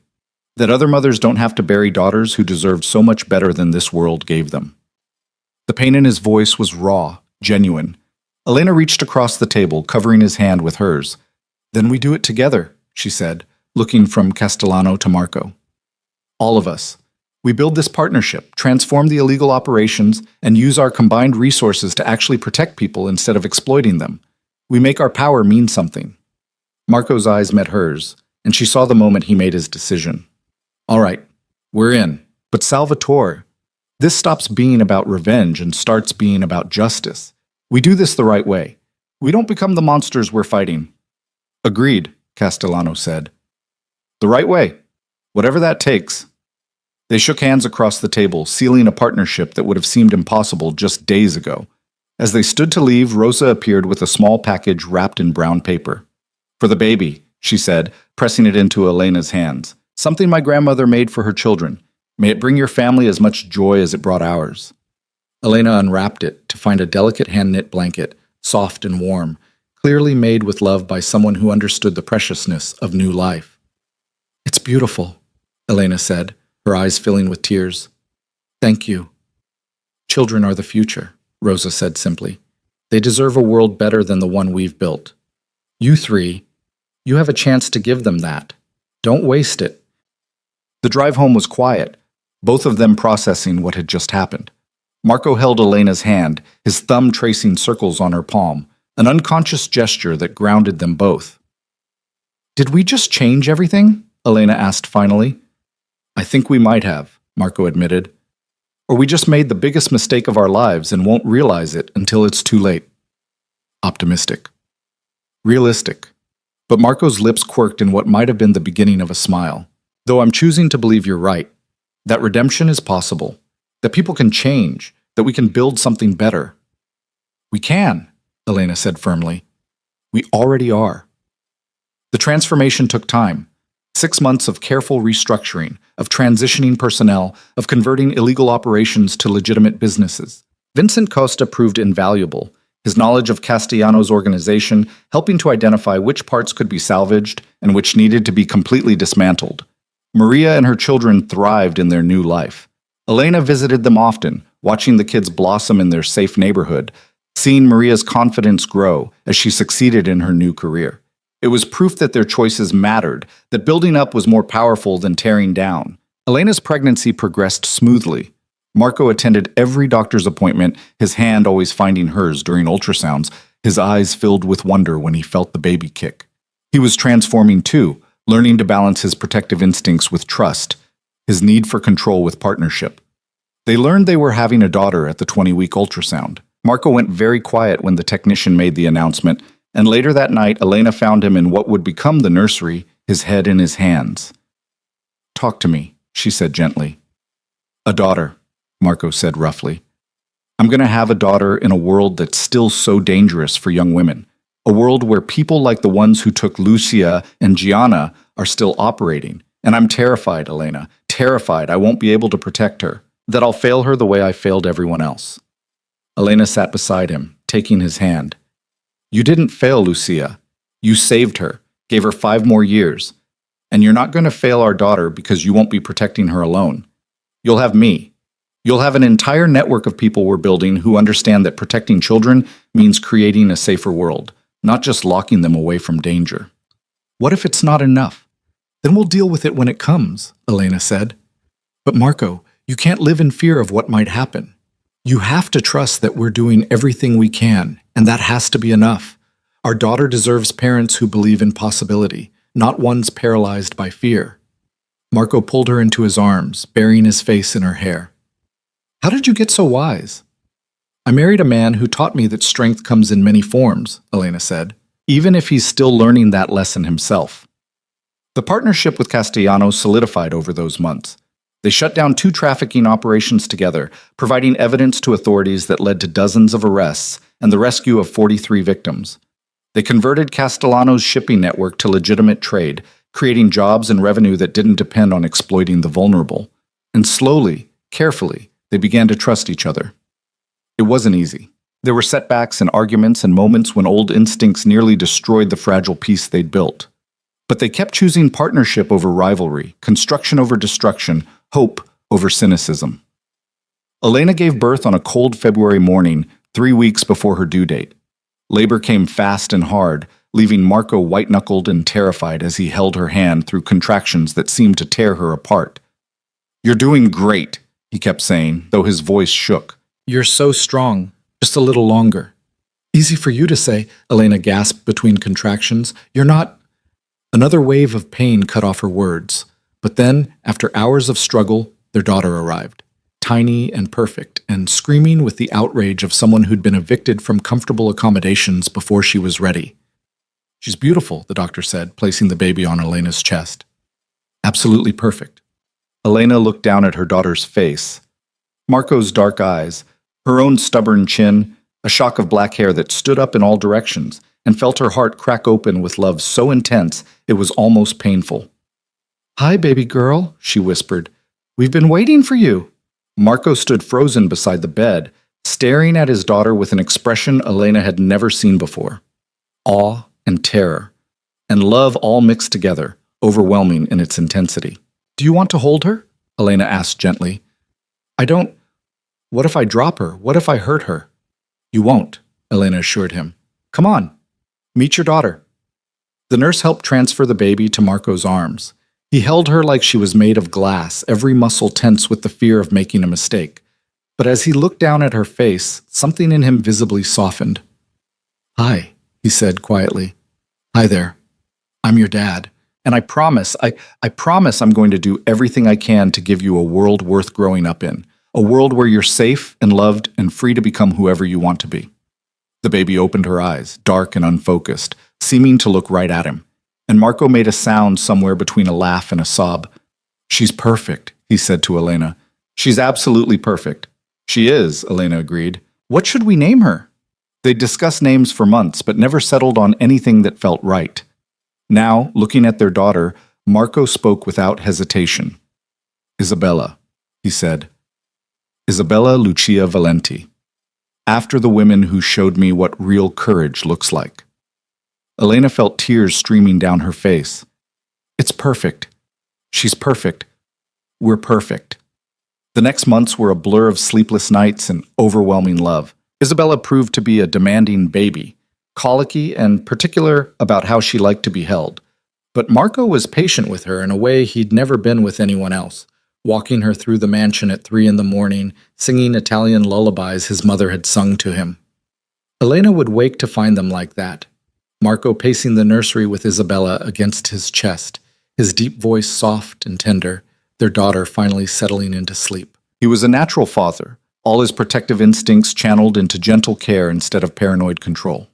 that other mothers don't have to bury daughters who deserved so much better than this world gave them." The pain in his voice was raw, genuine. Elena reached across the table, covering his hand with hers. "Then we do it together," she said, looking from Castellano to Marco. "All of us. We build this partnership, transform the illegal operations, and use our combined resources to actually protect people instead of exploiting them. We make our power mean something." Marco's eyes met hers, and she saw the moment he made his decision. "All right, we're in. But Salvatore, this stops being about revenge and starts being about justice. We do this the right way. We don't become the monsters we're fighting." "Agreed," Castellano said. "The right way. Whatever that takes." They shook hands across the table, sealing a partnership that would have seemed impossible just days ago. As they stood to leave, Rosa appeared with a small package wrapped in brown paper. "For the baby," she said, pressing it into Elena's hands. "Something my grandmother made for her children. May it bring your family as much joy as it brought ours." Elena unwrapped it to find a delicate hand-knit blanket, soft and warm, clearly made with love by someone who understood the preciousness of new life. "It's beautiful," Elena said, her eyes filling with tears. "Thank you." "Children are the future," Rosa said simply. "They deserve a world better than the one we've built. You three, you have a chance to give them that. Don't waste it." The drive home was quiet, both of them processing what had just happened. Marco held Elena's hand, his thumb tracing circles on her palm, an unconscious gesture that grounded them both. "Did we just change everything?" Elena asked finally. "I think we might have," Marco admitted. "Or we just made the biggest mistake of our lives and won't realize it until it's too late." Optimistic. Realistic. But Marco's lips quirked in what might have been the beginning of a smile. "Though I'm choosing to believe you're right. That redemption is possible. That people can change. That we can build something better." "We can," Elena said firmly. "We already are." The transformation took time. 6 months of careful restructuring, of transitioning personnel, of converting illegal operations to legitimate businesses. Vincent Costa proved invaluable, his knowledge of Castellano's organization helping to identify which parts could be salvaged and which needed to be completely dismantled. Maria and her children thrived in their new life. Elena visited them often, watching the kids blossom in their safe neighborhood, seeing Maria's confidence grow as she succeeded in her new career. It was proof that their choices mattered, that building up was more powerful than tearing down. Elena's pregnancy progressed smoothly. Marco attended every doctor's appointment, his hand always finding hers during ultrasounds, his eyes filled with wonder when he felt the baby kick. He was transforming too, learning to balance his protective instincts with trust, his need for control with partnership. They learned they were having a daughter at the 20-week ultrasound. Marco went very quiet when the technician made the announcement, and later that night Elena found him in what would become the nursery, his head in his hands. "Talk to me," she said gently. "A daughter," Marco said roughly. "I'm going to have a daughter in a world that's still so dangerous for young women. A world where people like the ones who took Lucia and Gianna are still operating. And I'm terrified, Elena, terrified I won't be able to protect her, that I'll fail her the way I failed everyone else." Elena sat beside him, taking his hand. You didn't fail, Lucia. You saved her, gave her 5 more years. And you're not going to fail our daughter because you won't be protecting her alone. You'll have me. You'll have an entire network of people we're building who understand that protecting children means creating a safer world, not just locking them away from danger. What if it's not enough? Then we'll deal with it when it comes, Elena said. But Marco, you can't live in fear of what might happen. You have to trust that we're doing everything we can, and that has to be enough. Our daughter deserves parents who believe in possibility, not ones paralyzed by fear. Marco pulled her into his arms, burying his face in her hair. How did you get so wise? I married a man who taught me that strength comes in many forms, Elena said, even if he's still learning that lesson himself. The partnership with Castellanos solidified over those months. They shut down 2 trafficking operations together, providing evidence to authorities that led to dozens of arrests and the rescue of 43 victims. They converted Castellanos' shipping network to legitimate trade, creating jobs and revenue that didn't depend on exploiting the vulnerable. And slowly, carefully, they began to trust each other. It wasn't easy. There were setbacks and arguments and moments when old instincts nearly destroyed the fragile peace they'd built. But they kept choosing partnership over rivalry, construction over destruction, hope over cynicism. Elena gave birth on a cold February morning, 3 weeks before her due date. Labor came fast and hard, leaving Marco white-knuckled and terrified as he held her hand through contractions that seemed to tear her apart. You're doing great, he kept saying, though his voice shook. You're so strong. Just a little longer. Easy for you to say, Elena gasped between contractions. You're not... Another wave of pain cut off her words. But then, after hours of struggle, their daughter arrived. Tiny and perfect, and screaming with the outrage of someone who'd been evicted from comfortable accommodations before she was ready. She's beautiful, the doctor said, placing the baby on Elena's chest. Absolutely perfect. Elena looked down at her daughter's face. Marco's dark eyes, her own stubborn chin, a shock of black hair that stood up in all directions, and felt her heart crack open with love so intense it was almost painful. Hi, baby girl, she whispered. We've been waiting for you. Marco stood frozen beside the bed, staring at his daughter with an expression Elena had never seen before. Awe and terror, and love all mixed together, overwhelming in its intensity. Do you want to hold her? Elena asked gently. I don't... What if I drop her? What if I hurt her? You won't, Elena assured him. Come on, meet your daughter. The nurse helped transfer the baby to Marco's arms. He held her like she was made of glass, every muscle tense with the fear of making a mistake. But as he looked down at her face, something in him visibly softened. Hi, he said quietly. Hi there. I'm your dad. And I promise I'm going to do everything I can to give you a world worth growing up in. A world where you're safe and loved and free to become whoever you want to be. The baby opened her eyes, dark and unfocused, seeming to look right at him. And Marco made a sound somewhere between a laugh and a sob. She's perfect, he said to Elena. She's absolutely perfect. She is, Elena agreed. What should we name her? They'd discussed names for months, but never settled on anything that felt right. Now, looking at their daughter, Marco spoke without hesitation. Isabella, he said. Isabella Lucia Valenti. After the women who showed me what real courage looks like. Elena felt tears streaming down her face. It's perfect. She's perfect. We're perfect. The next months were a blur of sleepless nights and overwhelming love. Isabella proved to be a demanding baby, colicky and particular about how she liked to be held. But Marco was patient with her in a way he'd never been with anyone else, walking her through the mansion at 3 a.m, singing Italian lullabies his mother had sung to him. Elena would wake to find them like that. Marco pacing the nursery with Isabella against his chest, his deep voice soft and tender, their daughter finally settling into sleep. He was a natural father, all his protective instincts channeled into gentle care instead of paranoid control.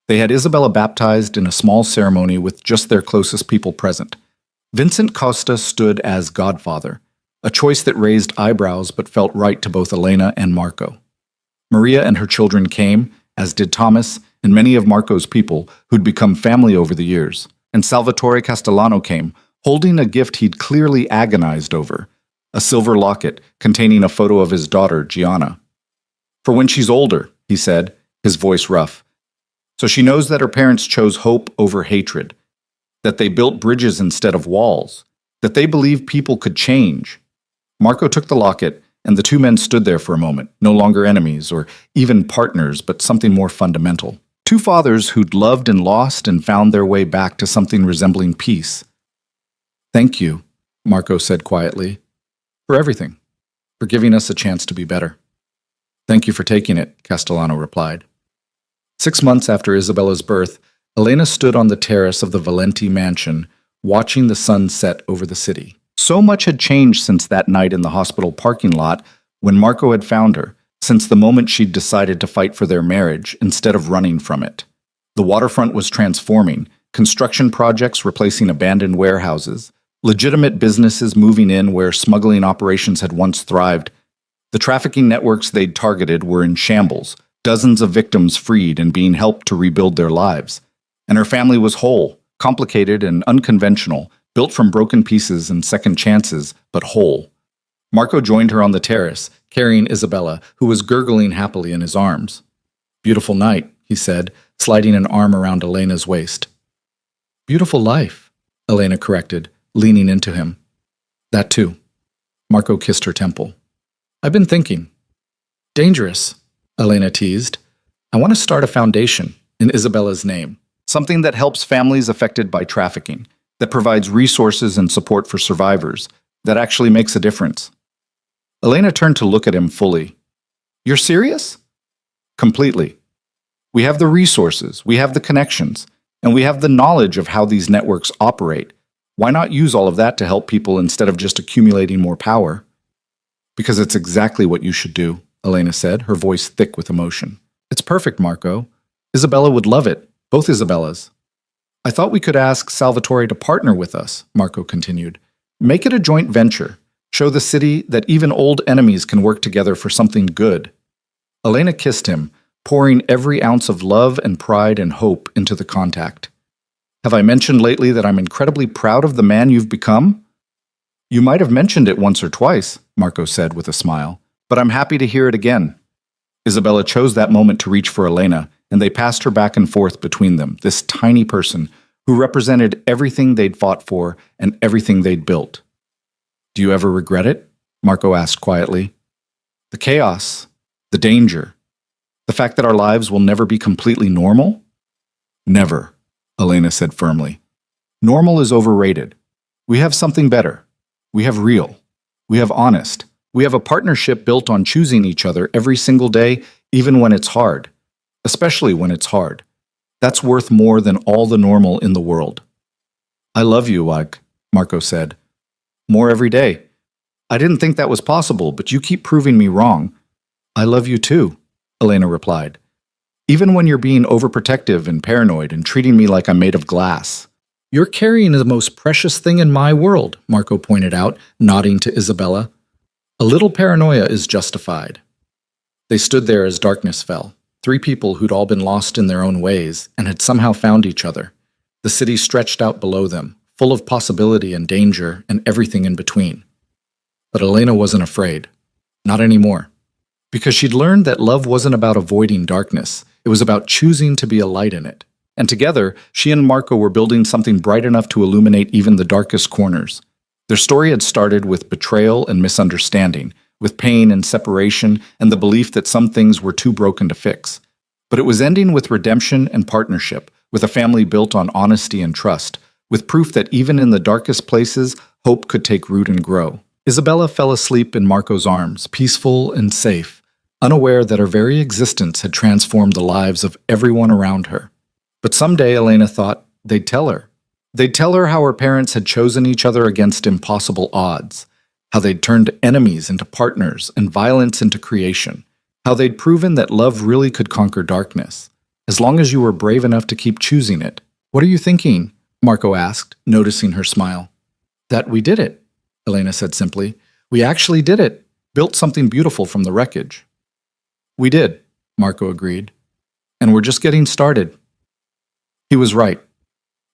They had Isabella baptized in a small ceremony with just their closest people present. Vincent Costa stood as godfather, a choice that raised eyebrows but felt right to both Elena and Marco. Maria and her children came, as did Thomas and many of Marco's people who'd become family over the years. And Salvatore Castellano came, holding a gift he'd clearly agonized over, a silver locket containing a photo of his daughter, Gianna. For when she's older, he said, his voice rough. So she knows that her parents chose hope over hatred, that they built bridges instead of walls, that they believed people could change. Marco took the locket, and the two men stood there for a moment, no longer enemies or even partners, but something more fundamental. Two fathers who'd loved and lost and found their way back to something resembling peace. Thank you, Marco said quietly, for everything, for giving us a chance to be better. Thank you for taking it, Castellano replied. 6 months after Isabella's birth, Elena stood on the terrace of the Valenti mansion, watching the sun set over the city. So much had changed since that night in the hospital parking lot when Marco had found her, since the moment she'd decided to fight for their marriage instead of running from it. The waterfront was transforming, construction projects replacing abandoned warehouses, legitimate businesses moving in where smuggling operations had once thrived. The trafficking networks they'd targeted were in shambles, dozens of victims freed and being helped to rebuild their lives. And her family was whole, complicated and unconventional, built from broken pieces and second chances, but whole. Marco joined her on the terrace, carrying Isabella, who was gurgling happily in his arms. Beautiful night, he said, sliding an arm around Elena's waist. Beautiful life, Elena corrected, leaning into him. That too. Marco kissed her temple. I've been thinking. Dangerous, Elena teased. I want to start a foundation in Isabella's name, something that helps families affected by trafficking, that provides resources and support for survivors, that actually makes a difference. Elena turned to look at him fully. You're serious? Completely. We have the resources, we have the connections, and we have the knowledge of how these networks operate. Why not use all of that to help people instead of just accumulating more power? Because it's exactly what you should do, Elena said, her voice thick with emotion. It's perfect, Marco. Isabella would love it, both Isabellas. I thought we could ask Salvatore to partner with us, Marco continued. Make it a joint venture. Show the city that even old enemies can work together for something good. Elena kissed him, pouring every ounce of love and pride and hope into the contact. Have I mentioned lately that I'm incredibly proud of the man you've become? You might have mentioned it once or twice, Marco said with a smile, but I'm happy to hear it again. Isabella chose that moment to reach for Elena, and they passed her back and forth between them, this tiny person who represented everything they'd fought for and everything they'd built. Do you ever regret it? Marco asked quietly. The chaos, the danger, the fact that our lives will never be completely normal? Never, Elena said firmly. Normal is overrated. We have something better. We have real. We have honest. We have a partnership built on choosing each other every single day, even when it's hard. Especially when it's hard. That's worth more than all the normal in the world. I love you, Marco said. More every day. I didn't think that was possible, but you keep proving me wrong. I love you too, Elena replied. Even when you're being overprotective and paranoid and treating me like I'm made of glass. You're carrying the most precious thing in my world, Marco pointed out, nodding to Isabella. A little paranoia is justified. They stood there as darkness fell. 3 people who'd all been lost in their own ways and had somehow found each other. The city stretched out below them, full of possibility and danger and everything in between. But Elena wasn't afraid. Not anymore. Because she'd learned that love wasn't about avoiding darkness. It was about choosing to be a light in it. And together, she and Marco were building something bright enough to illuminate even the darkest corners. Their story had started with betrayal and misunderstanding, with pain and separation and the belief that some things were too broken to fix. But it was ending with redemption and partnership, with a family built on honesty and trust, with proof that even in the darkest places, hope could take root and grow. Isabella fell asleep in Marco's arms, peaceful and safe, unaware that her very existence had transformed the lives of everyone around her. But someday, Elena thought, they'd tell her. They'd tell her how her parents had chosen each other against impossible odds, how they'd turned enemies into partners and violence into creation, how they'd proven that love really could conquer darkness, as long as you were brave enough to keep choosing it. What are you thinking? Marco asked, noticing her smile. That we did it, Elena said simply. We actually did it, built something beautiful from the wreckage. We did, Marco agreed. And we're just getting started. He was right.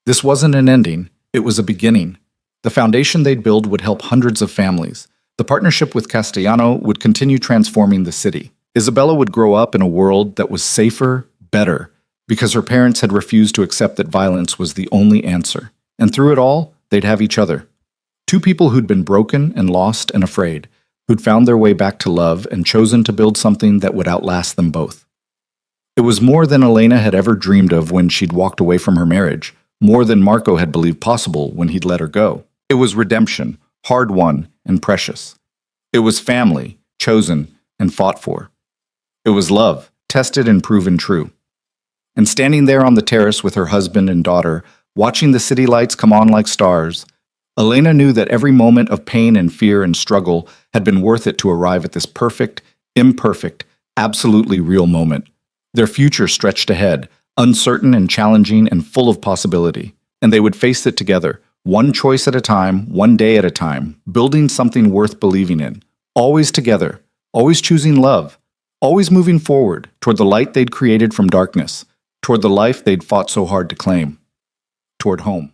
This wasn't an ending, it was a beginning. The foundation they'd build would help hundreds of families. The partnership with Castellano would continue transforming the city. Isabella would grow up in a world that was safer, better, because her parents had refused to accept that violence was the only answer. And through it all, they'd have each other. Two people who'd been broken and lost and afraid, who'd found their way back to love and chosen to build something that would outlast them both. It was more than Elena had ever dreamed of when she'd walked away from her marriage, more than Marco had believed possible when he'd let her go. It was redemption, hard-won and precious. It was family, chosen and fought for. It was love, tested and proven true. And standing there on the terrace with her husband and daughter, watching the city lights come on like stars, Elena knew that every moment of pain and fear and struggle had been worth it to arrive at this perfect, imperfect, absolutely real moment. Their future stretched ahead, uncertain and challenging and full of possibility. And they would face it together, one choice at a time, one day at a time, building something worth believing in. Always together, always choosing love, always moving forward toward the light they'd created from darkness, toward the life they'd fought so hard to claim, toward home.